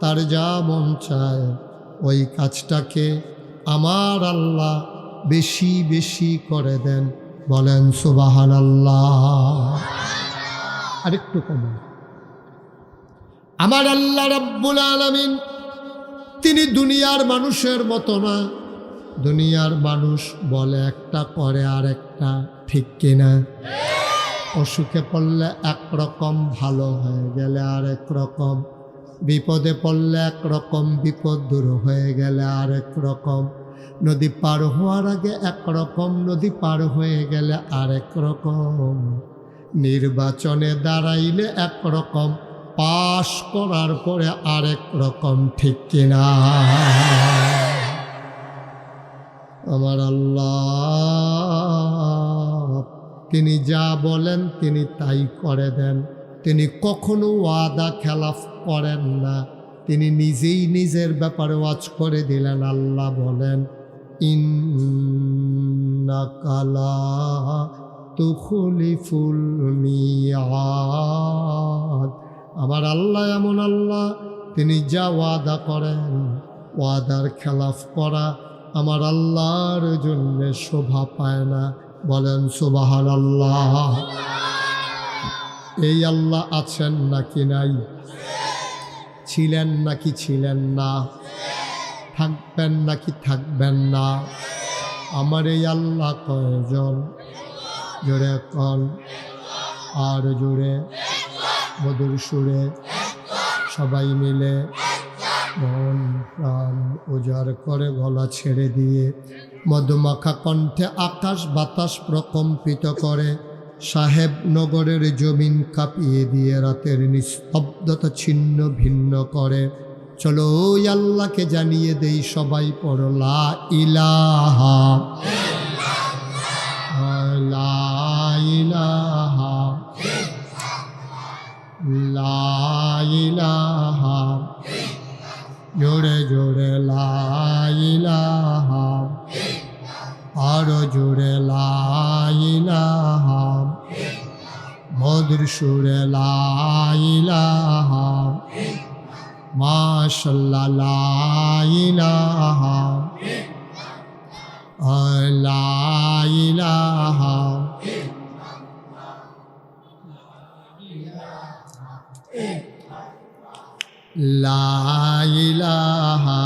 তার যা মন চায় ওই কাজটাকে আমার আল্লাহ বেশি বেশি করে দেন। বলেন সুবহানাল্লাহ। আরেকটু কম। আমার আল্লাহ রাব্বুল আলামিন তিনি দুনিয়ার মানুষের মতো না। দুনিয়ার মানুষ বলে একটা, করে আর একটা, ঠিক কিনা? অসুখে পড়লে একরকম, ভালো হয়ে গেলে আরেক রকম, বিপদে পড়লে একরকম, বিপদ দূর হয়ে গেলে আরেক রকম, নদী পার হওয়ার আগে একরকম, নদী পার হয়ে গেলে আরেক রকম, নির্বাচনে দাঁড়াইলে একরকম, পাশ করার পরে আরেক রকম, ঠিক কিনা? আমার আল্লাহ তিনি যা বলেন তিনি তাই করে দেন। তিনি কখনো ওয়াদা খেলাফ করেন না। তিনি নিজেই নিজের ব্যাপারে ওয়াজ করে দিলেন। আল্লাহ বলেন, ইন্নাকা লা তুখলিফুল মিয়াদ। আমার আল্লাহ এমন আল্লাহ, তিনি যা ওয়াদা করেন, ওয়াদার খেলাফ করা আমার আল্লাহর জন্য শোভা পায় না। বলেন সুবহানাল্লাহ। এই আল্লাহ আছেন নাকি নাই? ছিলেন নাকি ছিলেন না? থাকবেন নাকি থাকবেন না? আমার এই আল্লাহ কয়জন? জোরে কন, আর জোরে, মধুর সুরে, সবাই মিলে মন প্রাণ উজাড় করে গলা ছেড়ে দিয়ে মধুমাখা কণ্ঠে আকাশ বাতাস প্রকম্পিত করে, সাহেব নগরের জমিন কাঁপিয়ে দিয়ে রাতের নিস্তব্ধতা ছিন্ন ভিন্ন করে। চলো ওই আল্লাহকে জানিয়ে দেই সবাই, পড়ো লা ইলাহা লা ইলাহা লা ইলাহা, জোরে জোরে লা ইলাহা, আরো জোরে লা ইলাহা, মধুর সুরে লা ইলাহা, মাশাআল্লাহ লা ইলাহা লা ইলাহা লা ইলাহা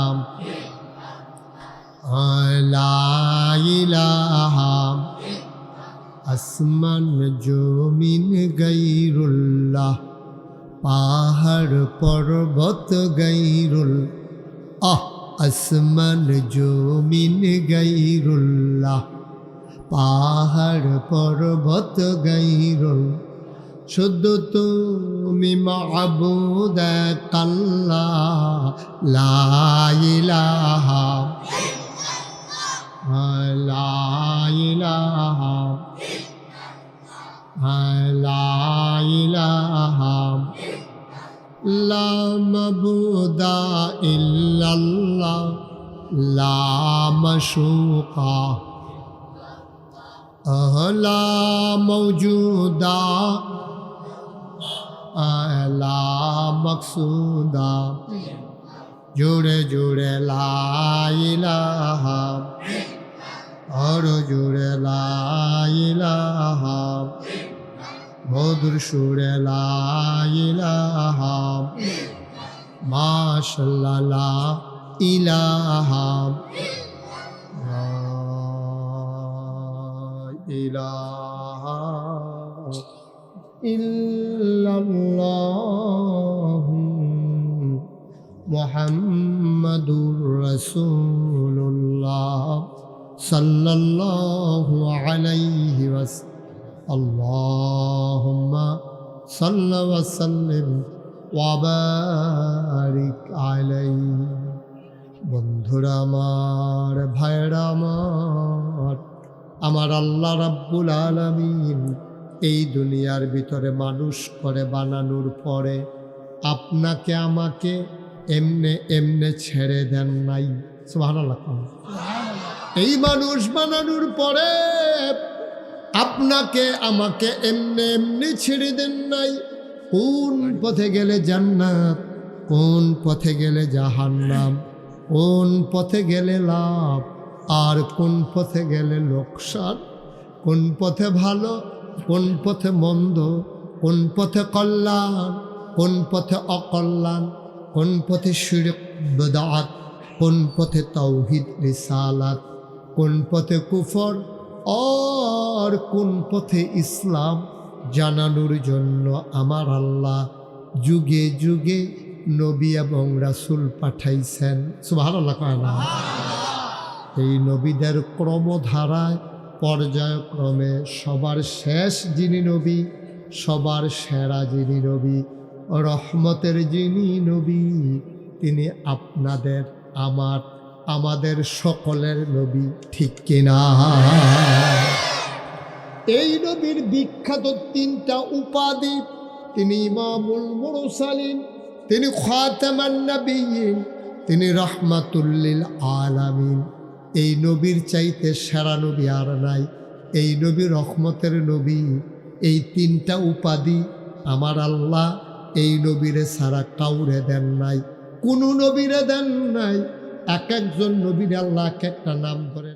লা ইলাহা। আসমান জমিন গায়রুল্লাহ, পাহাড় পর্বত গায়রুল, আসমান জমিন গায়রুল্লাহ, পাহাড় পর্বত গায়রুল, শুধু তুমি মাবুদ এক আল্লাহ, লা ইলাহা লা ইলাহা লা ইলাহা, লা মাবুদা ইল্লাল্লাহ, লা মাশুকা লা মওজুদা লা মকসুদা, জোরে জোরে লা ইলাহা, আর জোরে লা ইলাহা, মধুর সুরে লা ইলাহা, মাশাআল্লাহ লা ইলাহা ইলাহা ইল্লাল্লাহ মুহাম্মাদুর রাসূলুল্লাহ সাল্লাল্লাহু আলাইহি ওয়াসাল্লাম। আল্লাহুম্মা সাল্লি ওয়া সাল্লিম ওয়া বারিক আলাইহি। বন্ধুরা আমার, ভাইরা আমার, আমার আল্লাহ রাব্বুল আলামিন এই দুনিয়ার ভিতরে মানুষ করে বানানোর পরে আপনাকে আমাকে এমনে এমনে ছেড়ে দেন নাই। সুবহানাল্লাহ। এই মানুষ বানানোর পরে আপনাকে আমাকে এমনে এমনি ছেড়ে দেন নাই। কোন পথে গেলে জান্নাত, কোন পথে গেলে জাহান্নাম, কোন পথে গেলে লাভ আর কোন পথে গেলে লোকসান, কোন পথে ভালো, কোন পথে মন্দ, কোন পথে কল্যাণ, কোন পথে অকল্যাণ, কোন পথে শিরক বিদআত, কোন পথে তাওহীদ রিসালাত, কোন পথে কুফর আর কোন পথে ইসলাম জানানোর জন্য আমার আল্লাহ যুগে যুগে নবী এবং রাসূল পাঠাইছেন। সুবহানাল্লাহ। এই নবীদের ক্রমধারায় পর্যায়ক্রমে সবার শেষ যিনি নবী, সবার সেরা যিনি নবী, রহমতের যিনি নবী, তিনি আপনাদের আমাদের সকলের নবী। ঠিক কিনা? এই নবীর বিখ্যাত তিনটা উপাধি, তিনি ইমামুল মুরসালিন, তিনি খাতামান নবিয়্যিন, তিনি রাহমাতুল লিল আলামিন। এই নবীর চাইতে সেরা নবী আর নাই। এই নবী রহমতের নবী। এই তিনটা উপাধি আমার আল্লাহ এই নবীরে ছাড়া কাউরে দেন নাই, কোনো নবীরে দেন নাই। এক একজন নবীর আল্লাহ এক একটা নাম করে।